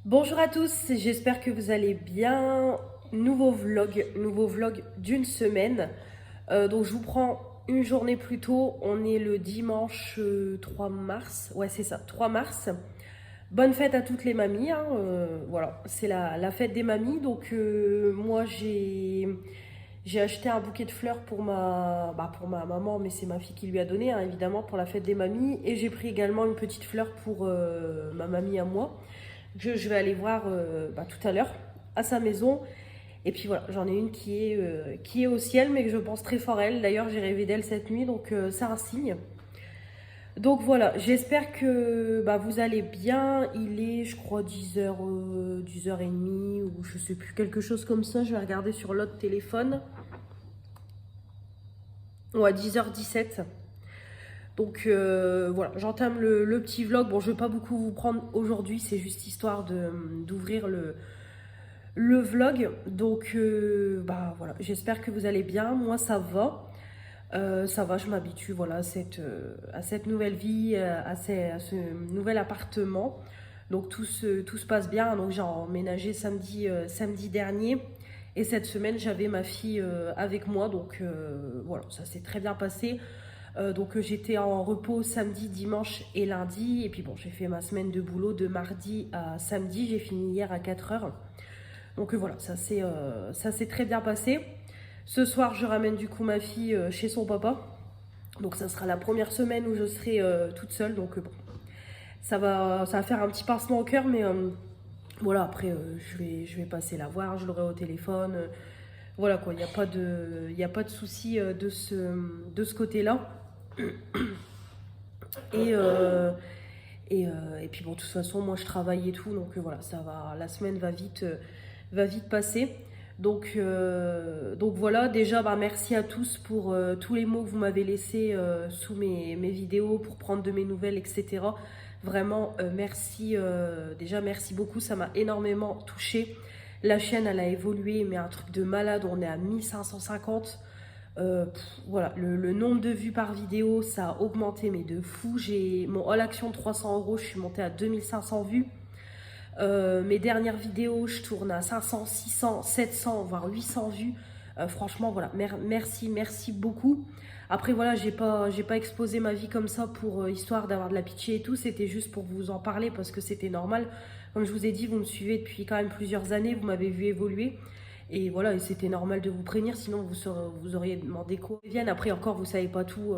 Bonjour à tous, j'espère que vous allez bien. Nouveau vlog d'une semaine. Donc je vous prends une journée plus tôt. On est le dimanche 3 mars. Ouais, c'est ça, 3 mars. Bonne fête à toutes les mamies, hein. Voilà, c'est la fête des mamies. Donc moi j'ai acheté un bouquet de fleurs pour ma maman, mais c'est ma fille qui lui a donné, hein, évidemment, pour la fête des mamies. Et j'ai pris également une petite fleur pour ma mamie à moi. Je vais aller voir tout à l'heure à sa maison. Et puis voilà, j'en ai une qui est au ciel, mais que je pense très fort à elle. D'ailleurs, j'ai rêvé d'elle cette nuit, donc c'est un signe. Donc voilà, j'espère que vous allez bien. Il est, je crois, 10h, 10h30 ou je sais plus, quelque chose comme ça. Je vais regarder sur l'autre téléphone. Ouais, 10h17. Donc voilà, j'entame le petit vlog. Bon, je ne vais pas beaucoup vous prendre aujourd'hui, c'est juste histoire d'ouvrir le vlog. Donc voilà, j'espère que vous allez bien. Moi, ça va. Ça va, je m'habitue voilà, à cette nouvelle vie, à ce nouvel appartement. Donc tout se passe bien. Donc j'ai emménagé samedi dernier. Et cette semaine, j'avais ma fille avec moi. Donc voilà, ça s'est très bien passé. Donc j'étais en repos samedi, dimanche et lundi. Et puis bon, j'ai fait ma semaine de boulot de mardi à samedi. J'ai fini hier à 4h. Donc voilà, ça s'est très bien passé. Ce soir, je ramène du coup ma fille chez son papa. Donc ça sera la première semaine où je serai toute seule. Donc bon, ça va faire un petit pincement au cœur. Mais voilà, après, je vais passer la voir. Je l'aurai au téléphone. Voilà quoi, il n'y a pas de souci de ce côté-là. Et, et puis bon, de toute façon, moi je travaille et tout, donc voilà, ça va, la semaine va vite passer. Donc voilà, déjà merci à tous pour tous les mots que vous m'avez laissés sous mes vidéos, pour prendre de mes nouvelles, etc. Vraiment, merci, déjà merci beaucoup, ça m'a énormément touchée. La chaîne, elle a évolué, mais un truc de malade, on est à 1550. Voilà, le nombre de vues par vidéo, ça a augmenté, mais de fou. J'ai mon all action de 300 euros, je suis montée à 2500 vues. Mes dernières vidéos, je tourne à 500, 600, 700, voire 800 vues. Franchement, voilà, merci beaucoup. Après, voilà, j'ai pas exposé ma vie comme ça pour histoire d'avoir de la pitié et tout. C'était juste pour vous en parler parce que c'était normal. Comme je vous ai dit, vous me suivez depuis quand même plusieurs années, vous m'avez vu évoluer. Et voilà, et c'était normal de vous prévenir, sinon vous auriez demandé quoi viennent. Après encore, vous savez pas tout,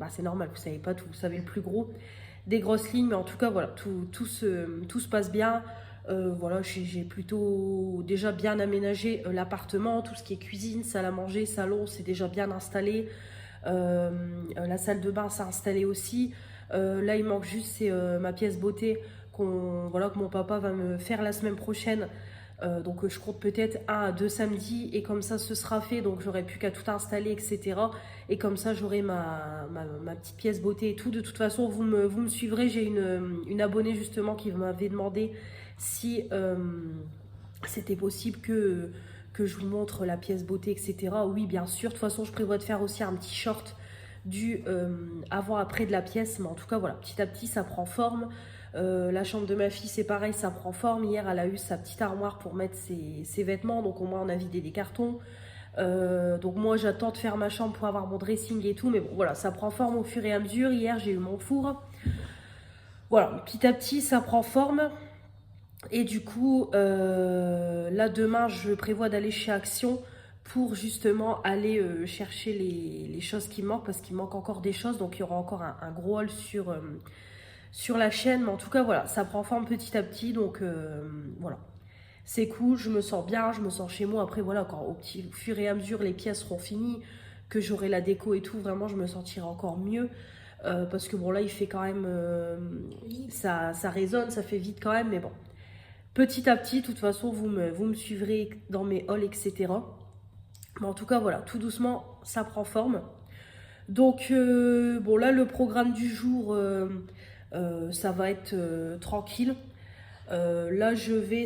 c'est normal, vous savez pas tout, vous savez le plus gros des grosses lignes, mais en tout cas voilà, tout se passe bien. Voilà, j'ai plutôt déjà bien aménagé l'appartement, tout ce qui est cuisine, salle à manger, salon, c'est déjà bien installé. La salle de bain s'est installée aussi. Là, il manque juste c'est ma pièce beauté que mon papa va me faire la semaine prochaine. Donc je compte peut-être 1 à 2 samedis et comme ça ce sera fait, donc j'aurai plus qu'à tout installer, etc. Et comme ça j'aurai ma petite pièce beauté et tout. De toute façon vous me suivrez, j'ai une abonnée justement qui m'avait demandé si c'était possible que je vous montre la pièce beauté, etc. Oui, bien sûr, de toute façon je prévois de faire aussi un petit short du avant-après de la pièce, mais en tout cas voilà, petit à petit ça prend forme. La chambre de ma fille c'est pareil, ça prend forme. Hier elle a eu sa petite armoire pour mettre ses vêtements, donc au moins on a vidé des cartons. Donc moi j'attends de faire ma chambre pour avoir mon dressing et tout, mais bon voilà, ça prend forme au fur et à mesure. Hier j'ai eu mon four, voilà, petit à petit ça prend forme. Et du coup là demain je prévois d'aller chez Action pour justement aller chercher les choses qui manquent, parce qu'il manque encore des choses, donc il y aura encore un gros haul sur la chaîne. Mais en tout cas voilà, ça prend forme petit à petit, donc voilà, c'est cool, je me sens bien, je me sens chez moi. Après voilà, quand au fur et à mesure les pièces seront finies, que j'aurai la déco et tout, vraiment je me sentirai encore mieux. Parce que bon là il fait quand même ça résonne, ça fait vite quand même, mais bon, petit à petit, de toute façon vous me suivrez dans mes hauls, etc. Mais en tout cas voilà, tout doucement ça prend forme. Donc bon là le programme du jour, ça va être tranquille. Là je vais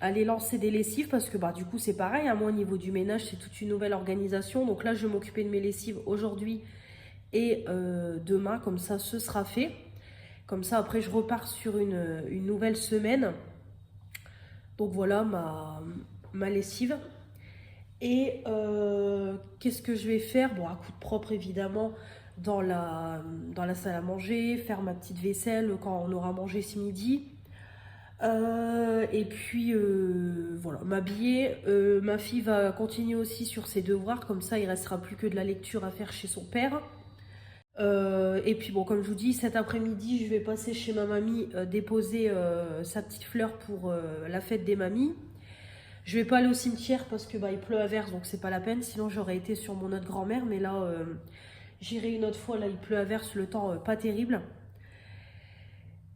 aller lancer des lessives, parce que du coup c'est pareil, hein, moi au niveau du ménage c'est toute une nouvelle organisation. Donc là je vais m'occuper de mes lessives aujourd'hui et demain, comme ça ce sera fait. Comme ça, après, je repars sur une nouvelle semaine. Donc voilà ma lessive. Et qu'est-ce que je vais faire? Bon, à coup de propre, évidemment, dans la salle à manger, faire ma petite vaisselle quand on aura mangé ce midi. Et puis voilà, m'habiller. Ma fille va continuer aussi sur ses devoirs, comme ça il restera plus que de la lecture à faire chez son père. Et puis bon, comme je vous dis, cet après-midi, je vais passer chez ma mamie déposer sa petite fleur pour la fête des mamies. Je vais pas aller au cimetière parce que bah, il pleut à verse, donc c'est pas la peine. Sinon, j'aurais été sur mon autre grand-mère, mais là, j'irai une autre fois. Là, il pleut à verse, le temps pas terrible.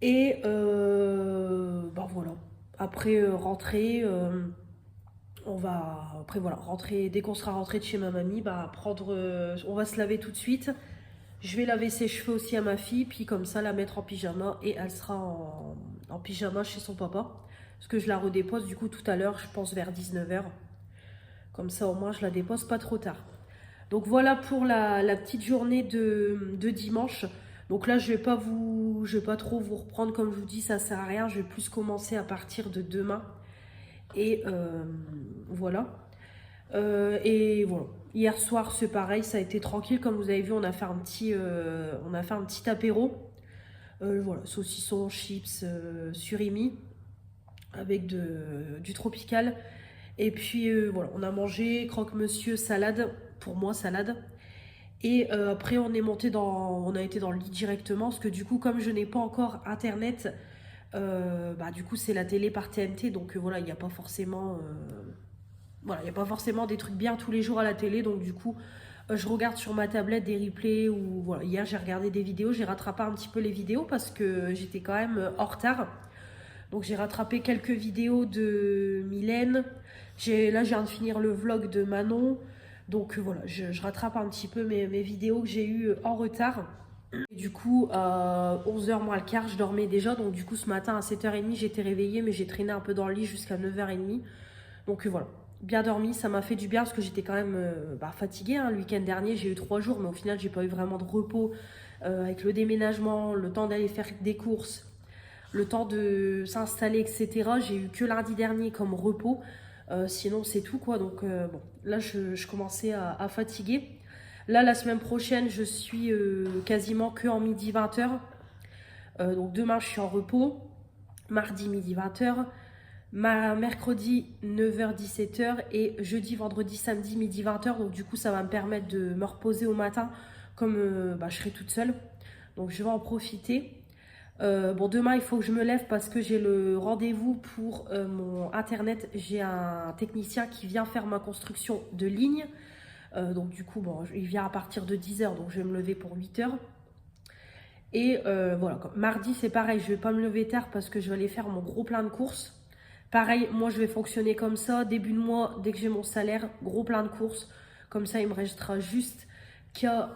Et bah voilà. Après rentrer, on va après voilà rentrer dès qu'on sera rentré de chez ma mamie, bah prendre, on va se laver tout de suite. Je vais laver ses cheveux aussi à ma fille, puis comme ça la mettre en pyjama et elle sera en pyjama chez son papa. Parce que je la redépose du coup tout à l'heure, je pense vers 19 h. Comme ça au moins je la dépose pas trop tard. Donc voilà pour la petite journée de dimanche. Donc là je vais pas trop vous reprendre comme je vous dis, ça sert à rien. Je vais plus commencer à partir de demain. Et voilà. Et voilà. Hier soir, c'est pareil, ça a été tranquille. Comme vous avez vu, on a fait un petit apéro. Voilà, saucisson, chips, surimi avec du tropical. Et puis voilà, on a mangé croque-monsieur, salade. Pour moi, salade. Et après, on a été dans le lit directement. Parce que du coup, comme je n'ai pas encore internet, bah, du coup, c'est la télé par TNT. Donc voilà, il n'y a pas forcément... voilà, il n'y a pas forcément des trucs bien tous les jours à la télé, donc du coup, je regarde sur ma tablette des replays ou voilà. Hier, j'ai regardé des vidéos, j'ai rattrapé un petit peu les vidéos parce que j'étais quand même en retard. Donc j'ai rattrapé quelques vidéos de Mylène. Là, je viens de finir le vlog de Manon. Donc voilà, je rattrape un petit peu mes vidéos que j'ai eues en retard. Et du coup, à 11 h moins le quart, je dormais déjà. Donc du coup, ce matin à 7 h 30, j'étais réveillée, mais j'ai traîné un peu dans le lit jusqu'à 9 h 30. Donc voilà, bien dormi, ça m'a fait du bien parce que j'étais quand même fatiguée. Le week-end dernier, j'ai eu 3 jours, mais au final, j'ai pas eu vraiment de repos avec le déménagement, le temps d'aller faire des courses, le temps de s'installer, etc. J'ai eu que lundi dernier comme repos. Sinon, c'est tout quoi. Donc bon, là, je commençais à fatiguer. Là, la semaine prochaine, je suis quasiment que en midi 20 h. Donc demain, je suis en repos. Mardi, midi 20 h. Mercredi 9 h 17 h et jeudi, vendredi, samedi midi 20 h. Donc du coup ça va me permettre de me reposer au matin comme je serai toute seule. Donc je vais en profiter. Bon, demain il faut que je me lève parce que j'ai le rendez-vous pour mon internet. J'ai un technicien qui vient faire ma construction de ligne. Donc du coup bon, il vient à partir de 10 h, donc je vais me lever pour 8 h. Et voilà, mardi c'est pareil, je vais pas me lever tard parce que je vais aller faire mon gros plein de courses. Pareil, moi je vais fonctionner comme ça, début de mois, dès que j'ai mon salaire, gros plein de courses. Comme ça, il me restera juste qu'à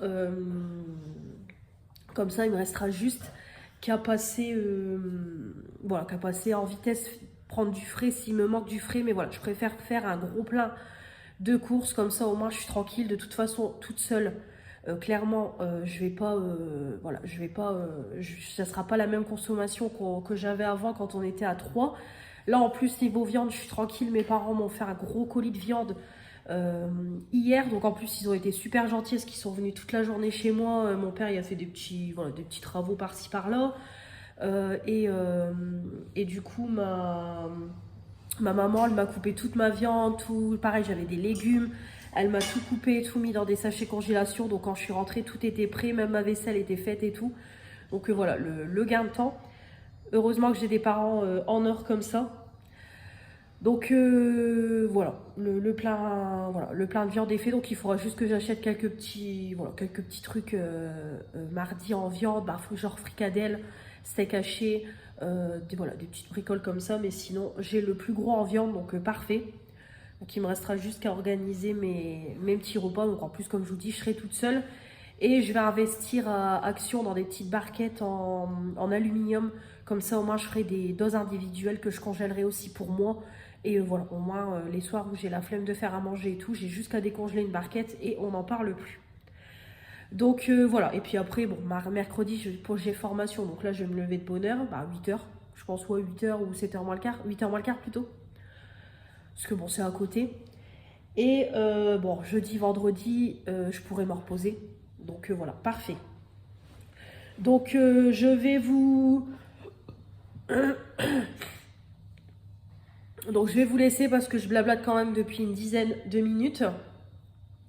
passer, voilà, qu'à passer en vitesse, prendre du frais s'il me manque du frais. Mais voilà, je préfère faire un gros plein de courses, comme ça au moins je suis tranquille. De toute façon, toute seule, clairement, je vais pas, voilà, je vais pas, ça sera pas la même consommation que j'avais avant quand on était à 3. Là, en plus, niveau viande, je suis tranquille. Mes parents m'ont fait un gros colis de viande hier. Donc, en plus, ils ont été super gentils parce qu'ils sont venus toute la journée chez moi. Mon père, il a fait des petits travaux par-ci, par-là. Et du coup, ma maman, elle m'a coupé toute ma viande. Tout, pareil, j'avais des légumes. Elle m'a tout coupé, tout mis dans des sachets congélation. Donc, quand je suis rentrée, tout était prêt. Même ma vaisselle était faite et tout. Donc, voilà, le gain de temps. Heureusement que j'ai des parents en or comme ça. Donc voilà, le plein de viande est fait. Donc il faudra juste que j'achète quelques petits trucs mardi en viande, genre fricadelle, steak haché, des petites bricoles comme ça. Mais sinon, j'ai le plus gros en viande, donc parfait. Donc il me restera juste qu'à organiser mes petits repas. Donc en plus, comme je vous dis, je serai toute seule. Et je vais investir à Action dans des petites barquettes en aluminium. Comme ça, au moins, je ferai des doses individuelles que je congèlerai aussi pour moi. Et voilà, au moins, les soirs où j'ai la flemme de faire à manger et tout, j'ai juste qu'à décongeler une barquette et on n'en parle plus. Donc voilà, et puis après, bon, mercredi, j'ai formation, donc là je vais me lever de bonne heure, bah 8h, je pense, ouais, 8h ou 7h moins le quart, 8h moins le quart plutôt, parce que bon, c'est à côté. Et bon, jeudi, vendredi, je pourrai me reposer, donc voilà, parfait. Donc je vais vous... Donc je vais vous laisser parce que je blablate quand même depuis une dizaine de minutes.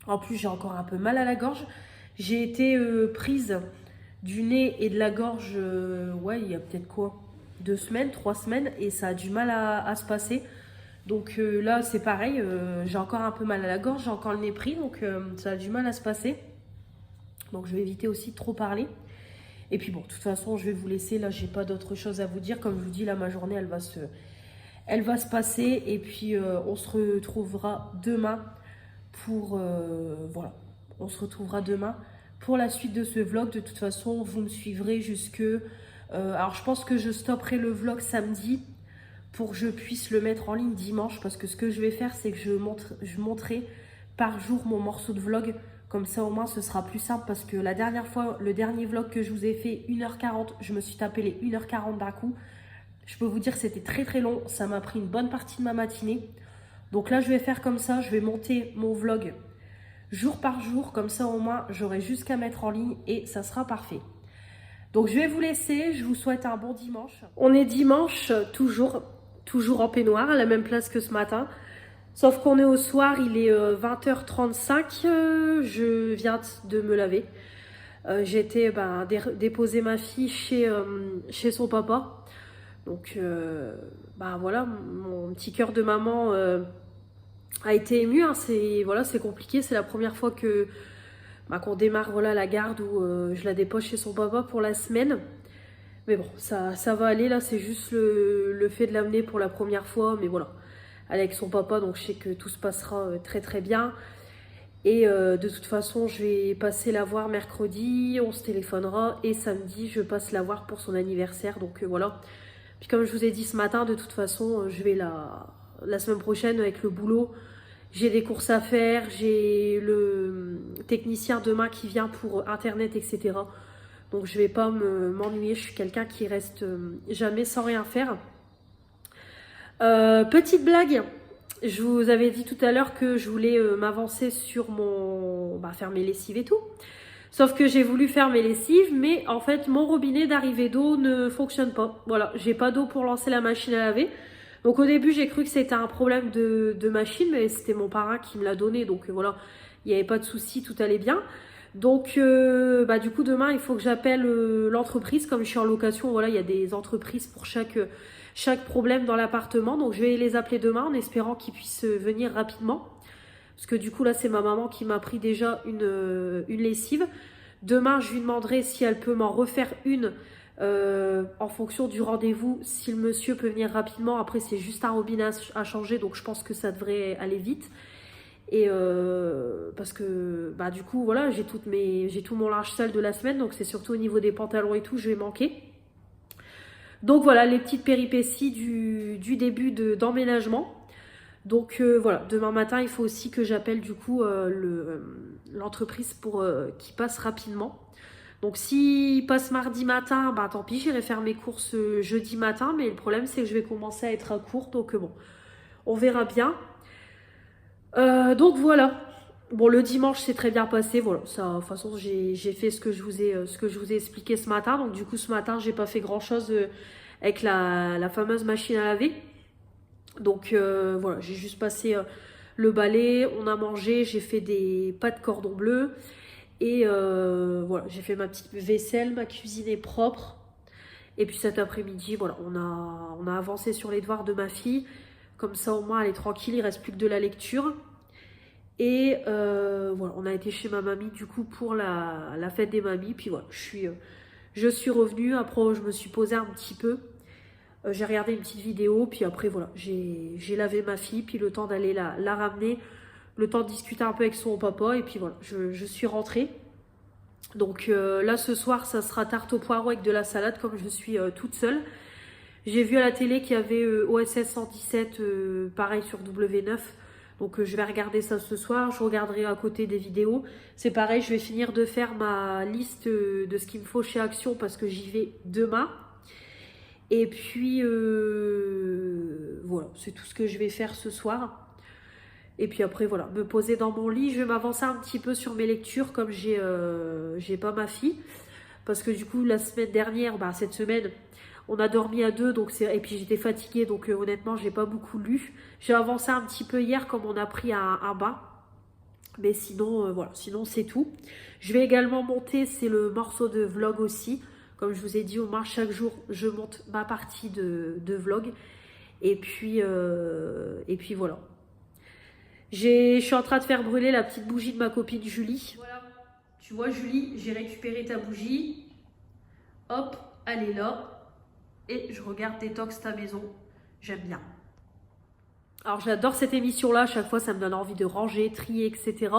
En plus, j'ai encore un peu mal à la gorge. J'ai été prise du nez et de la gorge, ouais, il y a peut-être quoi, 2 semaines, 3 semaines, et ça a du mal à se passer. Donc là, c'est pareil, j'ai encore un peu mal à la gorge, j'ai encore le nez pris, donc ça a du mal à se passer. Donc je vais éviter aussi de trop parler. Et puis bon, de toute façon, je vais vous laisser, là, j'ai pas d'autre chose à vous dire. Comme je vous dis, là, ma journée, elle va se passer. Et puis, on se retrouvera demain pour, voilà, on se retrouvera demain pour la suite de ce vlog. De toute façon, vous me suivrez jusque... alors, je pense que je stopperai le vlog samedi pour que je puisse le mettre en ligne dimanche. Parce que ce que je vais faire, c'est que je montrerai par jour mon morceau de vlog. Comme ça, au moins, ce sera plus simple. Parce que la dernière fois, le dernier vlog que je vous ai fait, 1h40, je me suis tapé les 1h40 d'un coup. Je peux vous dire que c'était très très long. Ça m'a pris une bonne partie de ma matinée. Donc là, je vais faire comme ça. Je vais monter mon vlog jour par jour. Comme ça, au moins, j'aurai juste qu'à mettre en ligne et ça sera parfait. Donc, je vais vous laisser. Je vous souhaite un bon dimanche. On est dimanche, toujours en peignoir, à la même place que ce matin. Sauf qu'on est au soir, il est 20h35. Je viens de me laver. J'ai été déposer ma fille chez son papa. Donc, voilà, mon petit cœur de maman a été ému. Hein. C'est compliqué. C'est la première fois qu'on démarre voilà, la garde où je la dépose chez son papa pour la semaine. Mais bon, ça va aller. Là, c'est juste le fait de l'amener pour la première fois. Mais voilà, elle est avec son papa, donc je sais que tout se passera très très bien. Et de toute façon, je vais passer la voir mercredi. On se téléphonera. Et samedi, je passe la voir pour son anniversaire. Donc voilà. Puis comme je vous ai dit ce matin, de toute façon, je vais la semaine prochaine avec le boulot. J'ai des courses à faire, j'ai le technicien demain qui vient pour Internet, etc. Donc je vais pas m'ennuyer, je suis quelqu'un qui reste jamais sans rien faire. Petite blague, je vous avais dit tout à l'heure que je voulais m'avancer sur faire mes lessives et tout. Sauf que j'ai voulu faire mes lessives, mais en fait, mon robinet d'arrivée d'eau ne fonctionne pas. Voilà, j'ai pas d'eau pour lancer la machine à laver. Donc au début, j'ai cru que c'était un problème de machine, mais c'était mon parrain qui me l'a donné. Donc voilà, il n'y avait pas de souci, tout allait bien. Donc du coup, demain, il faut que j'appelle l'entreprise. Comme je suis en location, voilà, il y a des entreprises pour chaque problème dans l'appartement. Donc je vais les appeler demain en espérant qu'ils puissent venir rapidement. Parce que du coup, là, c'est ma maman qui m'a pris déjà une lessive. Demain, je lui demanderai si elle peut m'en refaire une en fonction du rendez-vous, si le monsieur peut venir rapidement. Après, c'est juste un robinet à changer, donc je pense que ça devrait aller vite. Et parce que du coup, voilà, j'ai tout mon linge sale de la semaine, donc c'est surtout au niveau des pantalons et tout, je vais manquer. Donc voilà, les petites péripéties du début d'emménagement. Donc voilà, demain matin, il faut aussi que j'appelle du coup l'entreprise pour qu'il passe rapidement. Donc s'il passe mardi matin, tant pis, j'irai faire mes courses jeudi matin. Mais le problème, c'est que je vais commencer à être à court. Donc bon, on verra bien. Donc voilà. Bon, le dimanche, c'est très bien passé. Voilà, ça, de toute façon, j'ai fait ce que je vous ai expliqué ce matin. Donc du coup, ce matin, j'ai pas fait grand-chose avec la fameuse machine à laver. Donc voilà, j'ai juste passé le balai, on a mangé, j'ai fait des pâtes cordon bleu. Et voilà, j'ai fait ma petite vaisselle, ma cuisine est propre. Et puis cet après-midi, voilà, on a avancé sur les devoirs de ma fille. Comme ça, au moins, elle est tranquille, il reste plus que de la lecture. Et voilà, on a été chez ma mamie, du coup, pour la fête des mamies. Puis voilà, je suis revenue. Après, je me suis posée un petit peu. J'ai regardé une petite vidéo. Puis après, voilà, j'ai lavé ma fille. Puis le temps d'aller la ramener. Le temps de discuter un peu avec son papa. Et puis voilà, je suis rentrée. Donc là, ce soir, ça sera tarte au poireau avec de la salade, comme je suis toute seule. J'ai vu à la télé qu'il y avait OSS 117, pareil sur W9. Donc je vais regarder ça ce soir, je regarderai à côté des vidéos. C'est pareil, je vais finir de faire ma liste de ce qu'il me faut chez Action parce que j'y vais demain. Et puis voilà, c'est tout ce que je vais faire ce soir. Et puis après voilà, me poser dans mon lit. Je vais m'avancer un petit peu sur mes lectures comme j'ai pas ma fille. Parce que du coup la semaine dernière, cette semaine, on a dormi à deux, donc et puis j'étais fatiguée, donc honnêtement j'ai pas beaucoup lu. J'ai avancé un petit peu hier comme on a pris un bain. Mais sinon, voilà, sinon c'est tout. Je vais également monter, c'est le morceau de vlog aussi. Comme je vous ai dit, au moins chaque jour, je monte ma partie de vlog. Et puis voilà. Je suis en train de faire brûler la petite bougie de ma copine Julie. Voilà. Tu vois Julie, j'ai récupéré ta bougie. Hop, elle est là. Et je regarde Détox ta maison. J'aime bien. Alors j'adore cette émission-là, à chaque fois ça me donne envie de ranger, trier, etc.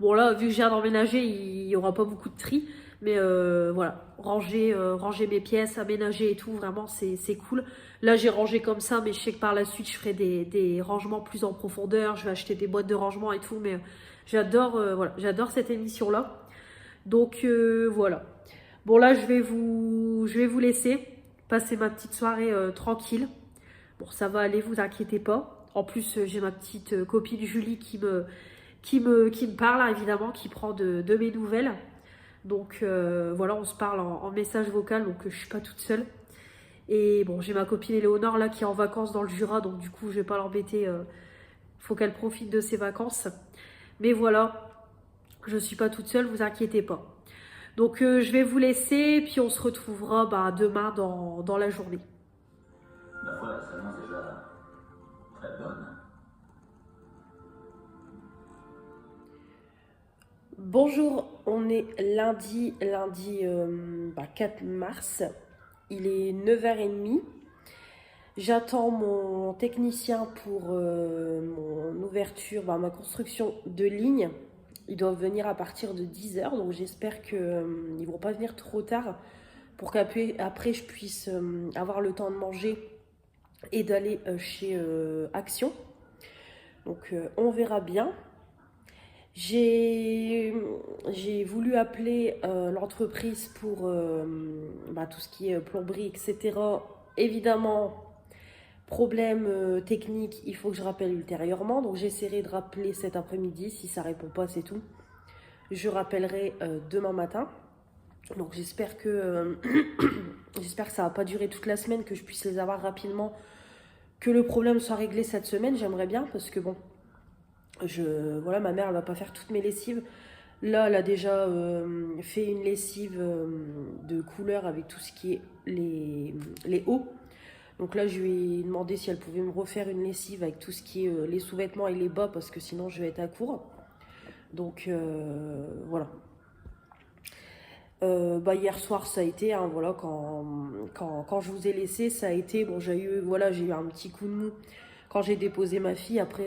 Bon là, vu que j'ai d'emménager, il n'y aura pas beaucoup de tri. Mais voilà, ranger mes pièces, aménager et tout, vraiment c'est cool. Là j'ai rangé comme ça, mais je sais que par la suite je ferai des rangements plus en profondeur. Je vais acheter des boîtes de rangement et tout, mais j'adore voilà, j'adore cette émission-là. Donc voilà. Bon là je vais vous laisser passer ma petite soirée tranquille. Bon ça va aller, vous inquiétez pas. En plus, j'ai ma petite copine Julie qui me parle, hein, évidemment, qui prend de mes nouvelles. Donc voilà, on se parle en message vocal, donc je suis pas toute seule. Et bon, j'ai ma copine Éléonore là qui est en vacances dans le Jura, donc du coup, je vais pas l'embêter. Faut qu'elle profite de ses vacances. Mais voilà, je suis pas toute seule, vous inquiétez pas. Donc je vais vous laisser, puis on se retrouvera demain dans la journée. La foi, elle s'annonce déjà très bonne. Bonjour, on est lundi 4 mars, il est 9h30. J'attends mon technicien pour mon ouverture, ma construction de ligne. Ils doivent venir à partir de 10h, donc j'espère qu'ils ne vont pas venir trop tard pour qu'après je puisse avoir le temps de manger et d'aller chez Action. Donc on verra bien. J'ai voulu appeler l'entreprise pour tout ce qui est plomberie, etc. Évidemment, problème technique, il faut que je rappelle ultérieurement. Donc j'essaierai de rappeler cet après-midi. Si ça ne répond pas, c'est tout. Je rappellerai demain matin. Donc j'espère que, j'espère que ça ne va pas durer toute la semaine, que je puisse les avoir rapidement, que le problème soit réglé cette semaine. J'aimerais bien parce que bon... Voilà, ma mère elle va pas faire toutes mes lessives. Là, elle a déjà fait une lessive de couleur avec tout ce qui est les hauts. Donc là, je lui ai demandé si elle pouvait me refaire une lessive avec tout ce qui est les sous-vêtements et les bas parce que sinon je vais être à court. Donc voilà. Hier soir ça a été, hein, voilà, quand je vous ai laissé, ça a été, bon j'ai eu un petit coup de mou quand j'ai déposé ma fille. Après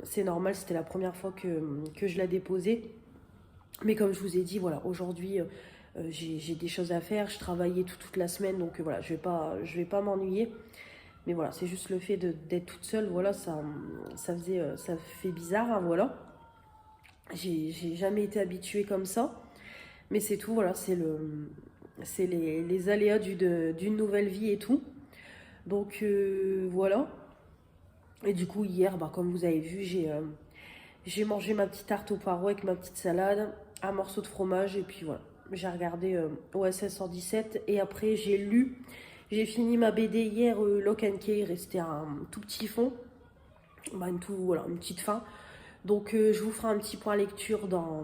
c'est normal, c'était la première fois que je la déposais. Mais comme je vous ai dit, voilà, aujourd'hui j'ai des choses à faire, je travaillais toute la semaine, donc voilà, je vais pas m'ennuyer. Mais voilà, c'est juste le fait d'être toute seule, voilà, ça fait bizarre, hein, voilà. J'ai jamais été habituée comme ça. Mais c'est tout, voilà, c'est les aléas d'une nouvelle vie et tout. Donc voilà. Et du coup, hier, comme vous avez vu, j'ai mangé ma petite tarte aux poireaux avec ma petite salade, un morceau de fromage, et puis voilà. J'ai regardé OSS 117, et après j'ai fini ma BD hier, Lock and Key, il restait un tout petit fond, une petite fin. Donc je vous ferai un petit point lecture dans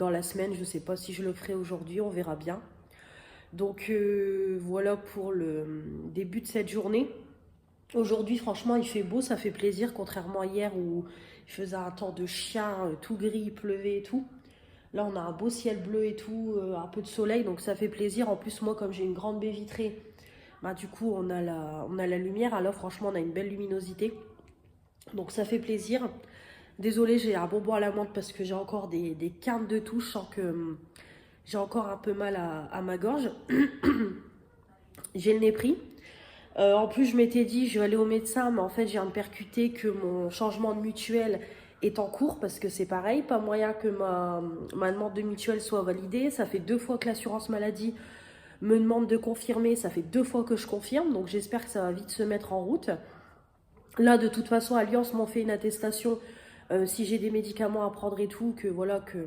la semaine, je ne sais pas si je le ferai aujourd'hui, on verra bien. Donc voilà pour le début de cette journée. Aujourd'hui franchement il fait beau, ça fait plaisir, contrairement à hier où il faisait un temps de chien, tout gris, il pleuvait et tout. Là on a un beau ciel bleu et tout, un peu de soleil, donc ça fait plaisir. En plus moi comme j'ai une grande baie vitrée, du coup on a la lumière, alors franchement on a une belle luminosité. Donc ça fait plaisir. Désolée, j'ai un bonbon à la menthe parce que j'ai encore des quintes de touche. Je sens que j'ai encore un peu mal à ma gorge. J'ai le nez pris. En plus, je m'étais dit, je vais aller au médecin, mais en fait, j'ai un percuté que mon changement de mutuelle est en cours parce que c'est pareil, pas moyen que ma demande de mutuelle soit validée. Ça fait 2 fois que l'assurance maladie me demande de confirmer, ça fait 2 fois que je confirme, donc j'espère que ça va vite se mettre en route. Là, de toute façon, Allianz m'ont fait une attestation si j'ai des médicaments à prendre et tout, que voilà, que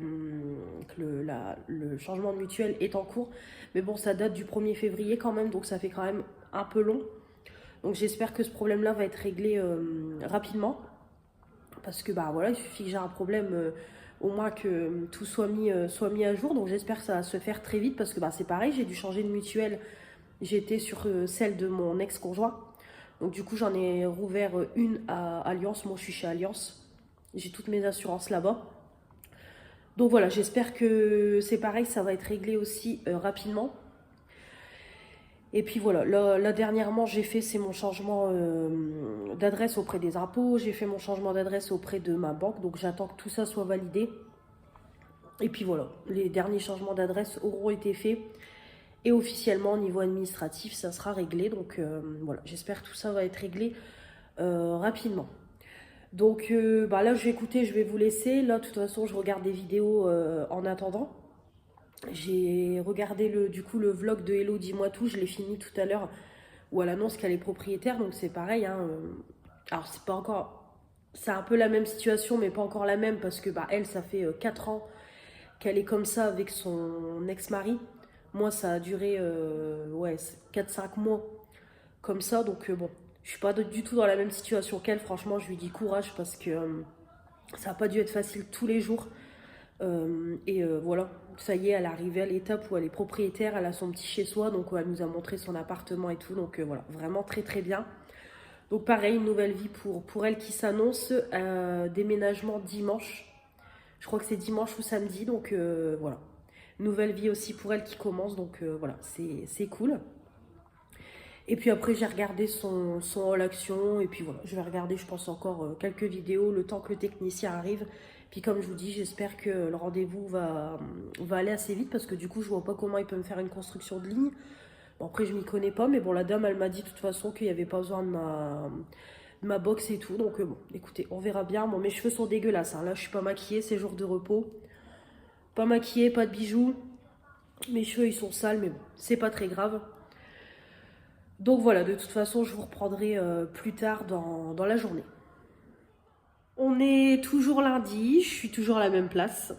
le changement de mutuelle est en cours. Mais bon, ça date du 1er février quand même, donc ça fait quand même un peu long. Donc j'espère que ce problème-là va être réglé rapidement. Parce que bah voilà, il suffit que j'ai un problème, au moins que tout soit mis à jour. Donc j'espère que ça va se faire très vite parce que bah, c'est pareil, j'ai dû changer de mutuelle. J'étais sur celle de mon ex-conjoint. Donc du coup, j'en ai rouvert une à Allianz. Moi, je suis chez Allianz. J'ai toutes mes assurances là-bas. Donc voilà, j'espère que c'est pareil, ça va être réglé aussi rapidement. Et puis voilà, là dernièrement, j'ai fait, c'est mon changement d'adresse auprès des impôts. J'ai fait mon changement d'adresse auprès de ma banque. Donc j'attends que tout ça soit validé. Et puis voilà, les derniers changements d'adresse auront été faits. Et officiellement, au niveau administratif, ça sera réglé. Donc voilà, j'espère que tout ça va être réglé rapidement. Donc bah là, je vais écouter, je vais vous laisser. Là, de toute façon, je regarde des vidéos en attendant. J'ai regardé du coup le vlog de Hello, dis-moi tout. Je l'ai fini tout à l'heure où elle annonce qu'elle est propriétaire. Donc c'est pareil. Hein, alors c'est pas encore... C'est un peu la même situation, mais pas encore la même. Parce que bah, elle, ça fait 4 ans qu'elle est comme ça avec son ex-mari. Moi, ça a duré ouais, 4-5 mois comme ça. Donc bon, je suis pas du tout dans la même situation qu'elle. Franchement, je lui dis courage parce que ça n'a pas dû être facile tous les jours. Voilà, ça y est, elle est arrivée à l'étape où elle est propriétaire. Elle a son petit chez-soi. Donc elle nous a montré son appartement et tout. Donc voilà, vraiment très très bien. Donc pareil, une nouvelle vie pour elle qui s'annonce. Déménagement dimanche. Je crois que c'est dimanche ou samedi. Donc voilà. Nouvelle vie aussi pour elle qui commence. Donc voilà, c'est cool. Et puis après, j'ai regardé son haul action. Et puis voilà, je vais regarder, je pense, encore quelques vidéos le temps que le technicien arrive. Puis comme je vous dis, j'espère que le rendez-vous va aller assez vite. Parce que du coup, je vois pas comment il peut me faire une construction de ligne. Bon, après, je m'y connais pas. Mais bon, la dame, elle m'a dit de toute façon qu'il n'y avait pas besoin de ma box et tout. Donc bon, écoutez, on verra bien. Bon, mes cheveux sont dégueulasses. Hein. Là, je suis pas maquillée, c'est jour de repos. Pas maquillée, pas de bijoux. Mes cheveux, ils sont sales, mais bon, c'est pas très grave. Donc voilà, de toute façon, je vous reprendrai plus tard dans la journée. On est toujours lundi, je suis toujours à la même place.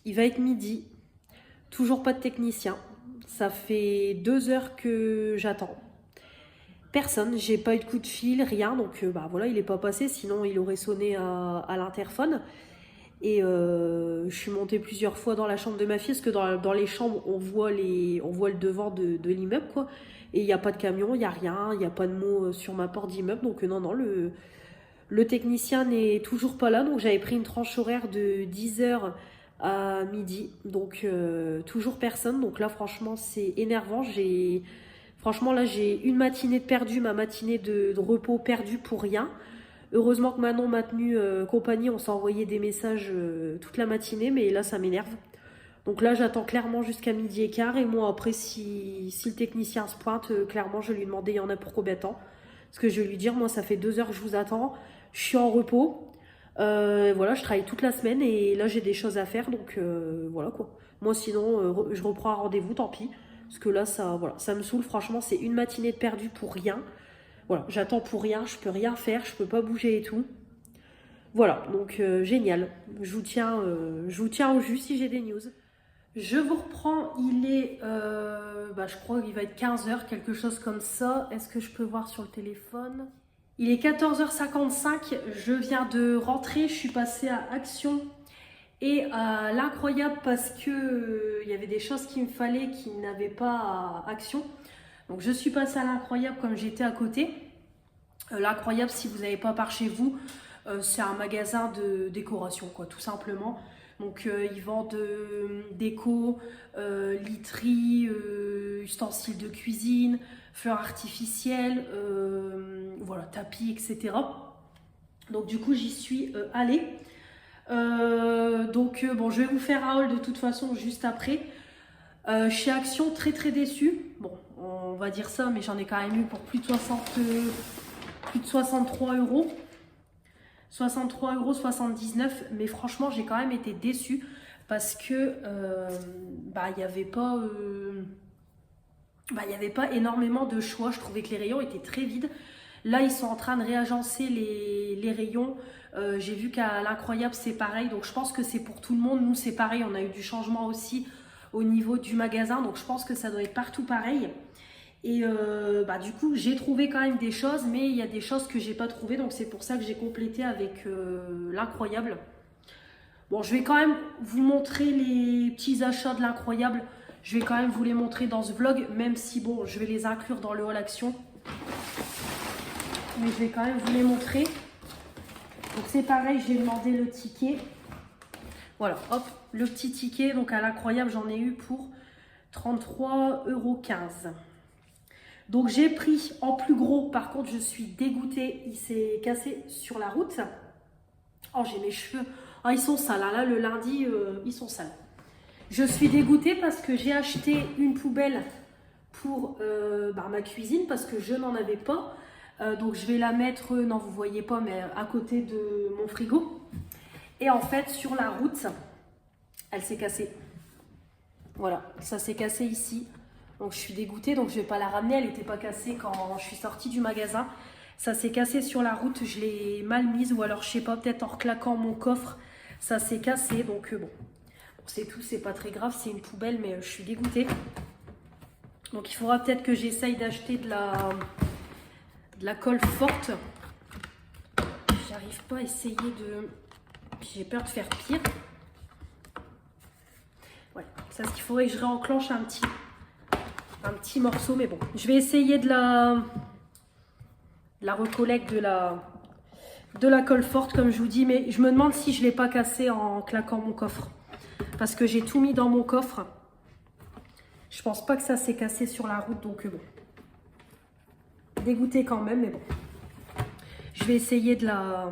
Il va être midi, toujours pas de technicien. Ça fait 2 heures que j'attends. Personne, j'ai pas eu de coup de fil, rien. Donc bah voilà, il est pas passé, sinon il aurait sonné à l'interphone. Et je suis montée plusieurs fois dans la chambre de ma fille, parce que dans les chambres, on voit le devant de l'immeuble, quoi. Et il n'y a pas de camion, il n'y a rien, il n'y a pas de mots sur ma porte d'immeuble. Donc non, le technicien n'est toujours pas là. Donc j'avais pris une tranche horaire de 10h à midi. Donc toujours personne. Donc là, franchement, c'est énervant. Franchement, là, j'ai une matinée de perdue, ma matinée de repos perdue pour rien. Heureusement que Manon m'a tenu compagnie, on s'est envoyé des messages toute la matinée, mais là ça m'énerve. Donc là j'attends clairement jusqu'à 12h15 et moi après si le technicien se pointe, clairement je vais lui demander il y en a pour combien de temps. Parce que je vais lui dire moi ça fait 2 heures que je vous attends, je suis en repos, voilà je travaille toute la semaine et là j'ai des choses à faire donc voilà quoi. Moi sinon je reprends un rendez-vous, tant pis. Parce que là ça me saoule, franchement c'est une matinée de perdue pour rien. Voilà, j'attends pour rien, je peux rien faire, je peux pas bouger et tout. Voilà, donc génial. Je vous tiens au jus si j'ai des news. Je vous reprends, il est, je crois qu'il va être 15h, quelque chose comme ça. Est-ce que je peux voir sur le téléphone? Il est 14h55, je viens de rentrer, je suis passée à Action et à l'Incroyable parce que il y avait des choses qu'il me fallait qui n'avaient pas à Action. Donc je suis passée à l'Incroyable comme j'étais à côté. L'Incroyable, si vous n'avez pas par chez vous, c'est un magasin de décoration, quoi, tout simplement. Donc ils vendent déco, literie, ustensiles de cuisine, fleurs artificielles, voilà, tapis, etc. Donc du coup j'y suis allée. Bon, je vais vous faire un haul de toute façon juste après. Chez Action, très très déçue. Bon, on va dire ça, mais j'en ai quand même eu pour plus de 63 €. 63,79 €. Mais franchement, j'ai quand même été déçue parce que il n'y avait pas... il n'y avait pas énormément de choix. Je trouvais que les rayons étaient très vides. Là, ils sont en train de réagencer les rayons. J'ai vu qu'à l'Incroyable, c'est pareil. Donc, je pense que c'est pour tout le monde. Nous, c'est pareil. On a eu du changement aussi au niveau du magasin. Donc, je pense que ça doit être partout pareil. Et du coup, j'ai trouvé quand même des choses. Mais il y a des choses que j'ai pas trouvées. Donc, c'est pour ça que j'ai complété avec l'Incroyable. Bon, je vais quand même vous montrer les petits achats de l'Incroyable. Je vais quand même vous les montrer dans ce vlog. Même si, bon, je vais les inclure dans le haul action. Mais je vais quand même vous les montrer. Donc c'est pareil, j'ai demandé le ticket. Voilà, hop, le petit ticket. Donc à l'Incroyable, j'en ai eu pour 33,15 €. Donc j'ai pris en plus gros. Par contre, je suis dégoûtée. Il s'est cassé sur la route. Oh, j'ai mes cheveux. Oh, ils sont sales. Là, le lundi, ils sont sales. Je suis dégoûtée parce que j'ai acheté une poubelle pour ma cuisine parce que je n'en avais pas. Donc je vais la mettre, non vous voyez pas, mais à côté de mon frigo. Et en fait sur la route, elle s'est cassée. Voilà, ça s'est cassé ici. Donc je suis dégoûtée, donc je vais pas la ramener. Elle n'était pas cassée quand je suis sortie du magasin. Ça s'est cassé sur la route, je l'ai mal mise. Ou alors je sais pas, peut-être en reclaquant mon coffre, ça s'est cassé. Donc bon, c'est tout, c'est pas très grave, c'est une poubelle, mais je suis dégoûtée. Donc il faudra peut-être que j'essaye d'acheter de la colle forte. J'arrive pas à essayer de... J'ai peur de faire pire. Ouais, ça, ce qu'il faudrait que je réenclenche un petit morceau. Mais bon, je vais essayer de la recollecte de la colle forte, comme je vous dis. Mais je me demande si je ne l'ai pas cassé en claquant mon coffre. Parce que j'ai tout mis dans mon coffre. Je pense pas que ça s'est cassé sur la route. Donc bon. Dégoûté quand même, mais bon. Je vais essayer de la...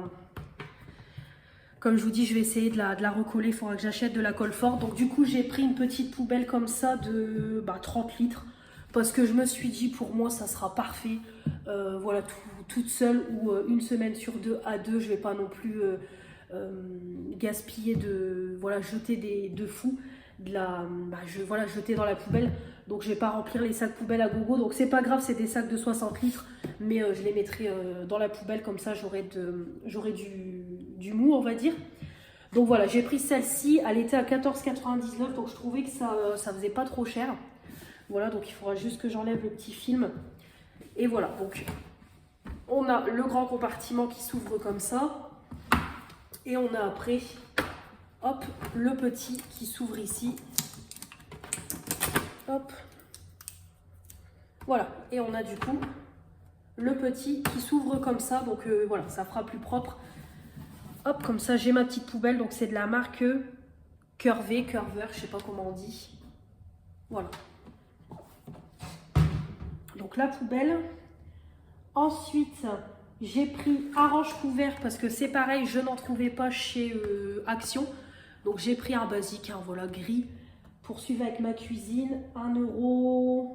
Comme je vous dis, je vais essayer de la recoller. Il faudra que j'achète de la colle forte. Donc du coup, j'ai pris une petite poubelle comme ça de 30 litres. Parce que je me suis dit, pour moi, ça sera parfait. Voilà, toute seule ou une semaine sur deux à deux. Je ne vais pas non plus gaspiller jeter de fou. Jeter dans la poubelle. Donc je vais pas remplir les sacs poubelles à gogo. Donc c'est pas grave, c'est des sacs de 60 litres. Mais je les mettrai dans la poubelle. Comme ça j'aurai du mou, on va dire. Donc voilà, j'ai pris celle-ci. Elle était à 14,99 €. Donc je trouvais que ça faisait pas trop cher. Voilà, donc il faudra juste que j'enlève le petit film. Et voilà, donc on a le grand compartiment qui s'ouvre comme ça. Et on a après... Hop, le petit qui s'ouvre ici. Hop. Voilà. Et on a du coup le petit qui s'ouvre comme ça. Donc voilà, ça fera plus propre. Hop, comme ça j'ai ma petite poubelle. Donc c'est de la marque Curver, je sais pas comment on dit. Voilà. Donc la poubelle. Ensuite, j'ai pris un range-couvert parce que c'est pareil, je n'en trouvais pas chez Action. Donc j'ai pris un basique, voilà, gris. Poursuivre avec ma cuisine, 1,49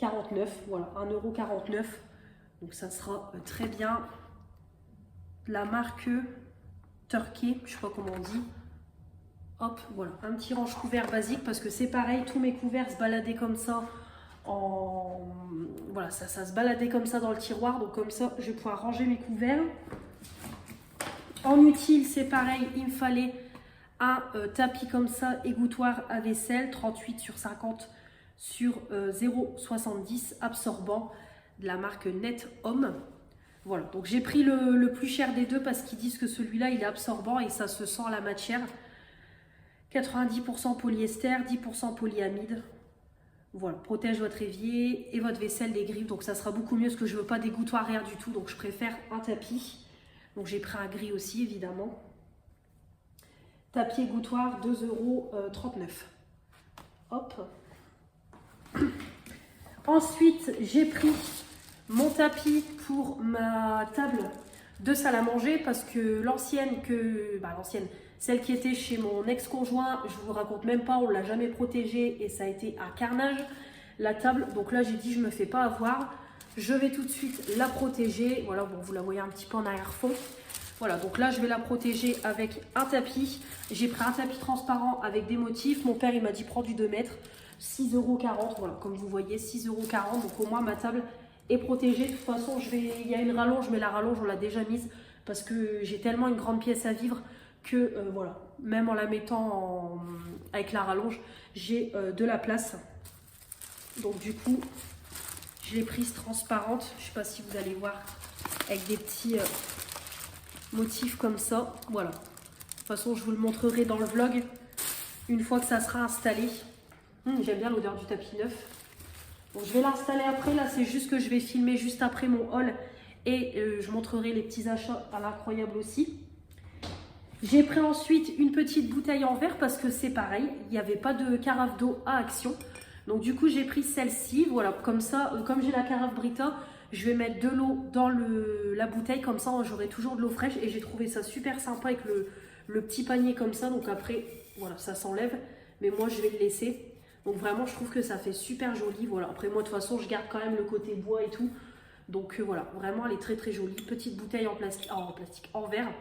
€. Voilà, 1,49 €. Donc ça sera très bien. La marque Turkey, je sais pas comment on dit. Hop, voilà, un petit range couvert basique parce que c'est pareil, tous mes couverts se baladaient comme ça. Voilà, ça se baladait comme ça dans le tiroir. Donc comme ça, je vais pouvoir ranger mes couverts. En utile, c'est pareil, il me fallait un tapis comme ça, égouttoir à vaisselle, 38/50 sur 0,70, absorbant, de la marque Net Home. Voilà, donc j'ai pris le plus cher des deux parce qu'ils disent que celui-là, il est absorbant et ça se sent à la matière. 90% polyester, 10% polyamide. Voilà, protège votre évier et votre vaisselle des griffes. Donc ça sera beaucoup mieux parce que je ne veux pas d'égouttoir, rien du tout. Donc je préfère un tapis. Donc j'ai pris un gris aussi, évidemment. Tapis égouttoir, 2,39 €. Hop. Ensuite, j'ai pris mon tapis pour ma table de salle à manger parce que celle qui était chez mon ex-conjoint, je vous raconte même pas, on l'a jamais protégée et ça a été un carnage, la table. Donc là, j'ai dit, je me fais pas avoir. Je vais tout de suite la protéger. Voilà, bon, vous la voyez un petit peu en arrière-fond. Voilà, donc là je vais la protéger avec un tapis. J'ai pris un tapis transparent avec des motifs. Mon père il m'a dit prends du 2 mètres, 6,40 €. Voilà, comme vous voyez, 6,40 €. Donc au moins ma table est protégée. De toute façon, il y a une rallonge, mais la rallonge on l'a déjà mise parce que j'ai tellement une grande pièce à vivre que voilà, même en la mettant avec la rallonge, j'ai de la place. Donc du coup, je l'ai prise transparente. Je ne sais pas si vous allez voir avec des petits motifs comme ça. Voilà. De toute façon, je vous le montrerai dans le vlog une fois que ça sera installé. J'aime bien l'odeur du tapis neuf. Bon, je vais l'installer après. Là, c'est juste que je vais filmer juste après mon haul et je montrerai les petits achats à l'incroyable aussi. J'ai pris ensuite une petite bouteille en verre parce que c'est pareil, il n'y avait pas de carafe d'eau à Action. Donc du coup j'ai pris celle-ci, voilà, comme ça, comme j'ai la carafe Brita, je vais mettre de l'eau dans la bouteille, comme ça j'aurai toujours de l'eau fraîche et j'ai trouvé ça super sympa avec le petit panier comme ça. Donc après, voilà, ça s'enlève, mais moi je vais le laisser. Donc vraiment je trouve que ça fait super joli, voilà. Après moi de toute façon je garde quand même le côté bois et tout. Donc voilà, vraiment elle est très très jolie. Petite bouteille en plastique, en verre.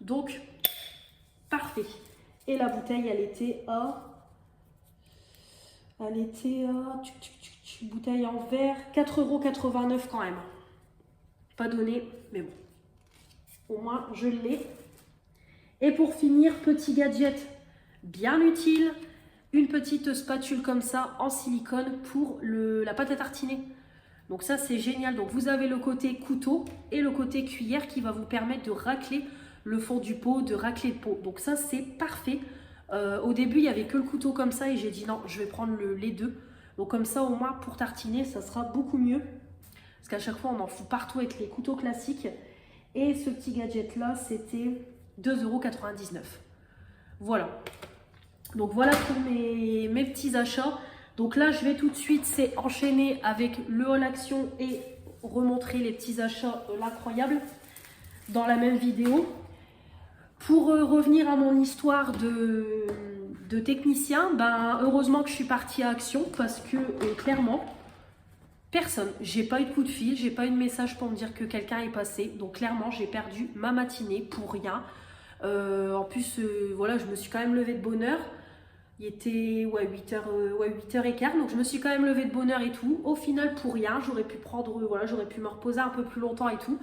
Donc, parfait. Et la bouteille, elle était à bouteille en verre, 4,89 € quand même. Pas donné, mais bon. Au moins, je l'ai. Et pour finir, petit gadget bien utile. Une petite spatule comme ça, en silicone, pour la pâte à tartiner. Donc ça, c'est génial. Donc vous avez le côté couteau et le côté cuillère qui va vous permettre de racler le fond du pot, de racler le pot. Donc ça, c'est parfait. Au début, il n'y avait que le couteau comme ça et j'ai dit non, je vais prendre les deux. Donc comme ça, au moins, pour tartiner, ça sera beaucoup mieux. Parce qu'à chaque fois, on en fout partout avec les couteaux classiques. Et ce petit gadget-là, c'était 2,99 €. Voilà. Donc voilà pour mes petits achats. Donc là, je vais tout de suite enchaîner avec le haul Action et remontrer les petits achats l'incroyable dans la même vidéo. Pour revenir à mon histoire de technicien, ben, heureusement que je suis partie à Action parce que clairement, personne, j'ai pas eu de coup de fil, j'ai pas eu de message pour me dire que quelqu'un est passé. Donc clairement, j'ai perdu ma matinée pour rien. En plus, voilà, je me suis quand même levée de bonne heure. Il était 8h15, donc je me suis quand même levée de bonne heure et tout. Au final, pour rien, j'aurais pu j'aurais pu me reposer un peu plus longtemps et tout.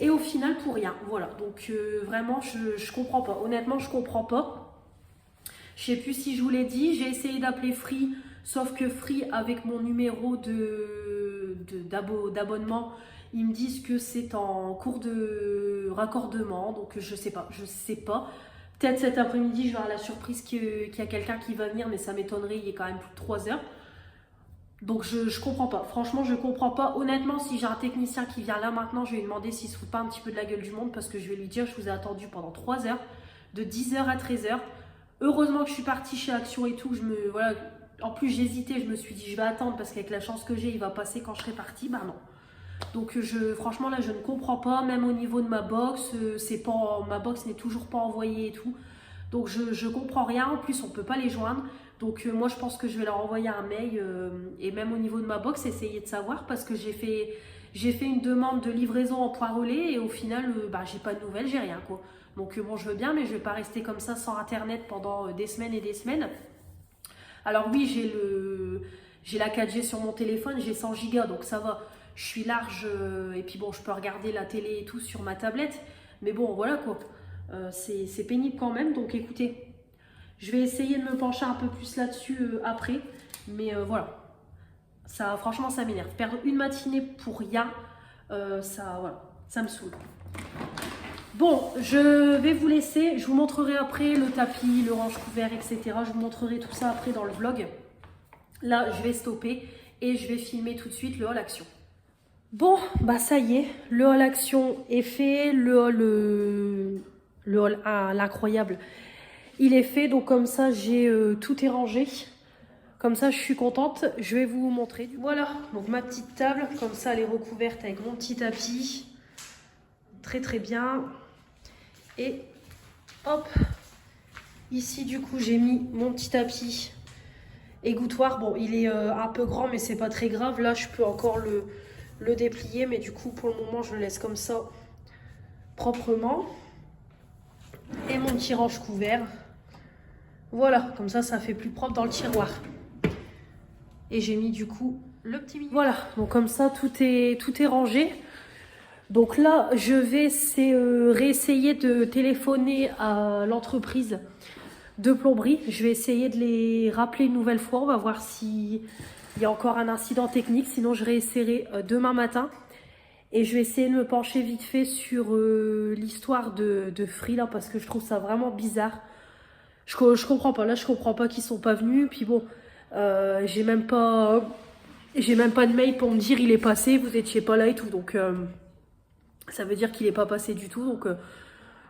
Et au final, pour rien, voilà. Donc vraiment, je comprends pas. Honnêtement, je comprends pas. Je sais plus si je vous l'ai dit, j'ai essayé d'appeler Free, sauf que Free, avec mon numéro d'abonnement, ils me disent que c'est en cours de raccordement, donc je sais pas. Peut-être cet après-midi, je vais avoir la surprise qu'il y a quelqu'un qui va venir, mais ça m'étonnerait, il est quand même plus de 3 heures. Donc je comprends pas, franchement je comprends pas. Honnêtement, si j'ai un technicien qui vient là maintenant, je vais lui demander s'il se fout pas un petit peu de la gueule du monde, parce que je vais lui dire, je vous ai attendu pendant 3 heures, de 10h à 13h. Heureusement que je suis partie chez Action et tout, voilà. En plus j'hésitais, je me suis dit je vais attendre parce qu'avec la chance que j'ai, il va passer quand je serai partie. Bah non. Donc franchement là je ne comprends pas, même au niveau de ma box, ma box n'est toujours pas envoyée et tout. Donc je comprends rien, en plus on peut pas les joindre. Donc moi je pense que je vais leur envoyer un mail et même au niveau de ma box essayer de savoir, parce que j'ai fait une demande de livraison en point relais et au final j'ai pas de nouvelles, j'ai rien quoi. Donc bon, je veux bien, mais je vais pas rester comme ça sans internet pendant des semaines et des semaines. Alors oui, j'ai la 4G sur mon téléphone, j'ai 100 Go, donc ça va. Je suis large et puis bon, je peux regarder la télé et tout sur ma tablette. Mais bon, voilà quoi. C'est pénible quand même. Donc écoutez, je vais essayer de me pencher un peu plus là-dessus après. Mais voilà. Ça, franchement, ça m'énerve. Perdre une matinée pour rien, voilà, ça me saoule. Bon, je vais vous laisser. Je vous montrerai après le tapis, le range couvert, etc. Je vous montrerai tout ça après dans le vlog. Là, je vais stopper et je vais filmer tout de suite le haul Action. Bon, bah ça y est, le haul Action est fait, le haul à l'incroyable, il est fait. Donc comme ça, tout est rangé. Comme ça, je suis contente. Je vais vous montrer. Voilà, donc ma petite table, comme ça, elle est recouverte avec mon petit tapis. Très très bien. Et hop, ici du coup, j'ai mis mon petit tapis égouttoir. Bon, il est un peu grand, mais c'est pas très grave. Là, je peux encore le déplier, mais du coup pour le moment je le laisse comme ça proprement. Et mon petit range couvert. Voilà, comme ça fait plus propre dans le tiroir. Et j'ai mis du coup le petit milieu. Voilà, donc comme ça tout est rangé. Donc là, je vais réessayer de téléphoner à l'entreprise de plomberie. Je vais essayer de les rappeler une nouvelle fois. On va voir s'il y a encore un incident technique. Sinon, je réessayerai demain matin. Et je vais essayer de me pencher vite fait sur l'histoire de Free là, parce que je trouve ça vraiment bizarre. Je comprends pas. Là, je comprends pas qu'ils sont pas venus. Puis bon, j'ai même pas de mail pour me dire il est passé, vous étiez pas là et tout. Donc ça veut dire qu'il est pas passé du tout. Donc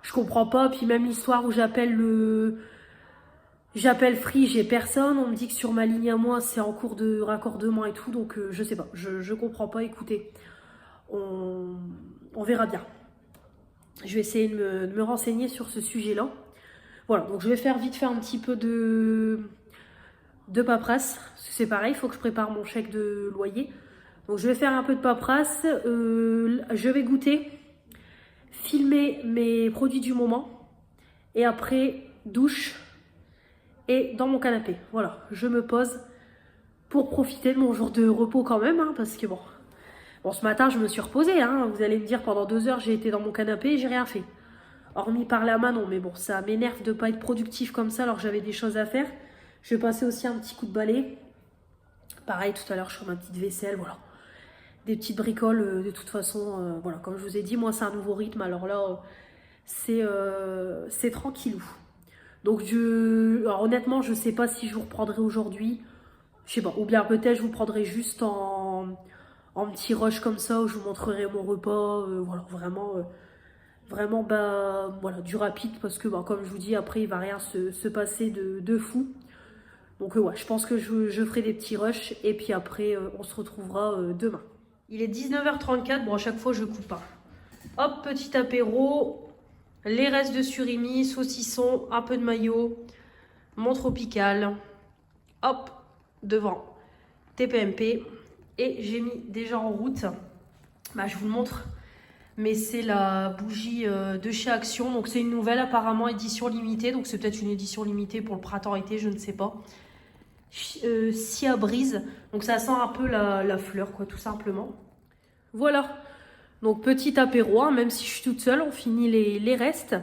je comprends pas. Puis même l'histoire où j'appelle Free, j'ai personne. On me dit que sur ma ligne à moi, c'est en cours de raccordement et tout. Donc je sais pas. Je comprends pas. Écoutez, on verra bien. Je vais essayer de me renseigner sur ce sujet-là. Voilà, donc je vais faire vite fait un petit peu de paperasse. C'est pareil, il faut que je prépare mon chèque de loyer. Donc je vais faire un peu de paperasse. Je vais goûter, filmer mes produits du moment. Et après, douche et dans mon canapé. Voilà, je me pose pour profiter de mon jour de repos quand même. Hein, parce que bon, ce matin, je me suis reposée. Hein, vous allez me dire, pendant 2 heures, j'ai été dans mon canapé et j'ai rien fait. Hormis parler à Manon, mais bon, ça m'énerve de ne pas être productif comme ça alors que j'avais des choses à faire. Je vais passer aussi un petit coup de balai. Pareil, tout à l'heure, je ferai ma petite vaisselle, voilà. Des petites bricoles, de toute façon, voilà. Comme je vous ai dit, moi, c'est un nouveau rythme. Alors là, c'est tranquillou. Donc, alors, honnêtement, je ne sais pas si je vous reprendrai aujourd'hui. Je sais pas. Ou bien peut-être je vous prendrai juste en petit rush comme ça, où je vous montrerai mon repas. Voilà, vraiment, bah, voilà, du rapide. Parce que, bah, comme je vous dis, après, il ne va rien se passer de fou. Donc ouais, je pense que je ferai des petits rushs et puis après on se retrouvera demain. Il est 19h34, bon à chaque fois je coupe pas. Hop, petit apéro, les restes de surimi, saucisson, un peu de mayo, mon tropical. Hop, devant TPMP. Et j'ai mis déjà en route, bah, je vous le montre, mais c'est la bougie de chez Action. Donc c'est une nouvelle apparemment édition limitée, donc c'est peut-être une édition limitée pour le printemps-été, je ne sais pas. Sia Brise, donc ça sent un peu la fleur quoi, tout simplement. Voilà, donc petit apéro, hein, même si je suis toute seule, on finit les restes.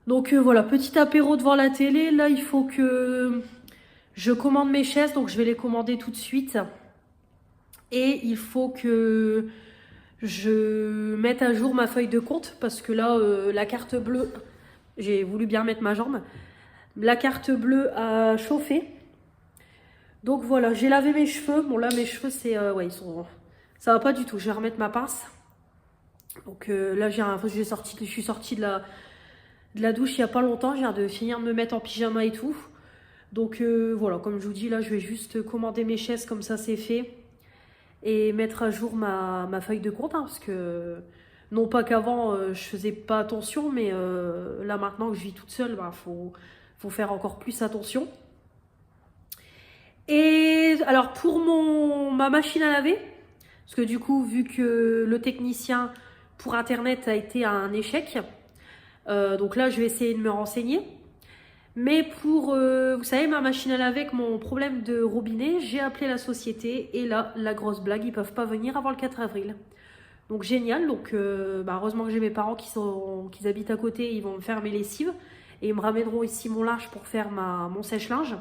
Donc voilà, petit apéro devant la télé. Là il faut que je commande mes chaises, donc je vais les commander tout de suite. Et il faut que je mette à jour ma feuille de compte, parce que là la carte bleue, j'ai voulu bien mettre ma jambe, la carte bleue a chauffé. Donc voilà, j'ai lavé mes cheveux. Bon là mes cheveux c'est ouais, ça va pas du tout. Je vais remettre ma pince. Donc là je suis sortie de la douche il y a pas longtemps. Je viens de finir de me mettre en pyjama et tout. Donc voilà, comme je vous dis, là je vais juste commander mes chaises, comme ça c'est fait. Et mettre à jour ma feuille de compte, hein, parce que non pas qu'avant je faisais pas attention, mais là maintenant que je vis toute seule, bah, faut faire encore plus attention. Et alors pour ma machine à laver, parce que du coup vu que le technicien pour internet a été un échec, donc là je vais essayer de me renseigner. Mais pour, vous savez, ma machine à laver avec mon problème de robinet, j'ai appelé la société et là, la grosse blague, ils peuvent pas venir avant le 4 avril. Donc génial, donc bah, heureusement que j'ai mes parents qui habitent à côté, ils vont me faire mes lessives et ils me ramèneront ici mon linge pour faire mon sèche-linge.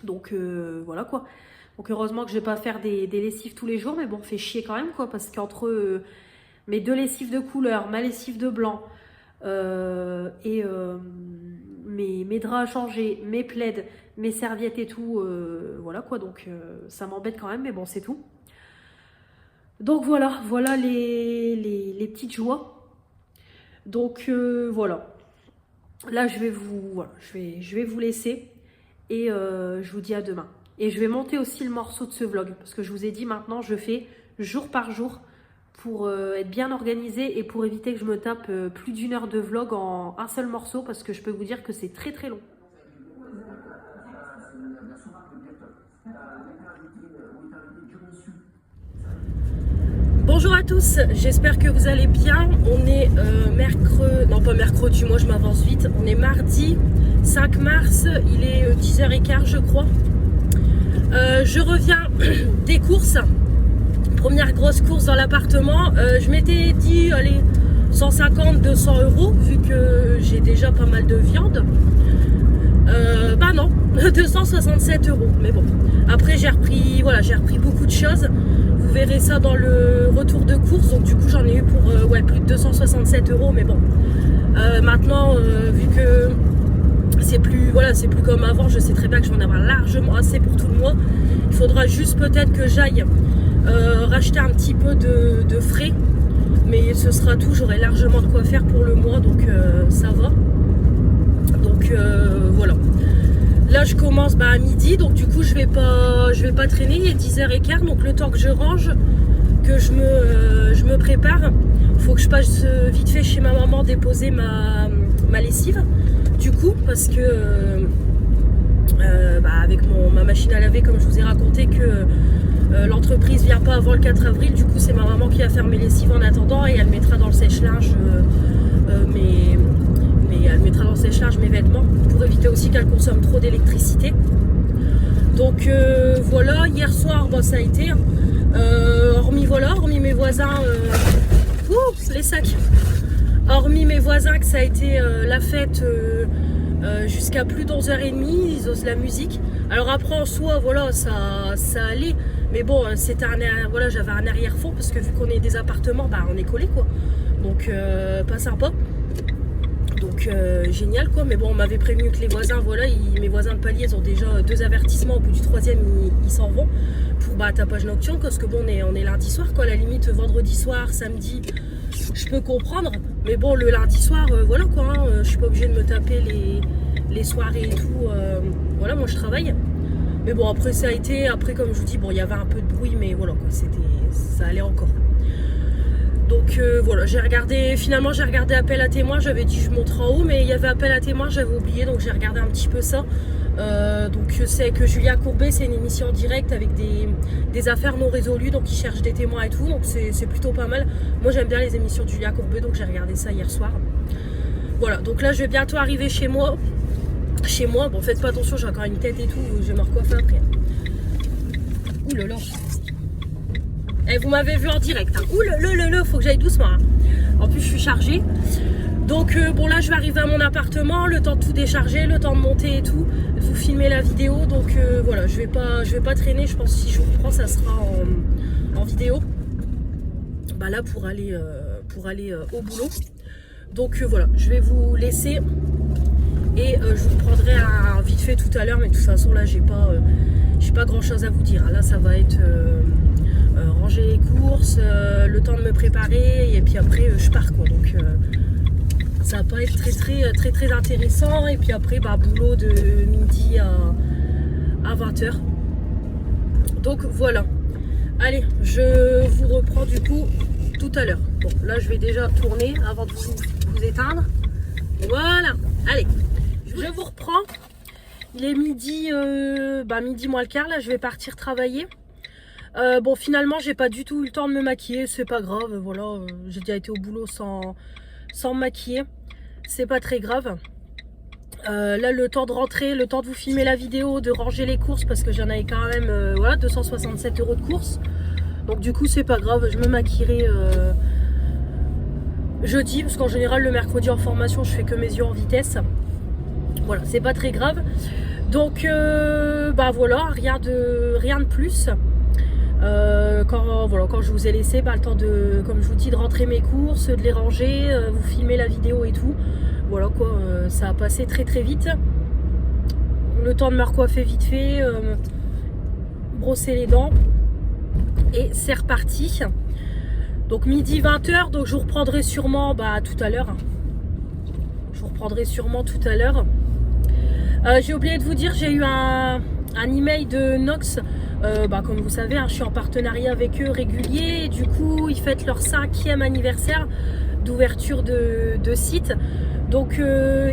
Donc voilà quoi. Donc heureusement que je vais pas faire des lessives tous les jours, mais bon, fait chier quand même quoi, parce qu'entre mes 2 lessives de couleur, ma lessive de blanc et mes draps à changer, mes plaids, mes serviettes et tout, voilà quoi, donc ça m'embête quand même, mais bon c'est tout. Donc voilà les petites joies. Donc voilà, là je vais vous laisser. Et je vous dis à demain. Et je vais monter aussi le morceau de ce vlog. Parce que je vous ai dit maintenant, je fais jour par jour pour être bien organisée et pour éviter que je me tape plus d'1 heure de vlog en un seul morceau. Parce que je peux vous dire que c'est très très long. Bonjour à tous, j'espère que vous allez bien. On est mercredi, non pas mercredi, moi je m'avance vite. On est mardi 5 mars, il est 10h15 je crois. Je reviens des courses. Première grosse course dans l'appartement. Je m'étais dit, allez, 150-200 euros, vu que j'ai déjà pas mal de viande. Bah non, 267 euros. Mais bon, après j'ai repris, voilà, j'ai repris beaucoup de choses. Vous verrez ça dans le retour de course. Donc du coup j'en ai eu pour ouais, plus de 267 euros. Mais bon, maintenant vu que c'est plus, voilà, c'est plus comme avant, je sais très bien que je vais en avoir largement assez pour tout le mois. Il faudra juste peut-être que j'aille racheter un petit peu de frais. Mais ce sera tout, j'aurai largement de quoi faire pour le mois. Donc ça va. Donc voilà. Là je commence à midi, donc du coup je vais pas traîner, il est 10h15, donc le temps que je range, que je me prépare, il faut que je passe vite fait chez ma maman déposer ma lessive, du coup, parce que avec ma machine à laver, comme je vous ai raconté que l'entreprise vient pas avant le 4 avril, du coup c'est ma maman qui va faire mes lessives en attendant et elle mettra dans le sèche-linge elle mettra dans le sèche-linge mes vêtements pour éviter aussi qu'elle consomme trop d'électricité. Donc voilà, hier soir ça a été, hormis mes voisins, les sacs, hormis mes voisins que ça a été la fête jusqu'à plus d'11h30, ils osent la musique. Alors après en soi voilà ça allait, mais bon c'était voilà, j'avais un arrière-fond parce que vu qu'on est des appartements, on est collés quoi, donc pas sympa. Donc génial quoi, mais bon on m'avait prévenu que les voisins, voilà, mes voisins de palier ils ont déjà 2 avertissements, au bout du 3e ils s'en vont pour tapage nocturne, parce que bon on est lundi soir quoi, à la limite vendredi soir, samedi je peux comprendre, mais bon le lundi soir voilà quoi, hein, je suis pas obligée de me taper les soirées et tout, voilà moi je travaille. Mais bon après ça a été, après comme je vous dis, bon il y avait un peu de bruit mais voilà quoi, ça allait encore. Donc voilà, finalement j'ai regardé appel à témoins, j'avais dit je monte en haut, mais il y avait appel à témoins, j'avais oublié, donc j'ai regardé un petit peu ça. Donc je sais que Julia Courbet, c'est une émission en direct avec des affaires non résolues, donc ils cherchent des témoins et tout, donc c'est plutôt pas mal. Moi j'aime bien les émissions de Julia Courbet, donc j'ai regardé ça hier soir. Voilà, donc là je vais bientôt arriver chez moi. Bon faites pas attention, j'ai encore une tête et tout, je vais me recoiffer après. Ouh là là. Et vous m'avez vu en direct, hein. Ouh le, faut que j'aille doucement, hein. En plus je suis chargée. Donc bon là je vais arriver à mon appartement, le temps de tout décharger, le temps de monter et tout, de vous filmer la vidéo. Donc voilà, je vais pas traîner, je pense que si je vous reprends ça sera en vidéo. Là pour aller au boulot. Donc voilà, je vais vous laisser et je vous reprendrai un vite fait tout à l'heure, mais de toute façon là j'ai pas grand chose à vous dire. Là ça va être ranger les courses, le temps de me préparer et puis après je pars quoi. Donc ça va pas être très intéressant. Et puis après boulot de midi à 20h. Donc voilà. Allez, je vous reprends du coup tout à l'heure. Bon là je vais déjà tourner avant de vous éteindre. Voilà, allez, je vous reprends. Il est midi, midi moins le quart, là je vais partir travailler. Bon finalement j'ai pas du tout eu le temps de me maquiller, c'est pas grave, voilà, j'ai déjà été au boulot sans me maquiller, c'est pas très grave. Là le temps de rentrer, le temps de vous filmer la vidéo, de ranger les courses, parce que j'en avais quand même voilà, 267 euros de courses, donc du coup c'est pas grave, je me maquillerai jeudi, parce qu'en général le mercredi en formation je fais que mes yeux en vitesse, voilà, c'est pas très grave. Donc voilà, rien de plus. Quand je vous ai laissé le temps de, comme je vous dis, de rentrer mes courses, de les ranger, vous filmer la vidéo et tout, voilà quoi, ça a passé très vite. Le temps de me recoiffer vite fait, brosser les dents et c'est reparti. Donc midi 20h, donc je vous reprendrai sûrement tout à l'heure. Je vous reprendrai sûrement tout à l'heure. J'ai oublié de vous dire, j'ai eu un email de Nox. Comme vous savez, je suis en partenariat avec eux régulier. Et du coup, ils fêtent leur 5e anniversaire d'ouverture de site. Donc,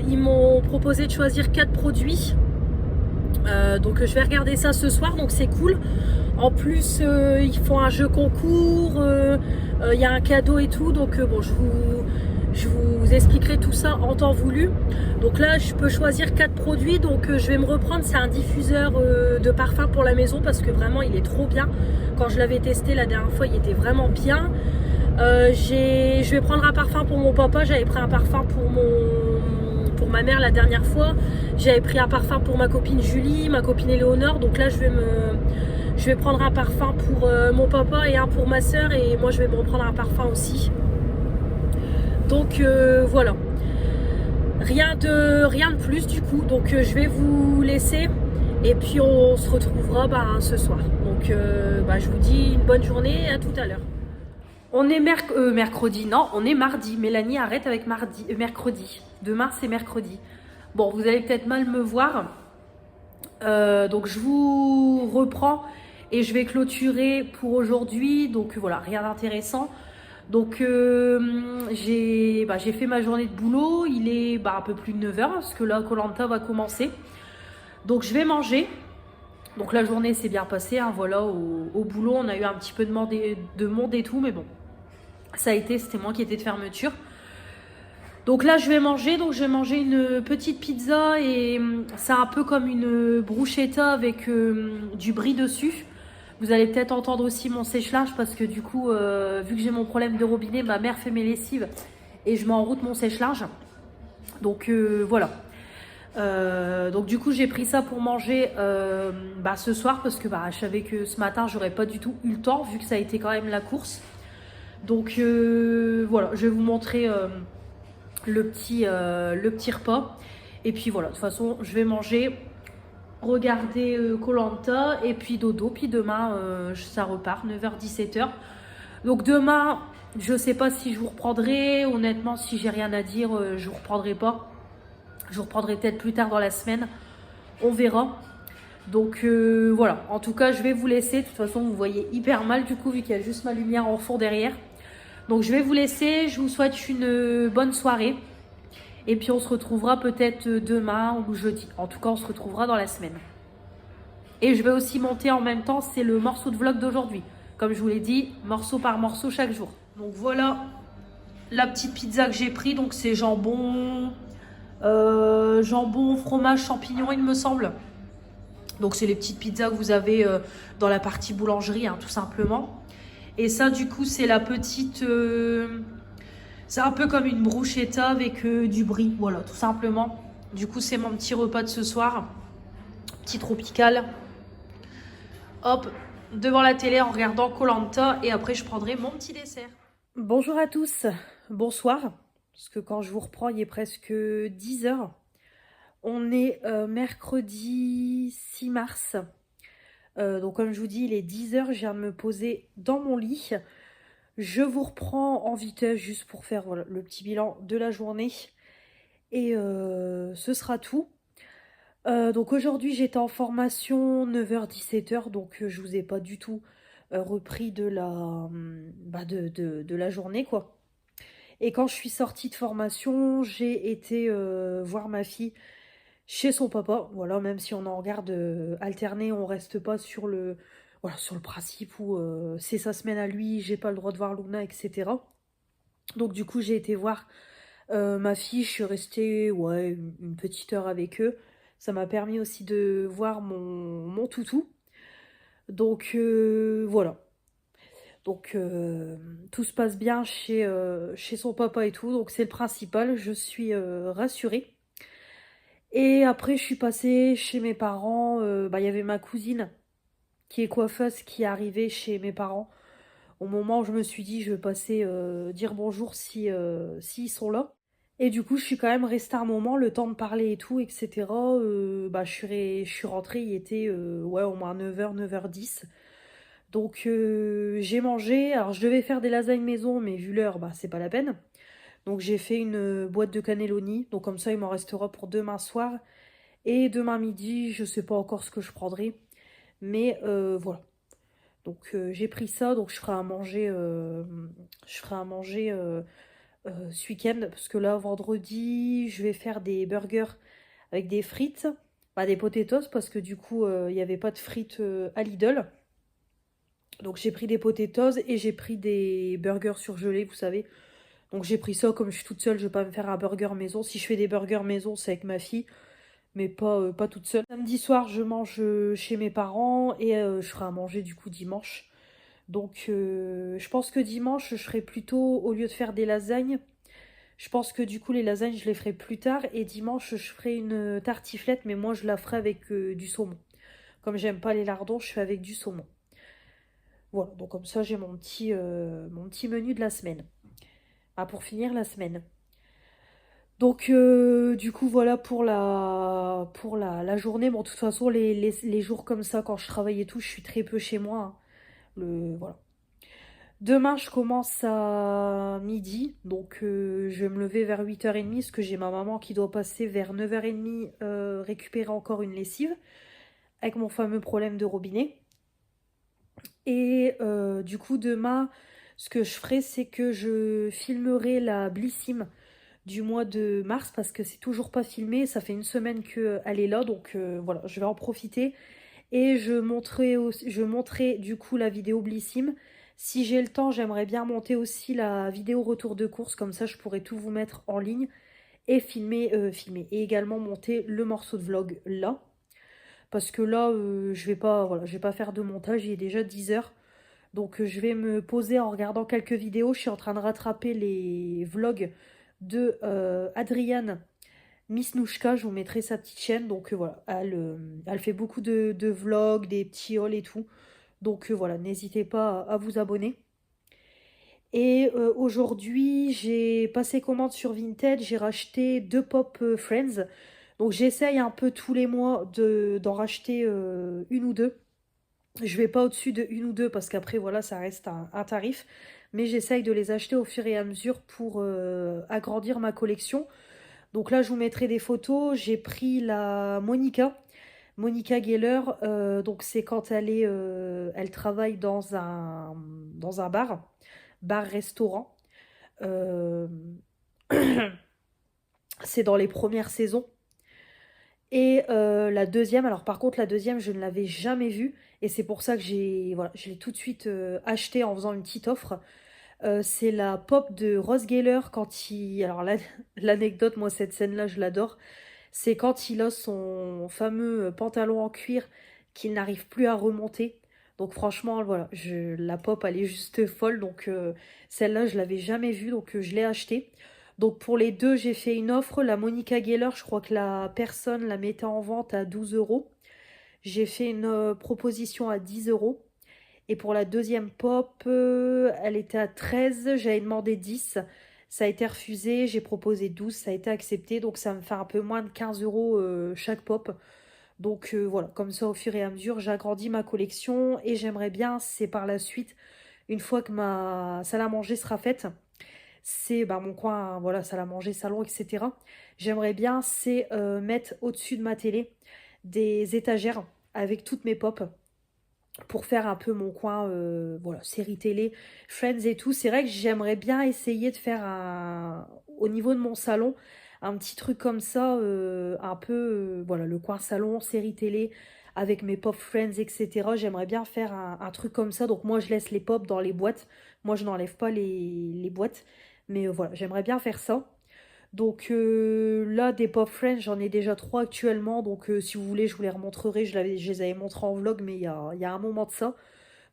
ils m'ont proposé de choisir 4 produits Donc je vais regarder ça ce soir, donc c'est cool. En plus, ils font un jeu concours, il y a un cadeau et tout, donc bon, je vous expliquerai tout ça en temps voulu. Donc là, je peux choisir 4 produits, donc je vais me reprendre, c'est un diffuseur de parfum pour la maison, parce que vraiment, il est trop bien. Quand je l'avais testé la dernière fois, il était vraiment bien. Je vais prendre un parfum pour mon papa, j'avais pris un parfum pour ma mère la dernière fois. J'avais pris un parfum pour ma copine Julie, ma copine Éléonore. Donc là, je vais prendre un parfum pour mon papa et un pour ma soeur. Et moi, je vais me reprendre un parfum aussi. Donc voilà. Rien de plus du coup. Donc je vais vous laisser. Et puis on se retrouvera ce soir. Donc je vous dis une bonne journée et à tout à l'heure. On est mercredi, non, on est mardi. Mélanie arrête avec mercredi. Demain c'est mercredi. Bon, vous allez peut-être mal me voir. Donc je vous reprends et je vais clôturer pour aujourd'hui. Donc voilà, rien d'intéressant. Donc j'ai fait ma journée de boulot. Il est un peu plus de 9 h parce que là, koh va commencer. Donc je vais manger. Donc la journée s'est bien passée, hein, voilà, au boulot on a eu un petit peu de monde et tout, mais bon, ça a été, c'était moi qui étais de fermeture. Donc là je vais manger, une petite pizza et c'est un peu comme une bruschetta avec du brie dessus. Vous allez peut-être entendre aussi mon sèche-linge parce que du coup, vu que j'ai mon problème de robinet, ma mère fait mes lessives et je mets en route mon sèche-linge. Donc voilà. Donc du coup j'ai pris ça pour manger ce soir parce que je savais que ce matin j'aurais pas du tout eu le temps vu que ça a été quand même la course. Donc voilà, je vais vous montrer le petit repas. Et puis voilà, de toute façon je vais manger, regarder koh et puis dodo. Puis demain ça repart 9 h 17 h. Donc demain je sais pas si je vous reprendrai. Honnêtement, si j'ai rien à dire, je vous reprendrai pas. Je vous reprendrai peut-être plus tard dans la semaine. On verra. Donc voilà. En tout cas, je vais vous laisser. De toute façon, vous voyez hyper mal du coup, vu qu'il y a juste ma lumière en fond derrière. Donc je vais vous laisser. Je vous souhaite une bonne soirée. Et puis on se retrouvera peut-être demain ou jeudi. En tout cas, on se retrouvera dans la semaine. Et je vais aussi monter en même temps. C'est le morceau de vlog d'aujourd'hui. Comme je vous l'ai dit, morceau par morceau chaque jour. Donc voilà la petite pizza que j'ai pris. Donc c'est jambon... jambon, fromage, champignons, il me semble. Donc c'est les petites pizzas que vous avez dans la partie boulangerie, hein, tout simplement. Et ça, du coup, c'est la petite... c'est un peu comme une bruschetta avec du brie, voilà, tout simplement. Du coup, c'est mon petit repas de ce soir. Petit tropical. Hop, devant la télé en regardant koh. Et après, je prendrai mon petit dessert. Bonjour à tous, bonsoir. Parce que quand je vous reprends, il est presque 10 h. On est mercredi 6 mars. Donc comme je vous dis, il est 10 h. Je viens de me poser dans mon lit. Je vous reprends en vitesse juste pour faire voilà, le petit bilan de la journée. Et ce sera tout. Donc aujourd'hui, j'étais en formation 9 h 17 h. Donc je vous ai pas du tout repris de la journée, quoi. Et quand je suis sortie de formation, j'ai été voir ma fille chez son papa. Voilà, même si on en regarde alterner, on reste pas sur le principe où c'est sa semaine à lui, j'ai pas le droit de voir Luna, etc. Donc du coup, j'ai été voir ma fille, je suis restée une petite heure avec eux. Ça m'a permis aussi de voir mon toutou. Donc voilà. Donc tout se passe bien chez son papa et tout, donc c'est le principal, je suis rassurée. Et après je suis passée chez mes parents, il y avait ma cousine qui est coiffeuse qui est arrivée chez mes parents. Au moment où je me suis dit je vais passer dire bonjour s'ils sont là. Et du coup je suis quand même restée un moment, le temps de parler et tout, etc. Je suis rentrée, il était au moins 9 h, 9 h 10. Donc j'ai mangé, alors je devais faire des lasagnes maison, mais vu l'heure, c'est pas la peine. Donc j'ai fait une boîte de cannelloni, donc comme ça il m'en restera pour demain soir. Et demain midi, je sais pas encore ce que je prendrai, mais voilà. Donc j'ai pris ça, donc je ferai à manger ce week-end, parce que là vendredi, je vais faire des burgers avec des frites. des potatoes parce que du coup, il n'y avait pas de frites à Lidl. Donc j'ai pris des potatoes et j'ai pris des burgers surgelés, vous savez. Donc j'ai pris ça, comme je suis toute seule, je vais pas me faire un burger maison. Si je fais des burgers maison, c'est avec ma fille, mais pas toute seule. Samedi soir, je mange chez mes parents et je ferai à manger du coup dimanche. Donc je pense que dimanche, je ferai plutôt, au lieu de faire des lasagnes, je pense que du coup les lasagnes, je les ferai plus tard. Et dimanche, je ferai une tartiflette, mais moi je la ferai avec du saumon. Comme j'aime pas les lardons, je fais avec du saumon. Voilà, donc comme ça j'ai mon petit menu de la semaine. Ah, pour finir la semaine. Donc du coup voilà pour la journée. Bon, de toute façon les jours comme ça, quand je travaille et tout, je suis très peu chez moi, hein. Voilà. Demain je commence à midi, donc je vais me lever vers 8h30 parce que j'ai ma maman qui doit passer vers 9h30 récupérer encore une lessive avec mon fameux problème de robinet. Et du coup demain, ce que je ferai, c'est que je filmerai la Blissim du mois de mars parce que c'est toujours pas filmé. Ça fait une semaine qu'elle est là, donc voilà, je vais en profiter. Et je montrerai du coup la vidéo Blissim. Si j'ai le temps, j'aimerais bien monter aussi la vidéo retour de course, comme ça je pourrais tout vous mettre en ligne et filmer. Et également monter le morceau de vlog là. Parce que là, je vais pas faire de montage, il est déjà 10h. Donc je vais me poser en regardant quelques vidéos. Je suis en train de rattraper les vlogs de Adriane Misnouchka. Je vous mettrai sa petite chaîne. Donc voilà, elle fait beaucoup de vlogs, des petits hauls et tout. Donc voilà, n'hésitez pas à vous abonner. Et aujourd'hui, j'ai passé commande sur Vinted. J'ai racheté 2 Pop Friends. Donc j'essaye un peu tous les mois d'en racheter une ou deux. Je vais pas au-dessus de une ou deux parce qu'après voilà ça reste un tarif. Mais j'essaye de les acheter au fur et à mesure pour agrandir ma collection. Donc là je vous mettrai des photos. J'ai pris la Monica Geller. Donc c'est quand elle travaille dans un bar-restaurant. Euh, c'est dans les premières saisons. Et la deuxième, alors par contre la deuxième je ne l'avais jamais vue et c'est pour ça que voilà, je l'ai tout de suite acheté en faisant une petite offre. C'est la pop de Ross Geller quand alors l'anecdote, moi cette scène-là je l'adore, c'est quand il a son fameux pantalon en cuir qu'il n'arrive plus à remonter. Donc franchement voilà, la pop elle est juste folle, donc celle-là je l'avais jamais vue, donc je l'ai achetée. Donc pour les deux, j'ai fait une offre. La Monica Geller, je crois que la personne la mettait en vente à 12 €. J'ai fait une proposition à 10 €. Et pour la deuxième pop, elle était à 13. J'avais demandé 10. Ça a été refusé. J'ai proposé 12. Ça a été accepté. Donc ça me fait un peu moins de 15 € chaque pop. Donc voilà, comme ça au fur et à mesure, j'agrandis ma collection. Et j'aimerais bien, c'est par la suite, une fois que ma salle à manger sera faite, c'est mon coin, voilà, salle à manger, salon, etc. J'aimerais bien, c'est mettre au-dessus de ma télé des étagères avec toutes mes pop pour faire un peu mon coin, voilà, série télé, Friends et tout. C'est vrai que j'aimerais bien essayer de faire au niveau de mon salon, un petit truc comme ça, un peu, voilà, le coin salon, série télé, avec mes pop Friends, etc. J'aimerais bien faire un truc comme ça. Donc moi, je laisse les pop dans les boîtes. Moi, je n'enlève pas les boîtes. Mais voilà, j'aimerais bien faire ça. Donc là, des Pop Friends, j'en ai déjà 3 actuellement. Donc si vous voulez, je vous les remontrerai. Je les avais montrés en vlog, mais il y a un moment de ça.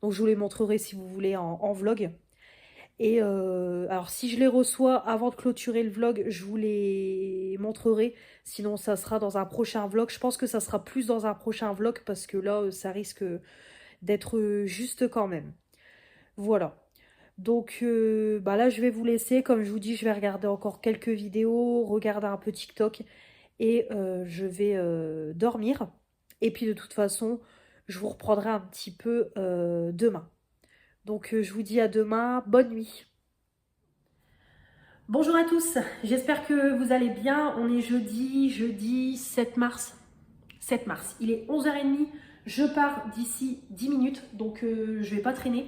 Donc je vous les montrerai si vous voulez en vlog. Et alors si je les reçois avant de clôturer le vlog, je vous les montrerai. Sinon, ça sera dans un prochain vlog. Je pense que ça sera plus dans un prochain vlog parce que là, ça risque d'être juste quand même. Voilà. Donc là, je vais vous laisser. Comme je vous dis, je vais regarder encore quelques vidéos, regarder un peu TikTok et je vais dormir. Et puis de toute façon, je vous reprendrai un petit peu demain. Donc je vous dis à demain, bonne nuit. Bonjour à tous, j'espère que vous allez bien. On est jeudi 7 mars. 7 mars, il est 11h30. Je pars d'ici 10 minutes, donc je vais pas traîner.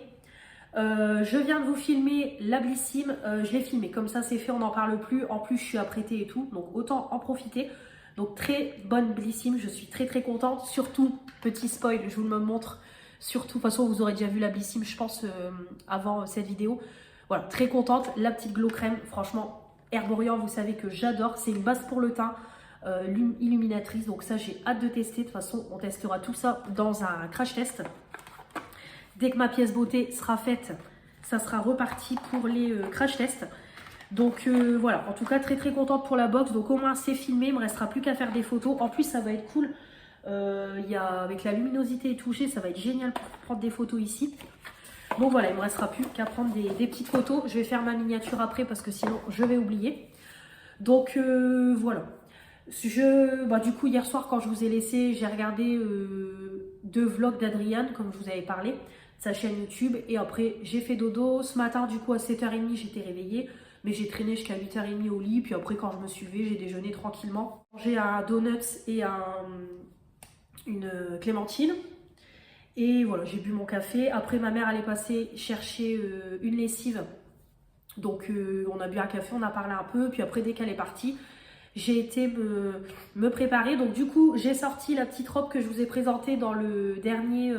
Je viens de vous filmer la Blissim, je l'ai filmé, comme ça c'est fait, on n'en parle plus. En plus je suis apprêtée et tout, donc autant en profiter. Donc très bonne Blissim, je suis très contente. Surtout, petit spoil, je vous le montre. Surtout, de toute façon, vous aurez déjà vu la Blissim, je pense, avant cette vidéo. Voilà, très contente. La petite glow crème, franchement, Herborian, vous savez que j'adore. C'est une base pour le teint, illuminatrice. Donc ça, j'ai hâte de tester. De toute façon, on testera tout ça dans un crash test. Dès que ma pièce beauté sera faite, ça sera reparti pour les crash tests. Donc voilà, en tout cas très contente pour la box. Donc au moins c'est filmé, il me restera plus qu'à faire des photos. En plus ça va être cool, avec la luminosité et toucher, ça va être génial pour prendre des photos ici. Donc voilà, il me restera plus qu'à prendre des petites photos. Je vais faire ma miniature après parce que sinon je vais oublier. Donc voilà. Du coup hier soir quand je vous ai laissé, j'ai regardé 2 vlogs d'Adriane comme je vous avais parlé, sa chaîne YouTube. Et après j'ai fait dodo. Ce matin du coup à 7h30 j'étais réveillée. Mais j'ai traîné jusqu'à 8h30 au lit. Puis après, quand je me suis levée, j'ai déjeuné tranquillement. J'ai un donuts et une clémentine. Et voilà, j'ai bu mon café. Après, ma mère allait passer chercher une lessive. Donc, on a bu un café, on a parlé un peu. Puis après, dès qu'elle est partie, j'ai été me préparer. Donc, du coup, j'ai sorti la petite robe que je vous ai présentée dans le dernier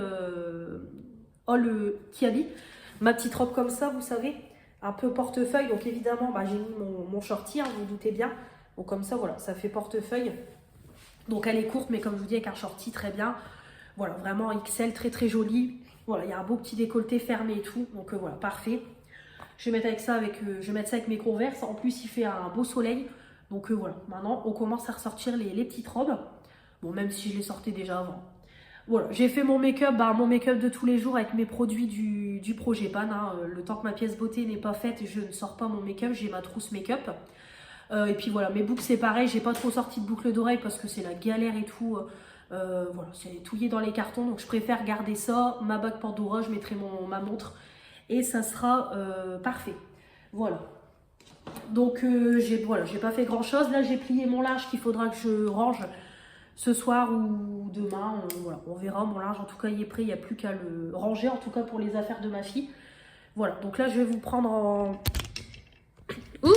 haul Kiabi. Ma petite robe comme ça, vous savez, un peu portefeuille. Donc évidemment j'ai mis mon shorty, vous vous doutez bien. Donc comme ça voilà, ça fait portefeuille. Donc elle est courte mais comme je vous dis avec un shorty très bien. Voilà, vraiment XL, très jolie. Voilà, il y a un beau petit décolleté fermé et tout. Donc voilà, parfait. Je vais mettre ça avec mes Converse. En plus il fait un beau soleil. Donc voilà, maintenant on commence à ressortir les petites robes. Bon, même si je les sortais déjà avant. Voilà, j'ai fait mon make-up, mon make-up de tous les jours avec mes produits du projet Pan. Le temps que ma pièce beauté n'est pas faite, je ne sors pas mon make-up, j'ai ma trousse make-up. Et puis voilà, mes boucles c'est pareil, j'ai pas trop sorti de boucles d'oreilles parce que c'est la galère et tout. Voilà, c'est touillé dans les cartons, donc je préfère garder ça. Ma bague Pandora, je mettrai ma montre et ça sera parfait. Voilà. Donc j'ai pas fait grand chose. Là j'ai plié mon linge qu'il faudra que je range ce soir ou demain, voilà, on verra. Mon linge en tout cas il est prêt, il n'y a plus qu'à le ranger, en tout cas pour les affaires de ma fille. Voilà, donc là je vais vous prendre en... Ouh,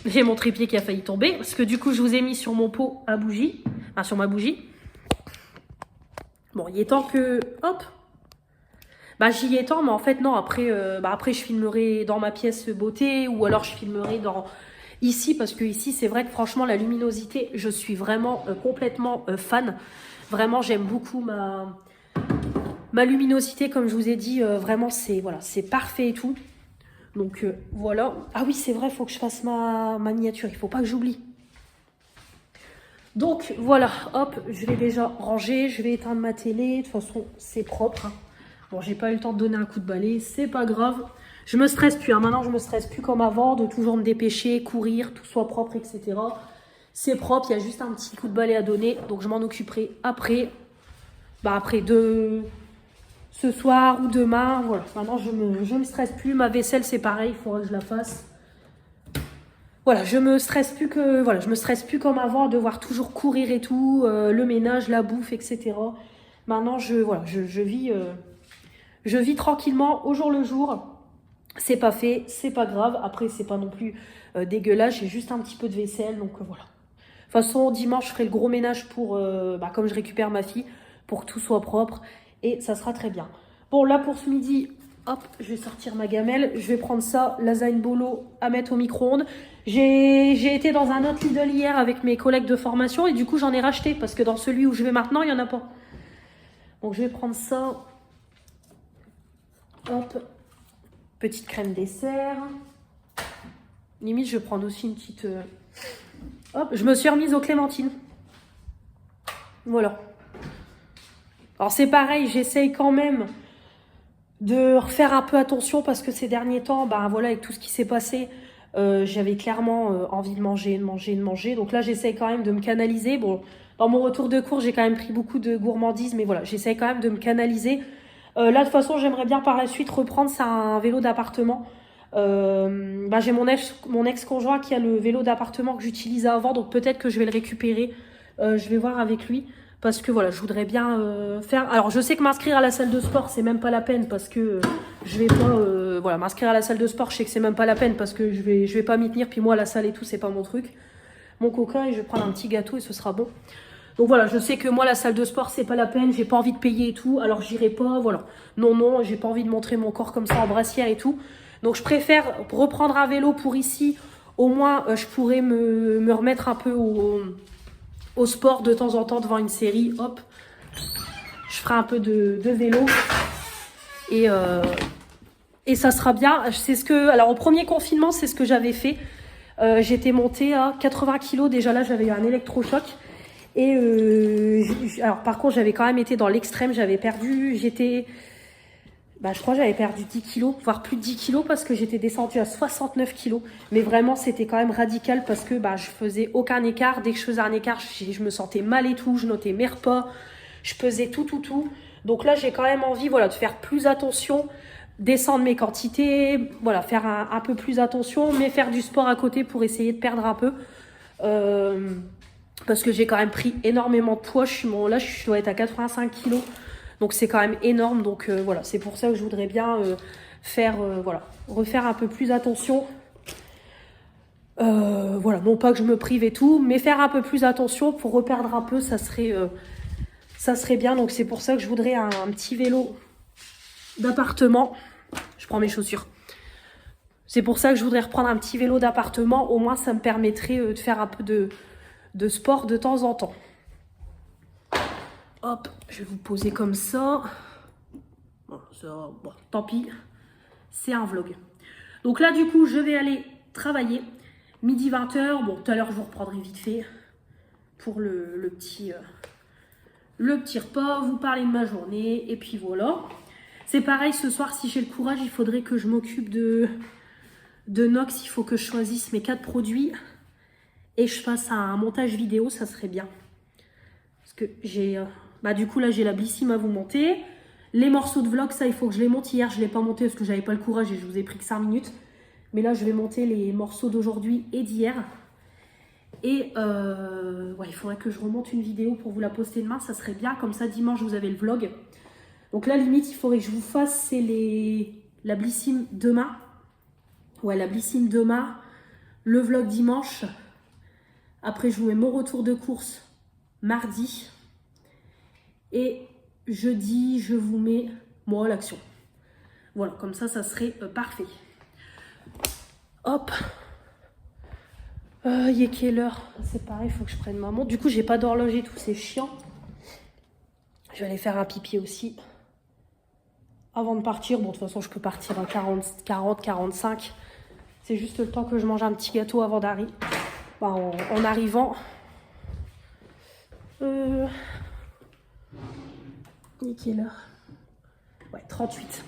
j'ai mon trépied qui a failli tomber, parce que du coup je vous ai mis sur mon pot à bougie, enfin sur ma bougie. Bon, il est temps que... Hop, j'y ai temps, mais en fait non, après je filmerai dans ma pièce beauté, ou alors je filmerai dans... Ici, parce que ici, c'est vrai que franchement, la luminosité, je suis vraiment complètement fan. Vraiment, j'aime beaucoup ma luminosité, comme je vous ai dit. Vraiment, c'est parfait et tout. Donc, voilà. Ah oui, c'est vrai, il faut que je fasse ma miniature. Il ne faut pas que j'oublie. Donc, voilà. Hop, je vais déjà ranger. Je vais éteindre ma télé. De toute façon, c'est propre. Bon, j'ai pas eu le temps de donner un coup de balai. C'est pas grave. Je me stresse plus, maintenant je me stresse plus comme avant, de toujours me dépêcher, courir, tout soit propre, etc. C'est propre, il y a juste un petit coup de balai à donner, donc je m'en occuperai après. Après ce soir ou demain, voilà. Maintenant je me stresse plus, ma vaisselle c'est pareil, il faudra que je la fasse. Voilà, je me stresse plus comme avant, à devoir toujours courir et tout, le ménage, la bouffe, etc. Maintenant je vis tranquillement au jour le jour. C'est pas fait, c'est pas grave. Après, c'est pas non plus dégueulasse. J'ai juste un petit peu de vaisselle, donc voilà. De toute façon, dimanche, je ferai le gros ménage pour, comme je récupère ma fille, pour que tout soit propre. Et ça sera très bien. Bon, là, pour ce midi, hop, je vais sortir ma gamelle. Je vais prendre ça, lasagne bolo, à mettre au micro-ondes. J'ai été dans un autre Lidl hier avec mes collègues de formation. Et du coup, j'en ai racheté. Parce que dans celui où je vais maintenant, il n'y en a pas. Donc, je vais prendre ça. Hop. Petite crème dessert. Limite, je vais prendre aussi une petite... Hop, je me suis remise aux clémentines. Voilà. Alors, c'est pareil, j'essaye quand même de refaire un peu attention parce que ces derniers temps, voilà, avec tout ce qui s'est passé, j'avais clairement envie de manger. Donc là, j'essaye quand même de me canaliser. Bon, dans mon retour de cours, j'ai quand même pris beaucoup de gourmandises, mais voilà, j'essaye quand même de me canaliser. Là, de toute façon, j'aimerais bien par la suite reprendre, c'est un vélo d'appartement. J'ai mon ex-conjoint qui a le vélo d'appartement que j'utilisais avant, donc peut-être que je vais le récupérer. Je vais voir avec lui, parce que voilà, je voudrais bien faire... Alors, je sais que m'inscrire à la salle de sport, c'est même pas la peine, parce que je vais pas... voilà, m'inscrire à la salle de sport, je sais que c'est même pas la peine, parce que je vais pas m'y tenir, puis moi, la salle et tout, c'est pas mon truc. mon coca et je vais prendre un petit gâteau et ce sera bon. Donc voilà, je sais que moi la salle de sport c'est pas la peine, j'ai pas envie de payer et tout, alors j'irai pas, voilà. Non, j'ai pas envie de montrer mon corps comme ça en brassière et tout. Donc je préfère reprendre un vélo pour ici, au moins je pourrais me remettre un peu au sport de temps en temps devant une série, hop. Je ferai un peu de vélo et ça sera bien. Alors au premier confinement c'est ce que j'avais fait. J'étais montée à 80 kg, déjà là j'avais eu un électrochoc. Et alors par contre j'avais quand même été dans l'extrême, je crois que j'avais perdu 10 kilos, voire plus de 10 kilos parce que j'étais descendue à 69 kilos. Mais vraiment c'était quand même radical parce que je faisais aucun écart. Dès que je faisais un écart, je me sentais mal et tout, je notais mes repas, je pesais tout. Donc là j'ai quand même envie de faire plus attention, descendre mes quantités, faire un peu plus attention, mais faire du sport à côté pour essayer de perdre un peu. Parce que j'ai quand même pris énormément de poids. Là, je dois être à 85 kilos. Donc, c'est quand même énorme. Donc, c'est pour ça que je voudrais bien refaire un peu plus attention. Non pas que je me prive et tout, mais faire un peu plus attention pour reperdre un peu, ça serait bien. Donc, c'est pour ça que je voudrais un petit vélo d'appartement. Je prends mes chaussures. C'est pour ça que je voudrais reprendre un petit vélo d'appartement. Au moins, ça me permettrait de faire un peu de sport de temps en temps. Hop, je vais vous poser comme ça. Bon, tant pis, c'est un vlog. Donc là, du coup, je vais aller travailler. Midi 20h. Bon, tout à l'heure, je vous reprendrai vite fait pour le petit repas. Vous parler de ma journée. Et puis voilà. C'est pareil, ce soir, si j'ai le courage, il faudrait que je m'occupe de Nox. Il faut que je choisisse mes 4 produits. Et je fasse un montage vidéo, ça serait bien. Parce que j'ai... du coup, là, j'ai la Blissim à vous monter. Les morceaux de vlog, ça, il faut que je les monte. Hier, je ne l'ai pas monté parce que j'avais pas le courage et je vous ai pris que 5 minutes. Mais là, je vais monter les morceaux d'aujourd'hui et d'hier. Et il faudrait que je remonte une vidéo pour vous la poster demain. Ça serait bien. Comme ça, dimanche, vous avez le vlog. Donc là, limite, il faudrait que je vous fasse, c'est la Blissim demain. Ouais, la Blissim demain. Le vlog dimanche. Après, je vous mets mon retour de course mardi. Et jeudi, je vous mets moi l'action. Voilà, comme ça serait parfait. Hop. Il est quelle heure? C'est pareil, il faut que je prenne ma montre. Du coup, j'ai pas d'horloge et tout, c'est chiant. Je vais aller faire un pipi aussi. Avant de partir, bon, de toute façon, je peux partir à 45. C'est juste le temps que je mange un petit gâteau avant d'arriver. En arrivant, il est quelle heure? Ouais, 38.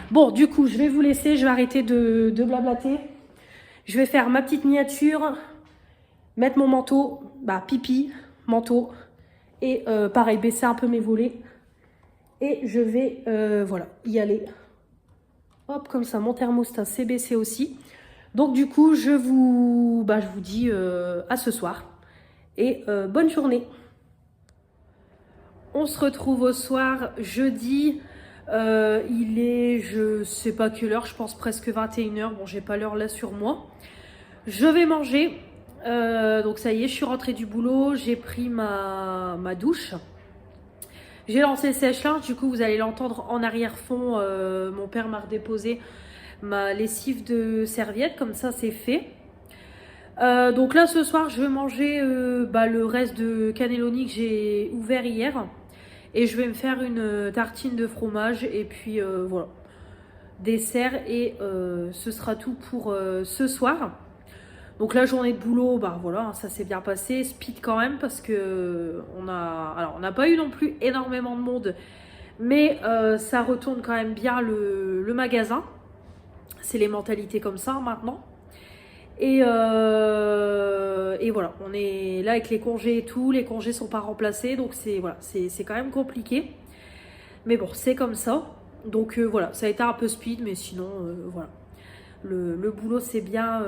Bon, du coup, je vais vous laisser. Je vais arrêter de blablater. Je vais faire ma petite miniature, mettre mon manteau, pipi, manteau, et pareil, baisser un peu mes volets. Et je vais, y aller. Hop, comme ça, mon thermostat s'est baissé aussi. Donc du coup, je vous dis à ce soir et bonne journée. On se retrouve au soir, jeudi. Il est, je sais pas quelle heure, je pense presque 21h. Bon, j'ai pas l'heure là sur moi. Je vais manger. Donc ça y est, je suis rentrée du boulot. J'ai pris ma douche. J'ai lancé le sèche-linge. Du coup, vous allez l'entendre en arrière-fond. Mon père m'a redéposé ma lessive de serviette, comme ça c'est fait. Donc là ce soir je vais manger le reste de cannelloni que j'ai ouvert hier et je vais me faire une tartine de fromage et puis voilà, dessert et ce sera tout pour ce soir. Donc la journée de boulot, voilà, ça s'est bien passé, speed quand même parce que on n'a pas eu non plus énormément de monde, mais ça retourne quand même bien le magasin. C'est les mentalités comme ça maintenant. Et voilà, on est là avec les congés et tout. Les congés sont pas remplacés, donc c'est quand même compliqué. Mais bon, c'est comme ça. Donc voilà, ça a été un peu speed, mais sinon voilà. Le boulot s'est bien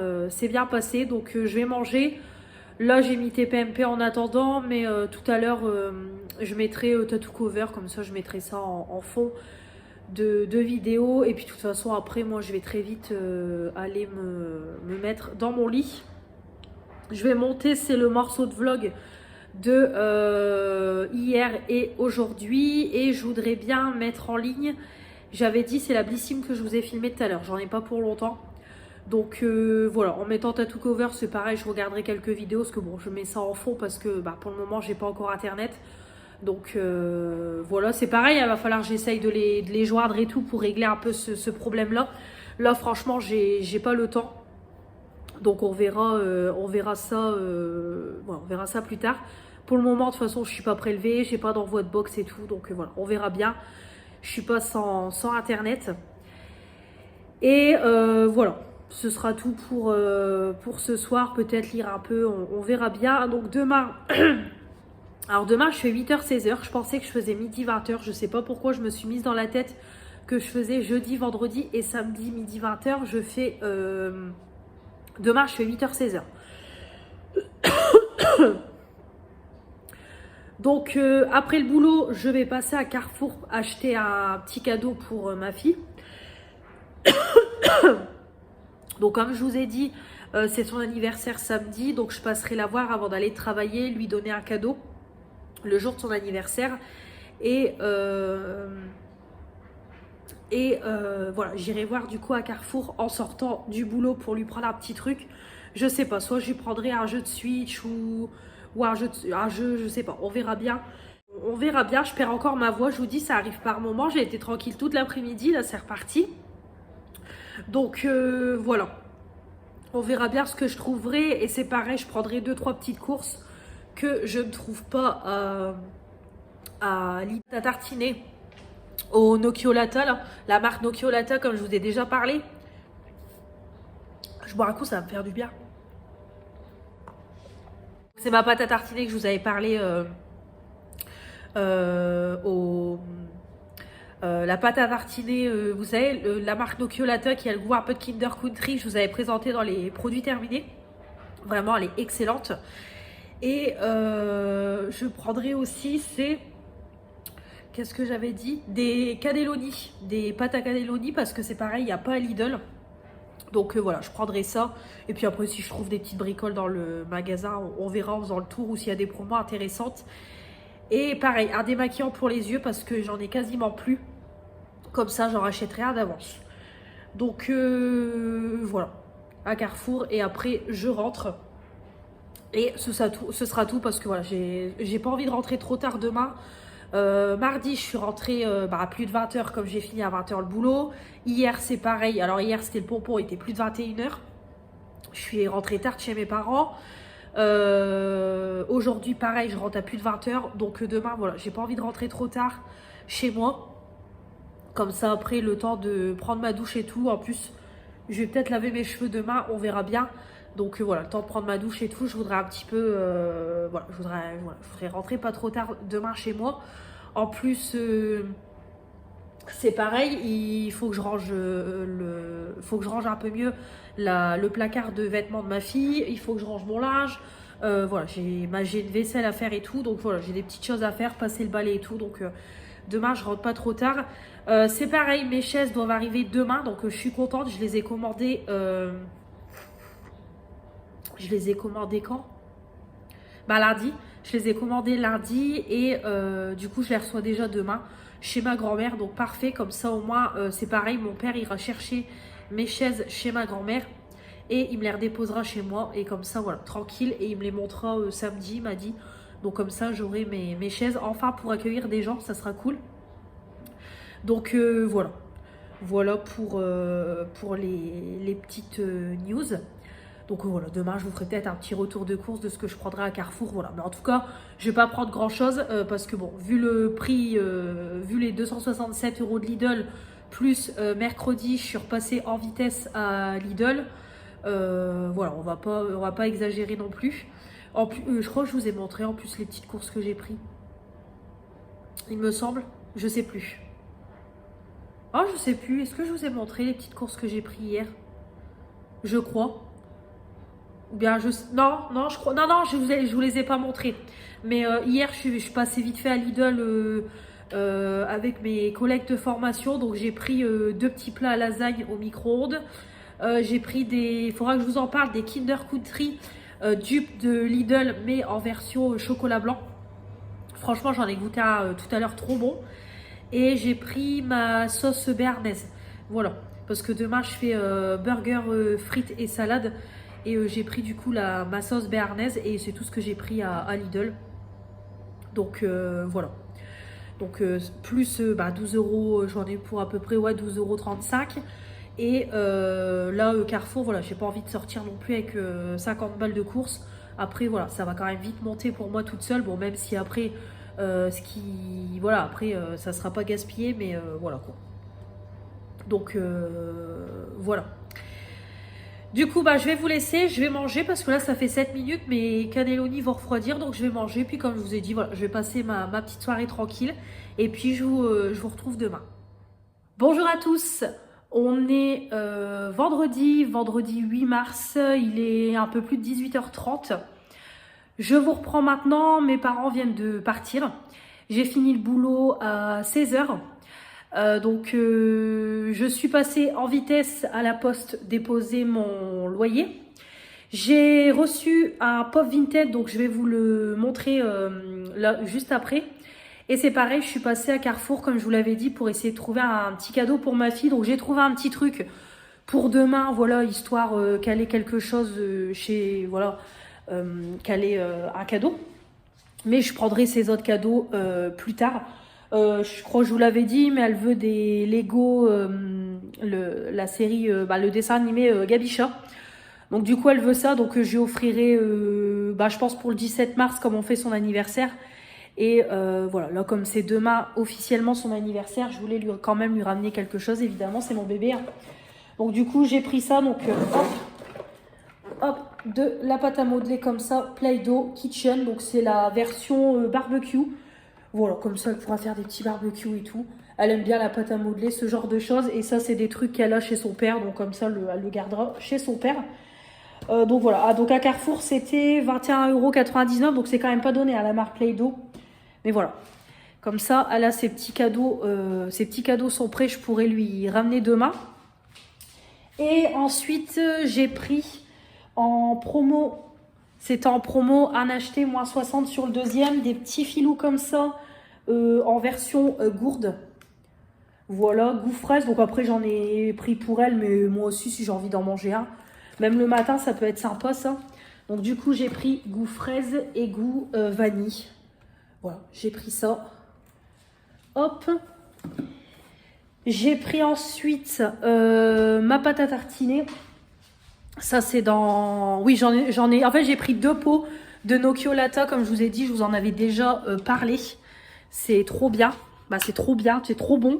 passé. Donc je vais manger. Là j'ai mis TPMP en attendant, mais tout à l'heure je mettrai tattoo cover, comme ça je mettrai ça en fond de vidéos. Et puis de toute façon après moi je vais très vite aller me mettre dans mon lit je vais monter, c'est le morceau de vlog de hier et aujourd'hui. Et je voudrais bien mettre en ligne, j'avais dit c'est la Blissim que je vous ai filmé tout à l'heure, j'en ai pas pour longtemps. Donc voilà, en mettant Tattoo Cover, c'est pareil, je regarderai quelques vidéos, parce que bon, je mets ça en fond parce que pour le moment, j'ai pas encore internet. Donc voilà, c'est pareil, il va falloir que j'essaye de les joindre et tout pour régler un peu ce problème-là. Là, franchement, j'ai pas le temps. Donc on verra ça, voilà, on verra ça plus tard. Pour le moment, de toute façon, je suis pas prélevée, j'ai pas d'envoi de box et tout, donc voilà, on verra bien. Je suis pas sans internet. Et voilà, ce sera tout pour ce soir. Peut-être lire un peu, on verra bien. Donc demain, alors demain je fais 8h-16h. Je pensais que je faisais midi 20h. Je sais pas pourquoi je me suis mise dans la tête que je faisais jeudi, vendredi et samedi midi 20h. Je fais demain je fais 8h-16h. Donc après le boulot, je vais passer à Carrefour acheter un petit cadeau pour ma fille. Donc comme je vous ai dit, c'est son anniversaire samedi, donc je passerai la voir avant d'aller travailler, lui donner un cadeau le jour de son anniversaire. Et voilà, j'irai voir du coup à Carrefour en sortant du boulot pour lui prendre un petit truc. Je sais pas, soit je lui prendrai un jeu de Switch ou un jeu, je sais pas, on verra bien. On verra bien, je perds encore ma voix, je vous dis, ça arrive par moment. J'ai été tranquille toute l'après-midi, là c'est reparti. Donc voilà, on verra bien ce que je trouverai. Et c'est pareil, je prendrai 2-3 petites courses que je ne trouve pas à tartiner au Nocciolata, là, la marque Nocciolata, comme je vous ai déjà parlé. Je bois un coup, ça va me faire du bien. C'est ma pâte à tartiner que je vous avais parlé la pâte à tartiner, vous savez, la marque Nocciolata qui a le goût un peu de Kinder Country, je vous avais présenté dans les produits terminés. Vraiment, elle est excellente. Et je prendrai aussi, qu'est-ce que j'avais dit, des cannelloni, des pâtes à cannelloni, parce que c'est pareil, il n'y a pas à Lidl. Donc voilà, je prendrai ça. Et puis après, si je trouve des petites bricoles dans le magasin, on verra en faisant le tour, ou s'il y a des promos intéressantes. Et pareil, un démaquillant pour les yeux parce que j'en ai quasiment plus. Comme ça, j'en rachèterai un d'avance. Donc voilà, à Carrefour. Et après, je rentre. Et ce sera tout parce que voilà, j'ai pas envie de rentrer trop tard demain. Mardi, je suis rentrée à plus de 20h comme j'ai fini à 20h le boulot. Hier, c'est pareil. Alors hier, c'était le pompon, il était plus de 21h. Je suis rentrée tard chez mes parents. Aujourd'hui, pareil, je rentre à plus de 20h. Donc demain, voilà, j'ai pas envie de rentrer trop tard chez moi. Comme ça, après, le temps de prendre ma douche et tout. En plus, je vais peut-être laver mes cheveux demain, on verra bien. Donc voilà, le temps de prendre ma douche et tout, je voudrais un petit peu, voilà, je voudrais rentrer pas trop tard demain chez moi. En plus, c'est pareil, il faut que je range faut que je range un peu mieux le placard de vêtements de ma fille. Il faut que je range mon linge. Voilà, j'ai une vaisselle à faire et tout. Donc voilà, j'ai des petites choses à faire, passer le balai et tout. Donc demain, je rentre pas trop tard. C'est pareil, mes chaises doivent arriver demain. Donc je suis contente, je les ai commandées. Je les ai commandées quand? Lundi. Je les ai commandées lundi et du coup, je les reçois déjà demain chez ma grand-mère. Donc parfait, comme ça au moins, c'est pareil. Mon père ira chercher mes chaises chez ma grand-mère et il me les redéposera chez moi. Et comme ça, voilà, tranquille. Et il me les montrera samedi, il m'a dit. Donc comme ça, j'aurai mes chaises enfin pour accueillir des gens. Ça sera cool. Donc voilà. Voilà pour les petites news. Donc voilà, demain je vous ferai peut-être un petit retour de course de ce que je prendrai à Carrefour. Voilà, mais en tout cas, je vais pas prendre grand chose parce que bon, vu le prix, vu les 267 € de Lidl, plus mercredi, je suis repassée en vitesse à Lidl. Voilà, on va pas exagérer non plus. En plus, je crois que je vous ai montré en plus les petites courses que j'ai pris. Il me semble, je sais plus. Ah, je sais plus. Est-ce que je vous ai montré les petites courses que j'ai pris hier? Je crois. Ou bien non, je crois. Non, je vous les ai pas montrés. Mais hier, je suis passée vite fait à Lidl avec mes collègues de formation. Donc j'ai pris 2 petits plats à lasagne au micro-ondes. J'ai pris il faudra que je vous en parle, des Kinder Country dupe de Lidl, mais en version chocolat blanc. Franchement, j'en ai goûté un tout à l'heure, trop bon. Et j'ai pris ma sauce béarnaise. Voilà. Parce que demain, je fais burger, frites et salade. Et j'ai pris du coup ma sauce béarnaise. Et c'est tout ce que j'ai pris à Lidl. Donc voilà. Donc plus 12 euros, j'en ai pour à peu près 12,35 €. Et là, Carrefour, voilà, j'ai pas envie de sortir non plus avec 50 balles de course. Après, voilà, ça va quand même vite monter pour moi toute seule. Bon, même si après, voilà, après, ça sera pas gaspillé, mais voilà quoi. Donc, voilà. Du coup, je vais vous laisser, je vais manger parce que là, ça fait 7 minutes, mes cannelloni vont refroidir, donc je vais manger. Puis comme je vous ai dit, voilà, je vais passer ma petite soirée tranquille. Et puis, je vous retrouve demain. Bonjour à tous, on est vendredi 8 mars, il est un peu plus de 18h30. Je vous reprends maintenant, mes parents viennent de partir. J'ai fini le boulot à 16h. Donc je suis passée en vitesse à la poste déposer mon loyer. J'ai reçu un Pop Vinted, donc je vais vous le montrer là, juste après. Et c'est pareil, je suis passée à Carrefour, comme je vous l'avais dit, pour essayer de trouver un petit cadeau pour ma fille. Donc j'ai trouvé un petit truc pour demain, voilà, histoire qu'elle ait quelque chose voilà, qu'elle ait un cadeau. Mais je prendrai ces autres cadeaux plus tard. Je crois que je vous l'avais dit, mais elle veut des Lego, la série, le dessin animé Gabicha. Donc du coup, elle veut ça, donc je lui offrirai, je pense pour le 17 mars, comme on fait son anniversaire. Et voilà, là comme c'est demain officiellement son anniversaire, je voulais quand même lui ramener quelque chose, évidemment, c'est mon bébé. Hein. Donc du coup, j'ai pris ça, donc hop, de la pâte à modeler comme ça, Play-Doh Kitchen, donc c'est la version barbecue. Voilà, comme ça, elle pourra faire des petits barbecues et tout. Elle aime bien la pâte à modeler, ce genre de choses. Et ça, c'est des trucs qu'elle a chez son père. Donc comme ça, elle le gardera chez son père. Donc voilà. Ah, donc à Carrefour, c'était 21,99 €. Donc c'est quand même pas donné à la marque Play-Doh. Mais voilà. Comme ça, elle a ses petits cadeaux. Ses petits cadeaux sont prêts. Je pourrais lui ramener demain. Et ensuite, j'ai pris en promo... C'était en promo, un acheté, moins 60 sur le deuxième. Des petits filous comme ça, en version gourde. Voilà, goût fraise. Donc après, j'en ai pris pour elle, mais moi aussi, si j'ai envie d'en manger un. Même le matin, ça peut être sympa, ça. Donc du coup, j'ai pris goût fraise et goût vanille. Voilà, j'ai pris ça. Hop. J'ai pris ensuite ma pâte à tartiner. Ça, c'est dans... Oui, j'en ai... En fait, j'ai pris 2 pots de Nocciolata. Comme je vous ai dit, je vous en avais déjà parlé. C'est trop bien. C'est trop bien, c'est trop bon.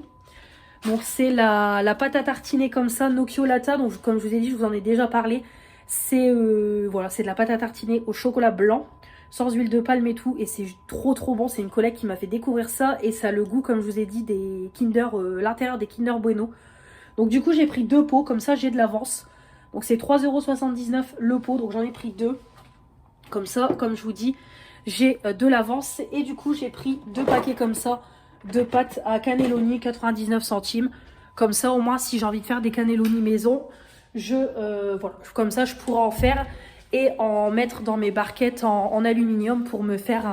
Donc, c'est la pâte à tartiner comme ça, Nocciolata. Donc, comme je vous ai dit, je vous en ai déjà parlé. C'est voilà, c'est de la pâte à tartiner au chocolat blanc, sans huile de palme et tout. Et c'est trop, trop bon. C'est une collègue qui m'a fait découvrir ça. Et ça a le goût, comme je vous ai dit, des Kinder... l'intérieur des Kinder Bueno. Donc, du coup, j'ai pris 2 pots. Comme ça, j'ai de l'avance. Donc c'est 3,79 € le pot, donc j'en ai pris 2. Comme ça, comme je vous dis, j'ai de l'avance. Et du coup, j'ai pris 2 paquets comme ça de pâtes à cannelloni, 99 centimes. Comme ça, au moins, si j'ai envie de faire des cannelloni maison, voilà, comme ça, je pourrais en faire et en mettre dans mes barquettes en aluminium pour me faire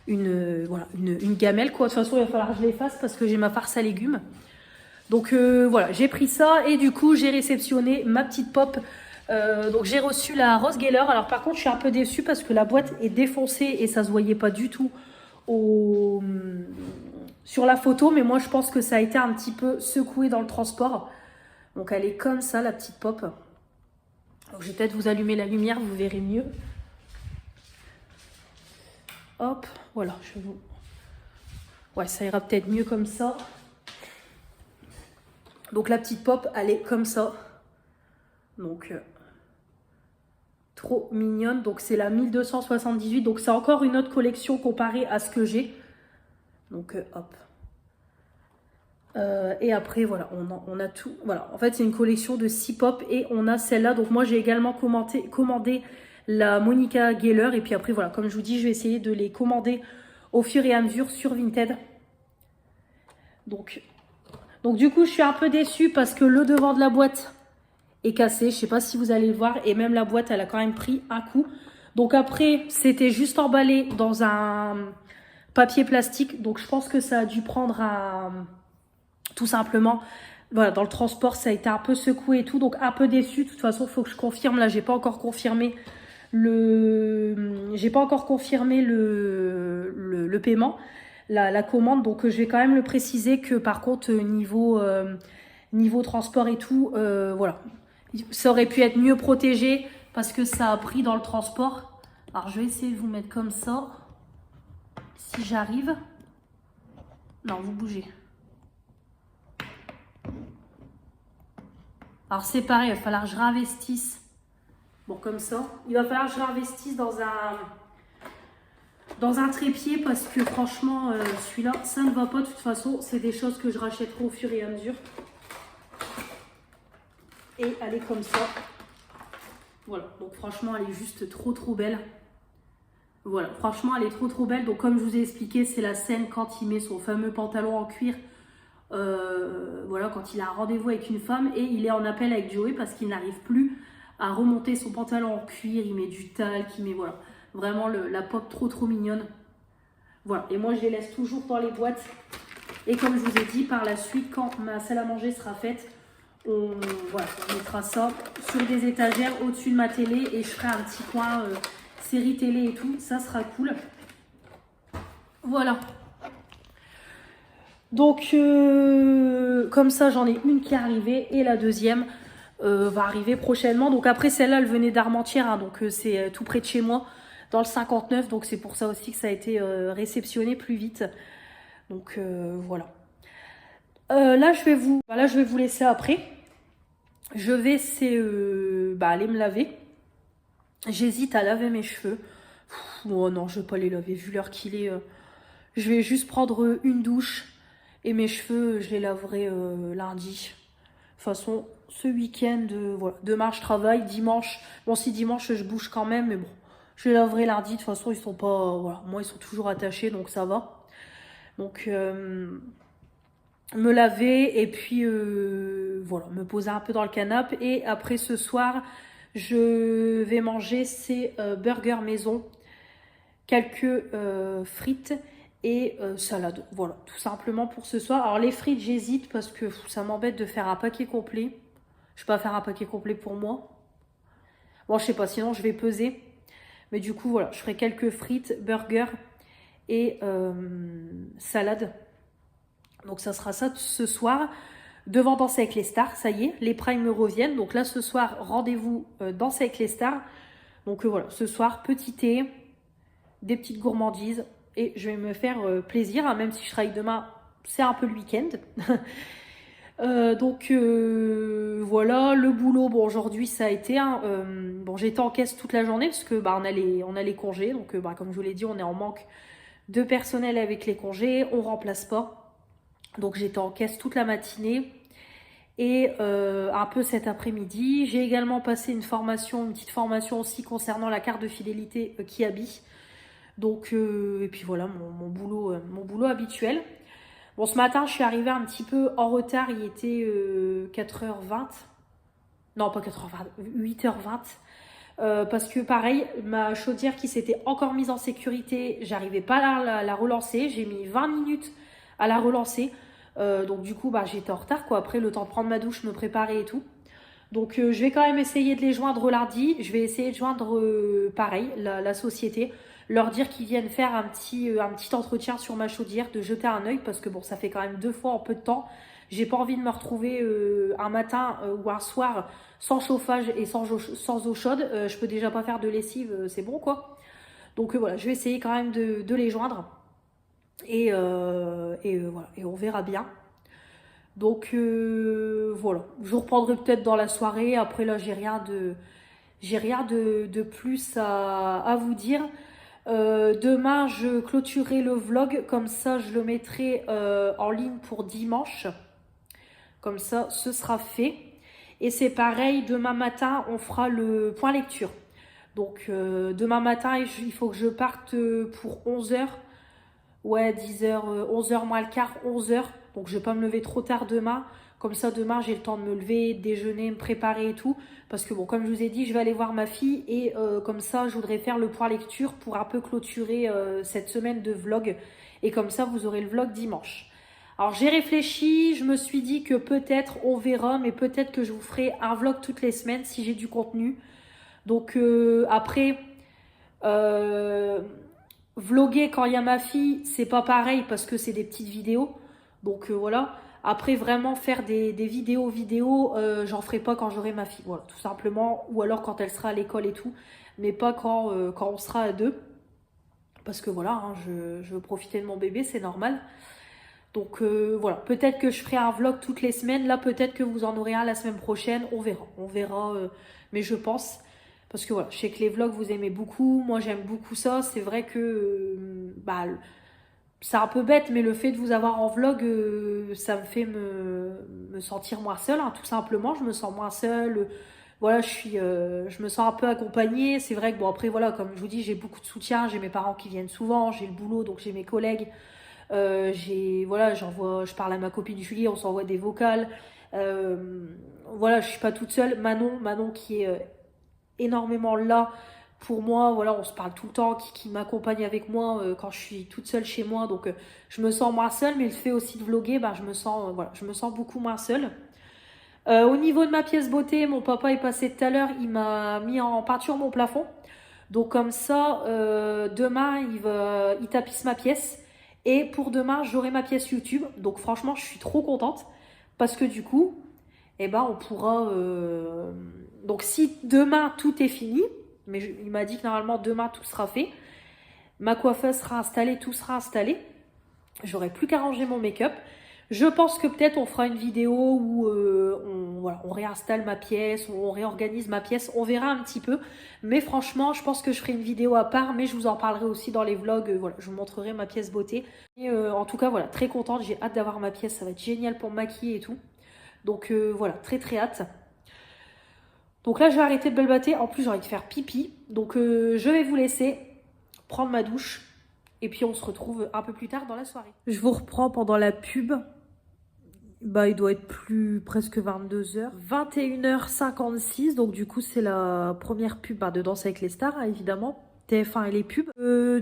une gamelle, quoi. De toute façon, il va falloir que je les fasse parce que j'ai ma farce à légumes. Donc voilà, j'ai pris ça et du coup j'ai réceptionné ma petite pop. Donc j'ai reçu la Rose Geller. Alors par contre je suis un peu déçue parce que la boîte est défoncée et ça se voyait pas du tout sur la photo. Mais moi je pense que ça a été un petit peu secoué dans le transport. Donc elle est comme ça, la petite pop. Donc je vais peut-être vous allumer la lumière, vous verrez mieux. Hop, voilà, ouais, ça ira peut-être mieux comme ça. Donc la petite pop, elle est comme ça. Donc, trop mignonne. Donc c'est la 1278. Donc c'est encore une autre collection comparée à ce que j'ai. Donc hop. Et après, voilà, on a tout. Voilà, en fait, c'est une collection de 6 pop et on a celle-là. Donc moi, j'ai également commandé la Monica Geller. Et puis après, voilà, comme je vous dis, je vais essayer de les commander au fur et à mesure sur Vinted. Donc du coup, je suis un peu déçue parce que le devant de la boîte est cassé. Je sais pas si vous allez le voir. Et même la boîte, elle a quand même pris un coup. Donc après, c'était juste emballé dans un papier plastique. Donc je pense que ça a dû prendre un... Tout simplement, voilà, dans le transport, ça a été un peu secoué et tout. Donc un peu déçu. De toute façon, il faut que je confirme. Là, j'ai pas encore confirmé le paiement, la commande. Donc je vais quand même le préciser que par contre, niveau transport et tout, voilà. Ça aurait pu être mieux protégé parce que ça a pris dans le transport. Alors je vais essayer de vous mettre comme ça. Si j'arrive. Non, vous bougez. Alors c'est pareil, il va falloir que je réinvestisse. Bon, comme ça. Il va falloir que je réinvestisse dans un trépied parce que franchement, celui-là, ça ne va pas de toute façon. C'est des choses que je rachèterai au fur et à mesure. Et elle est comme ça. Voilà, donc franchement, elle est juste trop belle. Voilà, franchement, elle est trop belle. Donc comme je vous ai expliqué, c'est la scène quand il met son fameux pantalon en cuir. Voilà, quand il a un rendez-vous avec une femme et il est en appel avec Joey parce qu'il n'arrive plus à remonter son pantalon en cuir. Il met du talc, il met, voilà, vraiment la pop trop mignonne. Voilà, et moi je les laisse toujours dans les boîtes. Et comme je vous ai dit, par la suite, quand ma salle à manger sera faite, voilà, on mettra ça sur des étagères au-dessus de ma télé et je ferai un petit coin série télé et tout, ça sera cool. Voilà. Donc, comme ça, j'en ai une qui est arrivée et la deuxième va arriver prochainement. Donc après, celle-là, elle venait d'Armentières, hein, donc c'est tout près de chez moi, dans le 59. Donc c'est pour ça aussi que ça a été réceptionné plus vite. Donc voilà. Là, je vais vous laisser après. Je vais aller me laver. J'hésite à laver mes cheveux. Oh non, je vais pas les laver vu l'heure qu'il est. Je vais juste prendre une douche. Et mes cheveux, je les laverai lundi. De toute façon, ce week-end, voilà. Demain, je travaille. Dimanche, bon, si dimanche, je bouge quand même. Mais bon, je les laverai lundi. De toute façon, ils sont pas... voilà, moi, ils sont toujours attachés, donc ça va. Donc, me laver et puis, voilà, me poser un peu dans le canapé. Et après, ce soir, je vais manger ces burgers maison. Quelques frites et salade. Voilà, tout simplement pour ce soir. Alors les frites, j'hésite parce que ça m'embête de faire un paquet complet. Je vais pas faire un paquet complet pour moi. Bon, je sais pas, sinon je vais peser. Mais du coup, voilà, je ferai quelques frites, burgers et salade. Donc ça sera ça ce soir. Devant Danser avec les stars, ça y est, les primes me reviennent. Donc là, ce soir, rendez-vous Danser avec les stars. Donc voilà, ce soir, petit thé, des petites gourmandises. Et je vais me faire plaisir, hein, même si je travaille demain, c'est un peu le week-end. Donc voilà, le boulot, bon aujourd'hui ça a été, hein, bon j'étais en caisse toute la journée parce que bah, on a les congés, donc bah, comme je vous l'ai dit, on est en manque de personnel avec les congés, on remplace pas. Donc j'étais en caisse toute la matinée et un peu cet après-midi. J'ai également passé une petite formation aussi concernant la carte de fidélité Kiabi. Donc, et puis voilà, mon boulot habituel. Bon, ce matin, je suis arrivée un petit peu en retard. Il était 4h20. Non, pas 4h20, 8h20. Parce que pareil, ma chaudière qui s'était encore mise en sécurité, j'arrivais pas à la relancer. J'ai mis 20 minutes à la relancer. Donc du coup, bah, j'étais en retard, quoi. Après, le temps de prendre ma douche, me préparer et tout. Donc je vais quand même essayer de les joindre lundi. Je vais essayer de joindre, pareil, la société. Leur dire qu'ils viennent faire un petit entretien sur ma chaudière, de jeter un œil parce que bon, ça fait quand même 2 fois en peu de temps. J'ai pas envie de me retrouver un matin ou un soir sans chauffage et sans eau chaude. Je peux déjà pas faire de lessive, c'est bon quoi. Donc voilà, je vais essayer quand même de les joindre et voilà, et on verra bien. Donc voilà, je reprendrai peut-être dans la soirée. Après là, j'ai rien de plus à vous dire. Demain, je clôturerai le vlog, comme ça je le mettrai en ligne pour dimanche. Comme ça, ce sera fait. Et c'est pareil, demain matin, on fera le point lecture. Donc demain matin, il faut que je parte pour 11h. Ouais, 10h, 11h moins le quart, 11h. Donc je vais pas me lever trop tard demain. Comme ça, demain, j'ai le temps de me lever, de déjeuner, me préparer et tout. Parce que bon, comme je vous ai dit, je vais aller voir ma fille. Et comme ça, je voudrais faire le point lecture pour un peu clôturer cette semaine de vlog. Et comme ça, vous aurez le vlog dimanche. Alors, j'ai réfléchi. Je me suis dit que peut-être, on verra. Mais peut-être que je vous ferai un vlog toutes les semaines si j'ai du contenu. Donc, après... vloguer quand il y a ma fille, c'est pas pareil parce que c'est des petites vidéos. Donc voilà. Après, vraiment faire des vidéos, j'en ferai pas quand j'aurai ma fille. Voilà, tout simplement. Ou alors quand elle sera à l'école et tout. Mais pas quand on sera à deux. Parce que voilà, hein, je veux profiter de mon bébé, c'est normal. Donc voilà, peut-être que je ferai un vlog toutes les semaines. Là, peut-être que vous en aurez un la semaine prochaine. On verra. On verra. Mais je pense... Parce que voilà, je sais que les vlogs, vous aimez beaucoup. Moi, j'aime beaucoup ça. C'est vrai que bah, c'est un peu bête, mais le fait de vous avoir en vlog, ça me fait me sentir moins seule, hein, tout simplement. Je me sens moins seule. Voilà, je me sens un peu accompagnée. C'est vrai que, bon, après, voilà, comme je vous dis, j'ai beaucoup de soutien. J'ai mes parents qui viennent souvent. J'ai le boulot, donc j'ai mes collègues. Voilà, je parle à ma copine Julie, on s'envoie des vocales. Voilà, je suis pas toute seule. Manon qui est... énormément là pour moi, voilà, on se parle tout le temps, qui m'accompagne avec moi quand je suis toute seule chez moi, donc je me sens moins seule, mais le fait aussi de vloguer, bah, voilà, je me sens beaucoup moins seule. Au niveau de ma pièce beauté, mon papa est passé tout à l'heure, il m'a mis en peinture mon plafond, donc comme ça, demain, il tapisse ma pièce, et pour demain, j'aurai ma pièce YouTube, donc franchement, je suis trop contente, parce que du coup, eh ben, on pourra... Donc si demain tout est fini, mais il m'a dit que normalement demain tout sera fait, ma coiffeuse sera installée, tout sera installé, j'aurai plus qu'à ranger mon make-up. Je pense que peut-être on fera une vidéo où voilà, on réinstalle ma pièce, on réorganise ma pièce, on verra un petit peu. Mais franchement, je pense que je ferai une vidéo à part, mais je vous en parlerai aussi dans les vlogs. Voilà, je vous montrerai ma pièce beauté. Et en tout cas, voilà, très contente, j'ai hâte d'avoir ma pièce, ça va être génial pour me maquiller et tout. Donc voilà, très très hâte. Donc là, je vais arrêter de balbater. En plus, j'ai envie de faire pipi. Donc je vais vous laisser prendre ma douche. Et puis on se retrouve un peu plus tard dans la soirée. Je vous reprends pendant la pub. Bah, il doit être presque 22h. 21h56. Donc du coup, c'est la première pub de Danse avec les stars, hein, évidemment. TF1 et les pubs.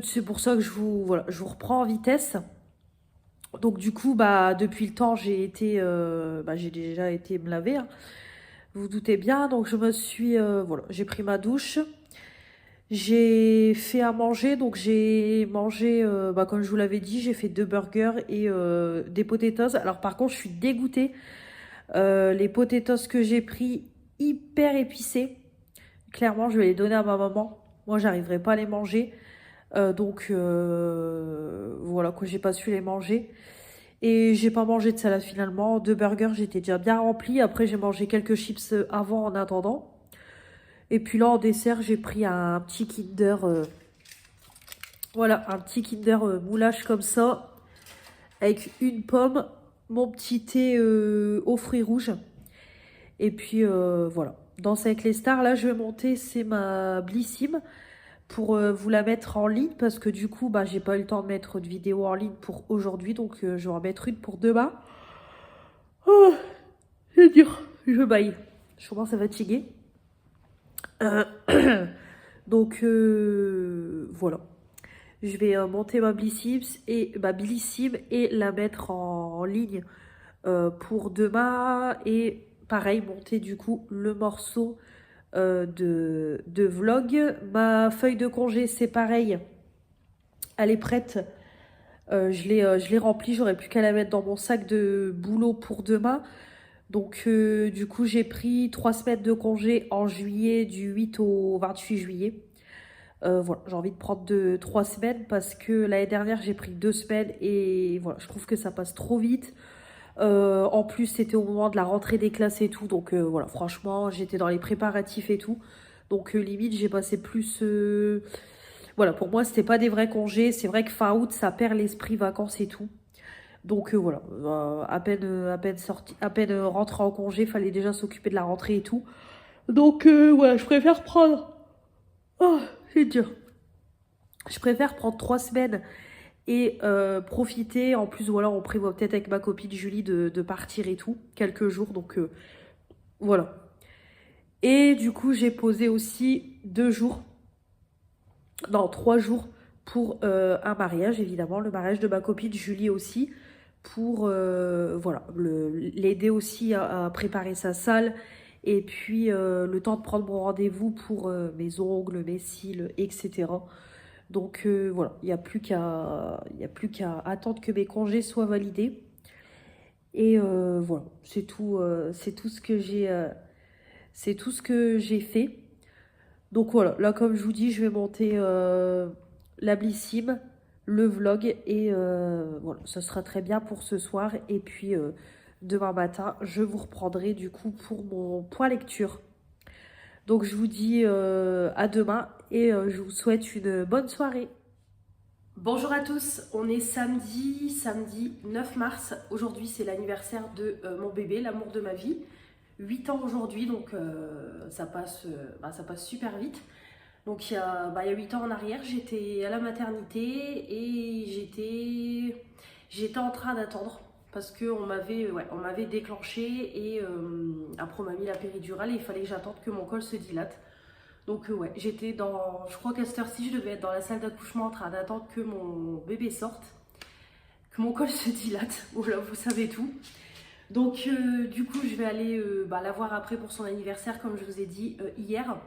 C'est pour ça que je vous reprends en vitesse. Donc du coup, bah, depuis le temps, j'ai déjà été me laver, hein. Vous vous doutez bien, donc je me suis... voilà, j'ai pris ma douche. J'ai fait à manger, donc j'ai mangé, comme je vous l'avais dit, j'ai fait 2 burgers et des potatoes. Alors par contre, je suis dégoûtée. Les potatoes que j'ai pris, hyper épicés. Clairement, je vais les donner à ma maman. Moi, j'arriverai pas à les manger. Donc voilà, que j'ai pas su les manger. Et j'ai pas mangé de salade finalement. 2 burgers, j'étais déjà bien remplie. Après, j'ai mangé quelques chips avant en attendant. Et puis là, en dessert, j'ai pris un petit Kinder. Voilà, un petit Kinder moulage comme ça. Avec une pomme, mon petit thé aux fruits rouges. Et puis voilà. Danse avec les stars, là, je vais monter, c'est ma Blissim. Pour vous la mettre en ligne parce que du coup j'ai pas eu le temps de mettre de vidéo en ligne pour aujourd'hui, donc je vais en mettre une pour demain. Oh, c'est dur, je baille, je commence à fatiguer. Donc voilà, je vais monter ma Blissim et la mettre en ligne pour demain, et pareil monter du coup le morceau de vlog. Ma feuille de congé, c'est pareil, elle est prête. Je l'ai remplie, j'aurais plus qu'à la mettre dans mon sac de boulot pour demain. Donc du coup, j'ai pris 3 semaines de congé en juillet, du 8 au 28 juillet. Voilà, j'ai envie de prendre 3 semaines parce que l'année dernière, j'ai pris 2 semaines et voilà, je trouve que ça passe trop vite. En plus, c'était au moment de la rentrée des classes et tout. Donc voilà, franchement, j'étais dans les préparatifs et tout. Donc limite, j'ai passé plus... Voilà, pour moi, c'était pas des vrais congés. C'est vrai que fin août, ça perd l'esprit vacances et tout. Donc voilà, à peine sorti, à peine rentré en congé, fallait déjà s'occuper de la rentrée et tout. Donc voilà, je préfère prendre... Oh, c'est dur. Je préfère prendre 3 semaines et profiter. En plus, voilà, on prévoit peut-être avec ma copine Julie de partir et tout, quelques jours, donc voilà. Et du coup, j'ai posé aussi 3 jours pour un mariage, évidemment, le mariage de ma copine Julie aussi, pour voilà, l'aider aussi à préparer sa salle, et puis le temps de prendre mon rendez-vous pour mes ongles, mes cils, etc. Donc voilà, il n'y a plus qu'à attendre que mes congés soient validés. Et voilà, c'est tout ce que j'ai fait. Donc voilà, là comme je vous dis, je vais monter la Blissim, le vlog, et voilà, ça sera très bien pour ce soir. Et puis demain matin, je vous reprendrai du coup pour mon point lecture. Donc je vous dis à demain et je vous souhaite une bonne soirée. Bonjour à tous, on est samedi 9 mars. Aujourd'hui c'est l'anniversaire de mon bébé, l'amour de ma vie. 8 ans aujourd'hui, donc ça passe super vite. Donc il y a 8 ans en arrière, j'étais à la maternité et j'étais en train d'attendre parce qu'on m'avait déclenché et après on m'a mis la péridurale et il fallait que j'attende que mon col se dilate. Donc ouais, je crois qu'à cette heure-ci, je devais être dans la salle d'accouchement en train d'attendre que mon bébé sorte, que mon col se dilate. Voilà, vous savez tout. Donc du coup, je vais aller la voir après pour son anniversaire, comme je vous ai dit hier.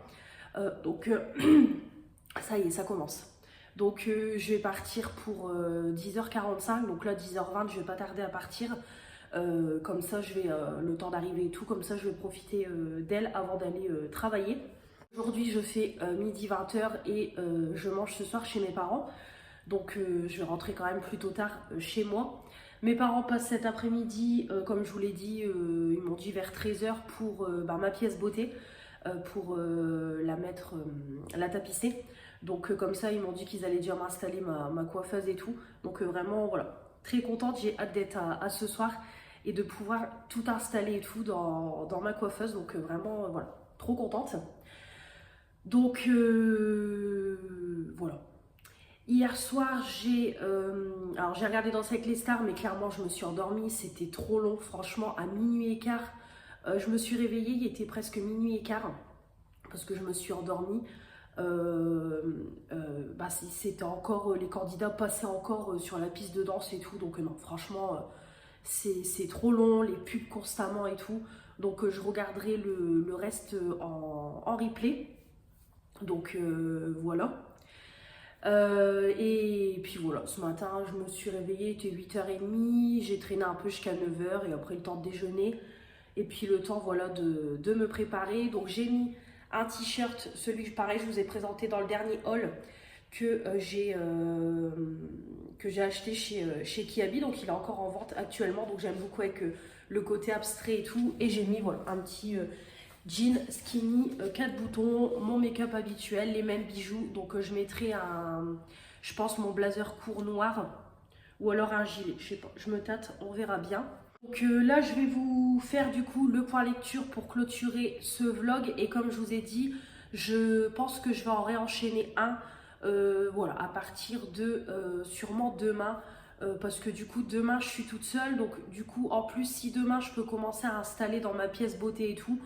Donc ça y est, ça commence. Donc je vais partir pour 10h45, donc là 10h20, je vais pas tarder à partir. Comme ça, je vais le temps d'arriver et tout, comme ça je vais profiter d'elle avant d'aller travailler. Aujourd'hui, je fais midi 20h et je mange ce soir chez mes parents. Donc, je vais rentrer quand même plutôt tard chez moi. Mes parents passent cet après-midi, comme je vous l'ai dit, ils m'ont dit vers 13h pour ma pièce beauté, pour la tapisser. Donc, comme ça, ils m'ont dit qu'ils allaient déjà m'installer ma coiffeuse et tout. Donc, vraiment, voilà, très contente. J'ai hâte d'être à ce soir et de pouvoir tout installer et tout dans ma coiffeuse. Donc, vraiment, voilà, trop contente. Donc voilà. Hier soir, j'ai regardé Danser avec les stars, mais clairement je me suis endormie, c'était trop long, franchement, à minuit et quart. Je me suis réveillée, il était presque minuit et quart, parce que je me suis endormie. C'était encore, les candidats passaient encore sur la piste de danse et tout, donc non, franchement, c'est trop long, les pubs constamment et tout. Donc je regarderai le reste en replay. Donc voilà. Et puis voilà, ce matin je me suis réveillée, il était 8h30, j'ai traîné un peu jusqu'à 9h et après le temps de déjeuner. Et puis le temps voilà de me préparer. Donc j'ai mis un t-shirt, celui que pareil je vous ai présenté dans le dernier haul, que j'ai acheté chez Kiabi. Donc il est encore en vente actuellement. Donc j'aime beaucoup avec le côté abstrait et tout. Et j'ai mis voilà un petit jean skinny, 4 boutons, mon make-up habituel, les mêmes bijoux. Donc je mettrai je pense mon blazer court noir ou alors un gilet. Je sais pas, je me tâte, on verra bien. Donc là je vais vous faire du coup le point lecture pour clôturer ce vlog. Et comme je vous ai dit, je pense que je vais en réenchaîner un voilà, à partir de sûrement demain. Parce que du coup demain je suis toute seule. Donc du coup en plus si demain je peux commencer à installer dans ma pièce beauté et tout,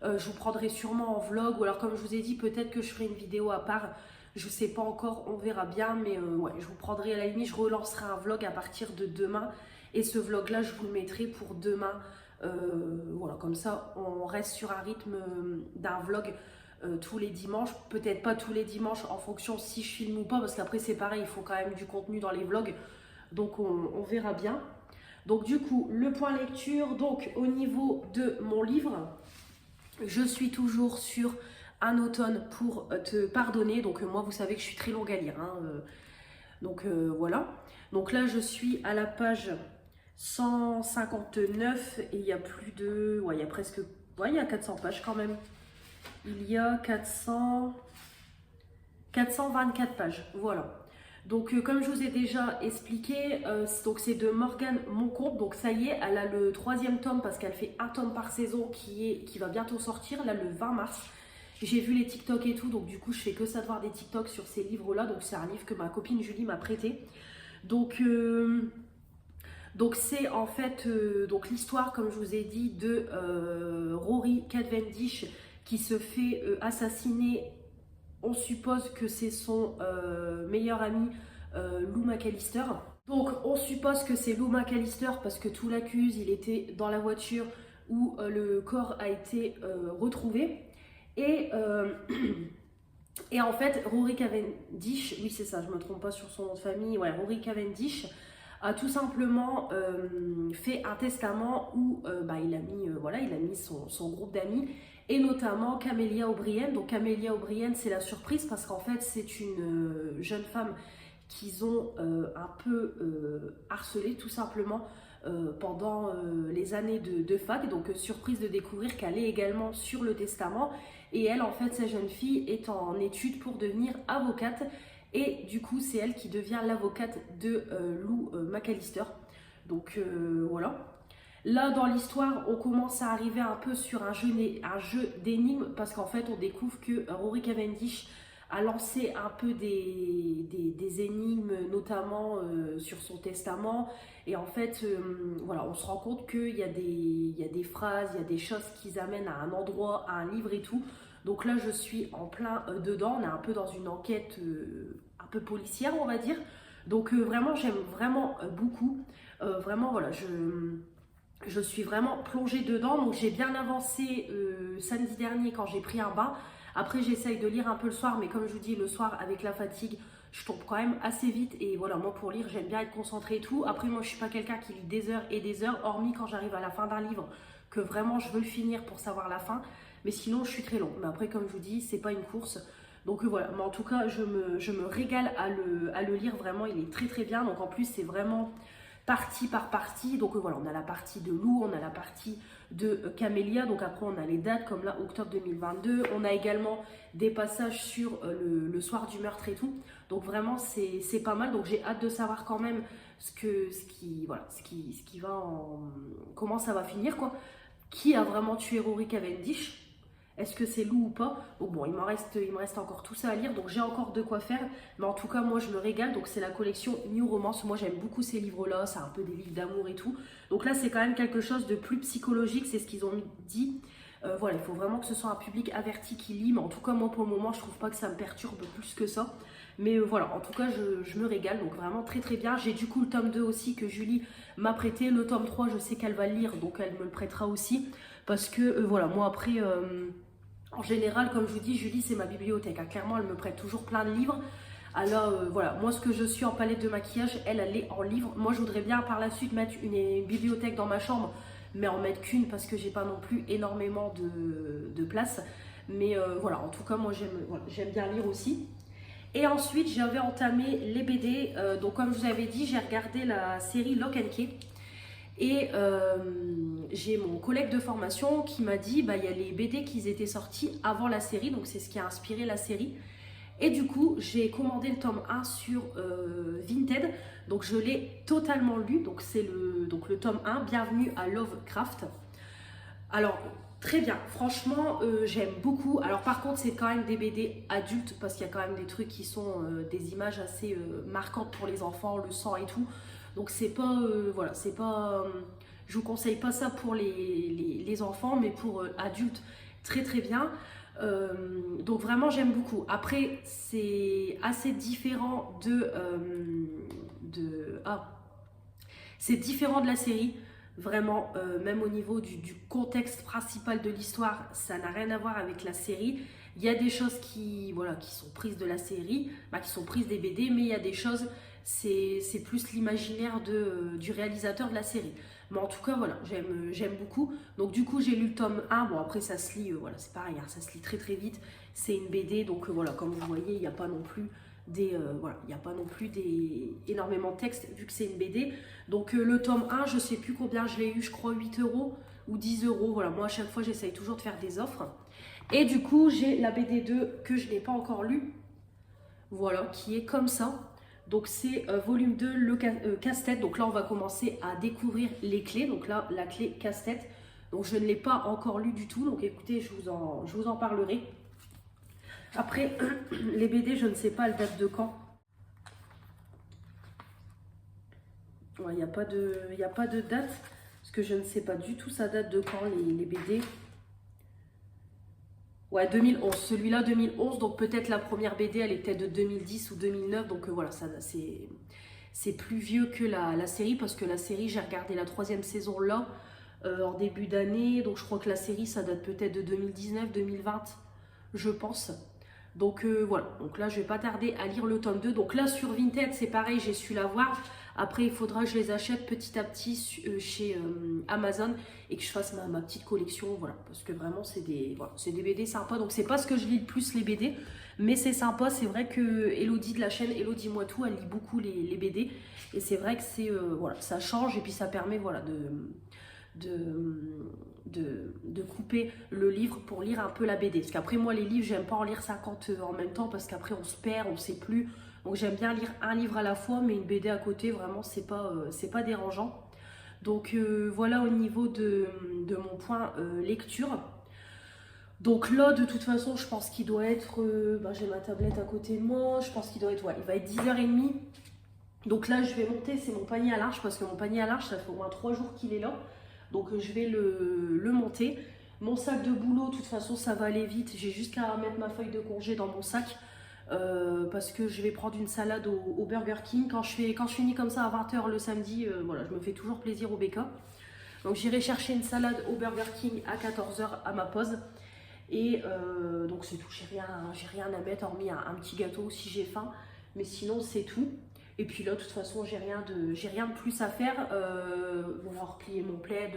je vous prendrai sûrement en vlog, ou alors comme je vous ai dit, peut-être que je ferai une vidéo à part, je sais pas encore, on verra bien, mais ouais, je vous prendrai à la limite, je relancerai un vlog à partir de demain, et ce vlog là je vous le mettrai pour demain, voilà, comme ça on reste sur un rythme d'un vlog tous les dimanches, peut-être pas tous les dimanches en fonction si je filme ou pas, parce qu'après c'est pareil, il faut quand même du contenu dans les vlogs, donc on verra bien. Donc du coup, le point lecture, donc au niveau de mon livre, je suis toujours sur Un automne pour te pardonner. Donc moi, vous savez que je suis très longue à lire. Hein, donc voilà. Donc là, je suis à la page 159 et il y a plus de... Ouais, il y a presque... Ouais, il y a 400 pages quand même. Il y a 424 pages. Voilà. Donc comme je vous ai déjà expliqué, donc c'est de Morgane Moncombe. Donc ça y est, elle a le 3e tome parce qu'elle fait un tome par saison qui va bientôt sortir, là le 20 mars. J'ai vu les TikTok et tout, donc du coup je fais que ça de voir des TikTok sur ces livres-là. Donc c'est un livre que ma copine Julie m'a prêté. Donc c'est en fait donc l'histoire, comme je vous ai dit, de Rory Cavendish qui se fait assassiner. On suppose que c'est son meilleur ami Lou McAllister. Donc on suppose que c'est Lou McAllister parce que tout l'accuse, il était dans la voiture où le corps a été retrouvé. Et, et en fait, Rory Cavendish, oui c'est ça, je me trompe pas sur son nom de famille, ouais, Rory Cavendish a tout simplement fait un testament où il a mis, il a mis son groupe d'amis et notamment Camélia O'Brien. Donc Camélia O'Brien, c'est la surprise parce qu'en fait c'est une jeune femme qu'ils ont un peu harcelée tout simplement pendant les années de fac. Donc surprise de découvrir qu'elle est également sur le testament et elle, en fait, cette jeune fille est en études pour devenir avocate. Et du coup, c'est elle qui devient l'avocate de Lou McAllister. Donc voilà. Là, dans l'histoire, on commence à arriver un peu sur un jeu d'énigmes parce qu'en fait, on découvre que Rory Cavendish a lancé un peu des énigmes, notamment sur son testament. Et en fait, on se rend compte qu'il y a des phrases, il y a des choses qui amènent à un endroit, à un livre et tout. Donc là, je suis en plein dedans. On est un peu dans une enquête un peu policière, on va dire. Donc vraiment, j'aime vraiment beaucoup. Vraiment, voilà, je suis vraiment plongée dedans. Donc j'ai bien avancé samedi dernier quand j'ai pris un bain. Après, j'essaye de lire un peu le soir. Mais comme je vous dis, le soir, avec la fatigue, je tombe quand même assez vite. Et voilà, moi, pour lire, j'aime bien être concentrée et tout. Après, moi, je suis pas quelqu'un qui lit des heures et des heures. Hormis quand j'arrive à la fin d'un livre, que vraiment, je veux le finir pour savoir la fin. Mais sinon, je suis très long. Mais après, comme je vous dis, c'est pas une course. Donc voilà, mais en tout cas, je me régale à le lire. Vraiment, il est très très bien. Donc en plus, c'est vraiment partie par partie. Donc voilà, on a la partie de Lou, on a la partie de Camélia. Donc après, on a les dates, comme là, octobre 2022. On a également des passages sur le soir du meurtre et tout. Donc vraiment, c'est pas mal. Donc j'ai hâte de savoir quand même comment ça va finir, quoi. Qui a vraiment tué Rory Cavendish? Est-ce que c'est Lou ou pas? Donc bon, il me reste encore tout ça à lire, donc j'ai encore de quoi faire. Mais en tout cas, moi, je me régale. Donc c'est la collection New Romance. Moi, j'aime beaucoup ces livres-là. C'est un peu des livres d'amour et tout. Donc là, c'est quand même quelque chose de plus psychologique. C'est ce qu'ils ont dit. Il faut vraiment que ce soit un public averti qui lit. Mais en tout cas, moi, pour le moment, je trouve pas que ça me perturbe plus que ça. Mais en tout cas, je me régale. Donc vraiment très très bien. J'ai du coup le tome 2 aussi que Julie m'a prêté. Le tome 3, je sais qu'elle va le lire. Donc elle me le prêtera aussi. Parce que moi après... en général, comme je vous dis, Julie, c'est ma bibliothèque. Clairement, elle me prête toujours plein de livres. Alors, moi, ce que je suis en palette de maquillage, elle est en livre. Moi, je voudrais bien par la suite mettre une bibliothèque dans ma chambre, mais en mettre qu'une parce que j'ai pas non plus énormément de place. Mais en tout cas, moi, j'aime bien lire aussi. Et ensuite, j'avais entamé les BD. Donc, comme je vous avais dit, j'ai regardé la série Lock and Key. Et j'ai mon collègue de formation qui m'a dit il y a les BD qui étaient sortis avant la série, donc c'est ce qui a inspiré la série. Et du coup, j'ai commandé le tome 1 sur Vinted, donc je l'ai totalement lu. Donc c'est le tome 1, Bienvenue à Lovecraft. Alors, très bien, franchement, j'aime beaucoup. Alors par contre, c'est quand même des BD adultes parce qu'il y a quand même des trucs qui sont des images assez marquantes pour les enfants, le sang et tout. Donc c'est pas, je vous conseille pas ça pour les enfants, mais pour adultes, très très bien. Donc vraiment j'aime beaucoup. Après c'est assez différent c'est différent de la série. Vraiment, même au niveau du contexte principal de l'histoire, ça n'a rien à voir avec la série. Il y a des choses qui sont prises de la série, qui sont prises des BD, mais il y a des choses, c'est plus l'imaginaire du réalisateur de la série. Mais en tout cas, j'aime beaucoup. Donc du coup, j'ai lu le tome 1. Bon, après, ça se lit, c'est pareil, hein, ça se lit très très vite. C'est une BD, donc comme vous voyez, il n'y a pas non plus énormément de texte vu que c'est une BD. Donc le tome 1, je sais plus combien je l'ai eu, je crois 8 € ou 10 €. Voilà, moi à chaque fois j'essaye toujours de faire des offres. Et du coup j'ai la BD 2 que je n'ai pas encore lue, voilà, qui est comme ça. Donc c'est volume 2, le casse-tête. Donc là on va commencer à découvrir les clés. Donc là la clé casse-tête. Donc je ne l'ai pas encore lu du tout. Donc écoutez, je vous en parlerai. Après, les BD, je ne sais pas, elles datent de quand. Ouais, il n'y a pas de date, parce que je ne sais pas du tout sa date de quand les BD. Ouais, 2011, celui-là 2011, donc peut-être la première BD, elle est peut-être de 2010 ou 2009, donc voilà, c'est plus vieux que la série, parce que la série, j'ai regardé la 3e saison là, en début d'année, donc je crois que la série, ça date peut-être de 2019-2020, je pense. Donc voilà, donc là je vais pas tarder à lire le tome 2. Donc là sur Vinted c'est pareil, j'ai su l'avoir. Après il faudra que je les achète petit à petit chez Amazon et que je fasse ma petite collection, voilà. Parce que vraiment c'est des BD sympas. Donc c'est pas ce que je lis le plus les BD, mais c'est sympa. C'est vrai que Elodie de la chaîne Elodie Moi Tout, elle lit beaucoup les BD. Et c'est vrai que c'est voilà, ça change et puis ça permet voilà, de couper le livre pour lire un peu la BD. Parce qu'après moi les livres, j'aime pas en lire 50 en même temps parce qu'après on se perd, on sait plus. Donc j'aime bien lire un livre à la fois, mais une BD à côté, vraiment c'est pas dérangeant. Donc voilà au niveau de mon point lecture. Donc là de toute façon je pense qu'il doit être, j'ai ma tablette à côté de moi, je pense qu'il doit être, ouais, il va être 10h30. Donc là je vais monter, c'est mon panier à linge, parce que mon panier à linge ça fait au moins 3 jours qu'il est là. Donc je vais le monter. Mon sac de boulot, de toute façon, ça va aller vite. J'ai juste qu'à mettre ma feuille de congé dans mon sac. Parce que je vais prendre une salade au Burger King. Quand je finis comme ça à 20h le samedi, voilà, je me fais toujours plaisir au BK. Donc j'irai chercher une salade au Burger King à 14h à ma pause. Et donc c'est tout, j'ai rien à mettre hormis un petit gâteau si j'ai faim. Mais sinon c'est tout. Et puis là, de toute façon, j'ai rien de plus à faire. Voilà, replier mon plaid,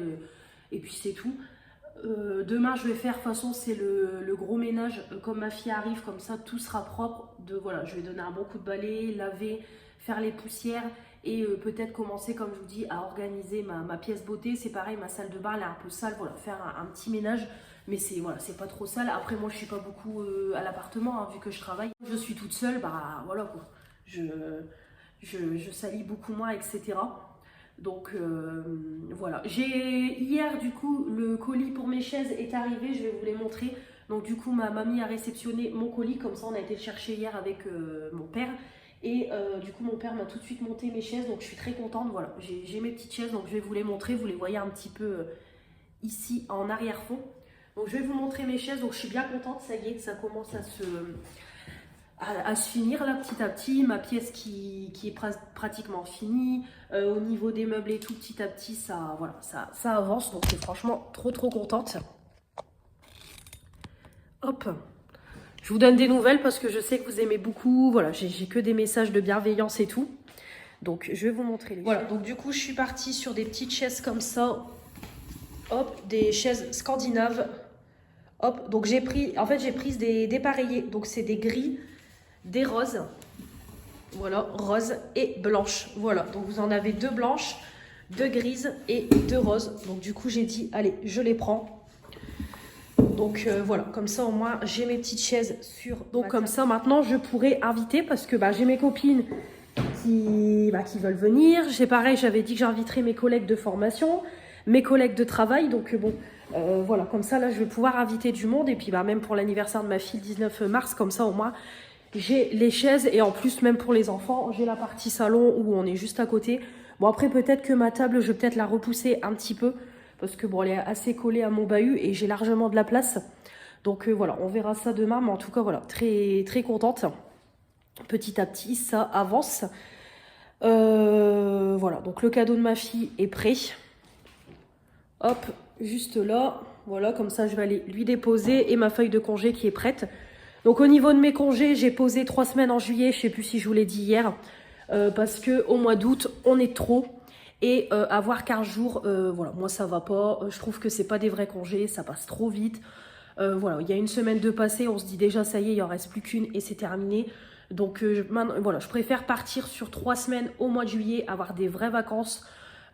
et puis c'est tout. Demain, je vais faire, de toute façon, c'est le gros ménage. Comme ma fille arrive, comme ça, tout sera propre. Voilà, je vais donner un bon coup de balai, laver, faire les poussières. Et peut-être commencer, comme je vous dis, à organiser ma pièce beauté. C'est pareil, ma salle de bain, elle est un peu sale. Voilà, faire un petit ménage. Mais c'est pas trop sale. Après, moi, je suis pas beaucoup à l'appartement, hein, vu que je travaille. Je suis toute seule, bah voilà quoi. Je salis beaucoup moins, etc. Donc voilà. Hier, du coup, le colis pour mes chaises est arrivé. Je vais vous les montrer. Donc du coup, ma mamie a réceptionné mon colis. Comme ça, on a été le chercher hier avec mon père. Et du coup, mon père m'a tout de suite monté mes chaises. Donc je suis très contente. Voilà, j'ai mes petites chaises. Donc je vais vous les montrer. Vous les voyez un petit peu ici en arrière-fond. Donc je vais vous montrer mes chaises. Donc je suis bien contente. Ça y est, ça commence à se finir là petit à petit, ma pièce qui est pratiquement finie, au niveau des meubles et tout, petit à petit ça avance, donc je suis franchement trop contente. Hop, je vous donne des nouvelles parce que je sais que vous aimez beaucoup, voilà, j'ai que des messages de bienveillance et tout, donc je vais vous montrer les chaises. Donc du coup je suis partie sur des petites chaises comme ça, hop, des chaises scandinaves, hop, donc j'ai pris des dépareillés, donc c'est des gris, des roses, voilà, roses et blanches, voilà, donc vous en avez 2 blanches, 2 grises et 2 roses, donc du coup j'ai dit allez je les prends, donc voilà, comme ça au moins j'ai mes petites chaises sur, donc comme ça maintenant je pourrais inviter, parce que j'ai mes copines qui veulent venir, pareil, j'avais dit que j'inviterais mes collègues de formation, mes collègues de travail, donc bon, voilà, comme ça là je vais pouvoir inviter du monde, et puis même pour l'anniversaire de ma fille le 19 mars, comme ça au moins j'ai les chaises, et en plus même pour les enfants j'ai la partie salon où on est juste à côté. Bon après peut-être que ma table je vais peut-être la repousser un petit peu parce que bon elle est assez collée à mon bahut et j'ai largement de la place, donc voilà, on verra ça demain, mais en tout cas voilà, très contente. Petit à petit ça avance. Voilà, donc le cadeau de ma fille est prêt, hop, juste là, voilà, comme ça je vais aller lui déposer, et ma feuille de congé qui est prête. Donc au niveau de mes congés, j'ai posé 3 semaines en juillet, je sais plus si je vous l'ai dit hier, parce que au mois d'août, on est trop, et avoir 15 jours, voilà, moi ça va pas, je trouve que c'est pas des vrais congés, ça passe trop vite. Voilà, il y a une semaine de passé, on se dit déjà ça y est, il en reste plus qu'une et c'est terminé. Donc voilà, je préfère partir sur 3 semaines au mois de juillet, avoir des vraies vacances,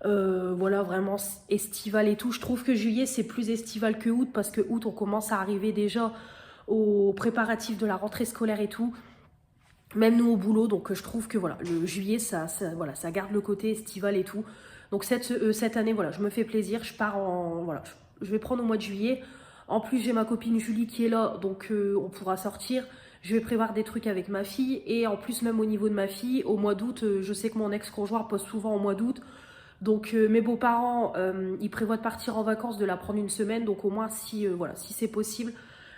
voilà, vraiment estival et tout. Je trouve que juillet c'est plus estival que août, parce que août on commence à arriver déjà aux préparatifs de la rentrée scolaire et tout, même nous au boulot, donc je trouve que voilà, le juillet ça garde le côté estival et tout. Donc cette année voilà, je me fais plaisir, je pars voilà, je vais prendre au mois de juillet. En plus j'ai ma copine Julie qui est là, donc on pourra sortir. je vais prévoir des trucs avec ma fille. Et en plus, même au niveau de ma fille, au mois d'août, je sais que mon ex-conjoint poste souvent au mois d'août. Donc mes beaux-parents, ils prévoient de partir en vacances, de la prendre une semaine. Donc au moins, si, voilà, si c'est possible,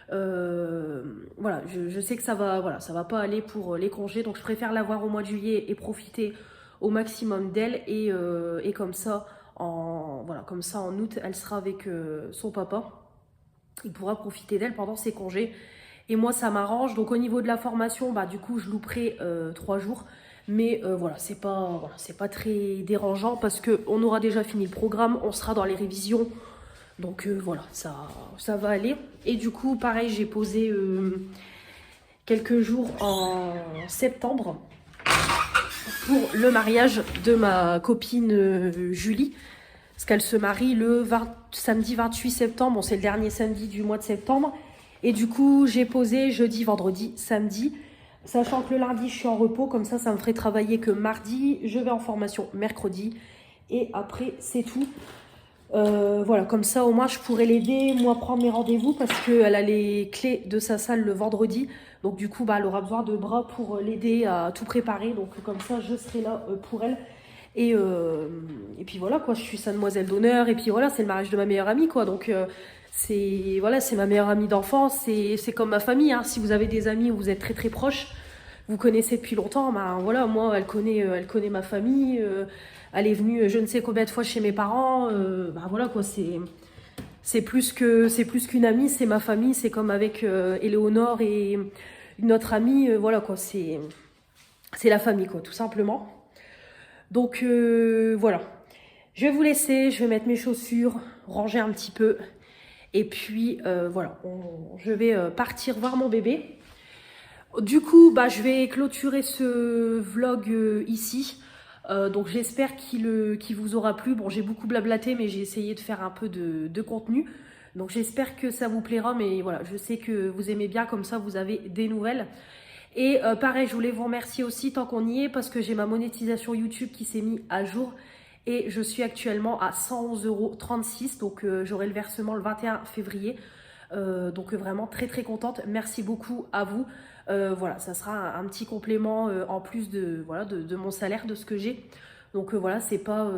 voilà, je sais que voilà, ça va pas aller pour les congés. Donc je préfère l'avoir au mois de juillet et profiter au maximum d'elle. Et comme ça, voilà, comme ça, en août, elle sera avec son papa. Il pourra profiter d'elle pendant ses congés. Et moi, ça m'arrange. Donc, au niveau de la formation, bah, du coup, je louperai 3 jours. Mais voilà, c'est pas très dérangeant parce qu'on aura déjà fini le programme. On sera dans les révisions. Donc, voilà, ça va aller. Et du coup, pareil, j'ai posé quelques jours en septembre pour le mariage de ma copine Julie. Parce qu'elle se marie le samedi 28 septembre. Bon, c'est le dernier samedi du mois de septembre. Et du coup, j'ai posé jeudi, vendredi, samedi. Sachant que le lundi, je suis en repos. Comme ça me ferait travailler que mardi. Je vais en formation mercredi. Et après, c'est tout. Voilà, comme ça, au moins, je pourrais l'aider, moi, prendre mes rendez-vous. Parce qu'elle a les clés de sa salle le vendredi. Donc, du coup, bah, elle aura besoin de bras pour l'aider à tout préparer. Donc, comme ça, je serai là pour elle. Et puis voilà, quoi, je suis sa demoiselle d'honneur. Et puis voilà, c'est le mariage de ma meilleure amie, quoi. Donc, c'est ma meilleure amie d'enfance. C'est comme ma famille, hein. Si vous avez des amis où vous êtes très très proches, vous connaissez depuis longtemps, ben voilà, moi, elle connaît ma famille. Elle est venue je ne sais combien de fois chez mes parents. Ben voilà, quoi, c'est plus qu'une amie, c'est ma famille. C'est comme avec Éléonore et une autre amie. Voilà, quoi, c'est la famille, quoi, tout simplement. Donc voilà, je vais vous laisser, je vais mettre mes chaussures, ranger un petit peu. Et puis voilà, je vais partir voir mon bébé. Du coup, bah, je vais clôturer ce vlog ici. Donc j'espère qu'il vous aura plu. Bon, j'ai beaucoup blablaté, mais j'ai essayé de faire un peu de contenu. Donc j'espère que ça vous plaira. Mais voilà, je sais que vous aimez bien, comme ça vous avez des nouvelles. Et pareil, je voulais vous remercier aussi tant qu'on y est parce que j'ai ma monétisation YouTube qui s'est mise à jour et je suis actuellement à 111,36 €. Donc j'aurai le versement le 21 février. Donc vraiment très très contente. Merci beaucoup à vous. Voilà, ça sera un petit complément en plus de mon salaire, de ce que j'ai. Donc voilà, c'est pas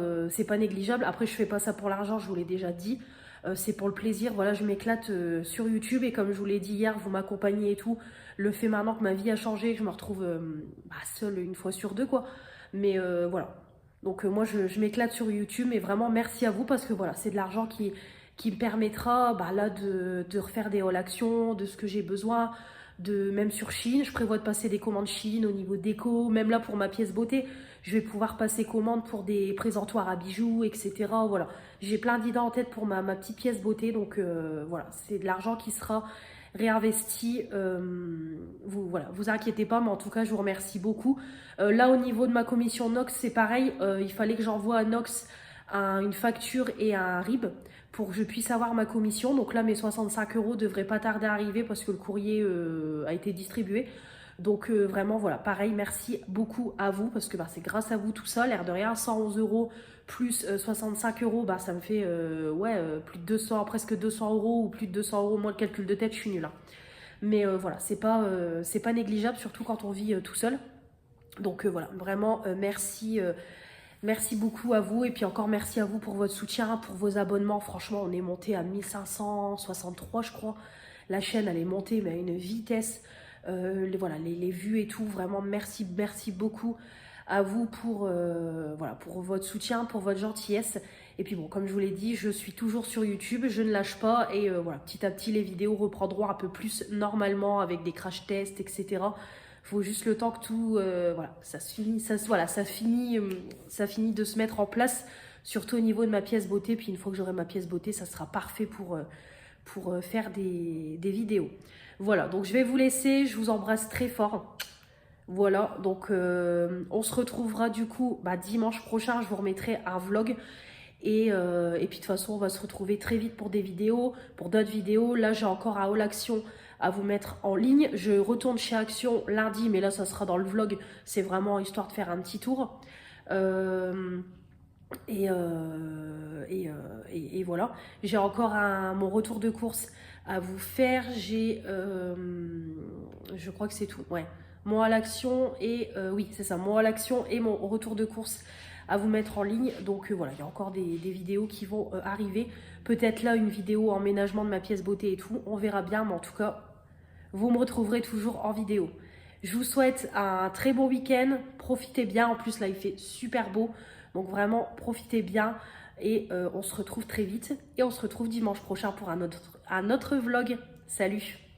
négligeable. Après, je fais pas ça pour l'argent, je vous l'ai déjà dit. C'est pour le plaisir. Voilà, je m'éclate sur YouTube et comme je vous l'ai dit hier, vous m'accompagnez et tout. Le fait maintenant que ma vie a changé, je me retrouve seule une fois sur deux, quoi. Mais voilà. Donc moi, je m'éclate sur YouTube. Mais vraiment, merci à vous parce que voilà, c'est de l'argent qui me permettra là de refaire des haul actions, de ce que j'ai besoin. Même sur Shein, je prévois de passer des commandes Shein au niveau déco. Même là, pour ma pièce beauté, je vais pouvoir passer commande pour des présentoirs à bijoux, etc. Voilà, j'ai plein d'idées en tête pour ma petite pièce beauté. Donc voilà, c'est de l'argent qui sera réinvesti. Vous inquiétez pas, mais en tout cas, je vous remercie beaucoup. Là, au niveau de ma commission Nox, c'est pareil. Il fallait que j'envoie à Nox une facture et un RIB pour que je puisse avoir ma commission. Donc là, mes 65 € devraient pas tarder à arriver parce que le courrier a été distribué. Donc vraiment, voilà, pareil, merci beaucoup à vous parce que c'est grâce à vous tout ça, l'air de rien, 111 € plus 65 €, ça me fait plus de 200, presque 200 € ou plus de 200 €. Moi, le calcul de tête, je suis nulle, hein. Mais voilà, c'est pas négligeable, surtout quand on vit tout seul. Donc voilà, vraiment, merci. Merci beaucoup à vous et puis encore merci à vous pour votre soutien, pour vos abonnements. Franchement, on est monté à 1563, je crois. La chaîne, elle est montée mais à une vitesse. Voilà, les vues et tout. Vraiment, merci beaucoup à vous pour votre soutien, pour votre gentillesse. Et puis bon, comme je vous l'ai dit, je suis toujours sur YouTube, je ne lâche pas. Et voilà, petit à petit, les vidéos reprendront un peu plus normalement avec des crash tests, etc. Faut juste le temps que tout, ça finit de se mettre en place, surtout au niveau de ma pièce beauté. Puis une fois que j'aurai ma pièce beauté, ça sera parfait pour faire des vidéos. Voilà, donc je vais vous laisser, je vous embrasse très fort. Voilà, donc on se retrouvera du coup dimanche prochain, je vous remettrai un vlog. Et puis de toute façon, on va se retrouver très vite pour des vidéos, pour d'autres vidéos. Là, j'ai encore un haul action à vous mettre en ligne. Je retourne chez Action lundi, mais là, ça sera dans le vlog. C'est vraiment histoire de faire un petit tour. Et voilà. J'ai encore mon retour de course à vous faire. J'ai, je crois que c'est tout, ouais. Mon à l'action et, oui, c'est ça, mon à l'action et mon retour de course à vous mettre en ligne. Donc voilà, il y a encore des vidéos qui vont arriver. Peut-être là, une vidéo emménagement de ma pièce beauté et tout. On verra bien, mais en tout cas, vous me retrouverez toujours en vidéo. Je vous souhaite un très bon week-end. Profitez bien. En plus, là, il fait super beau. Donc vraiment, profitez bien. Et on se retrouve très vite. Et on se retrouve dimanche prochain pour un autre vlog. Salut!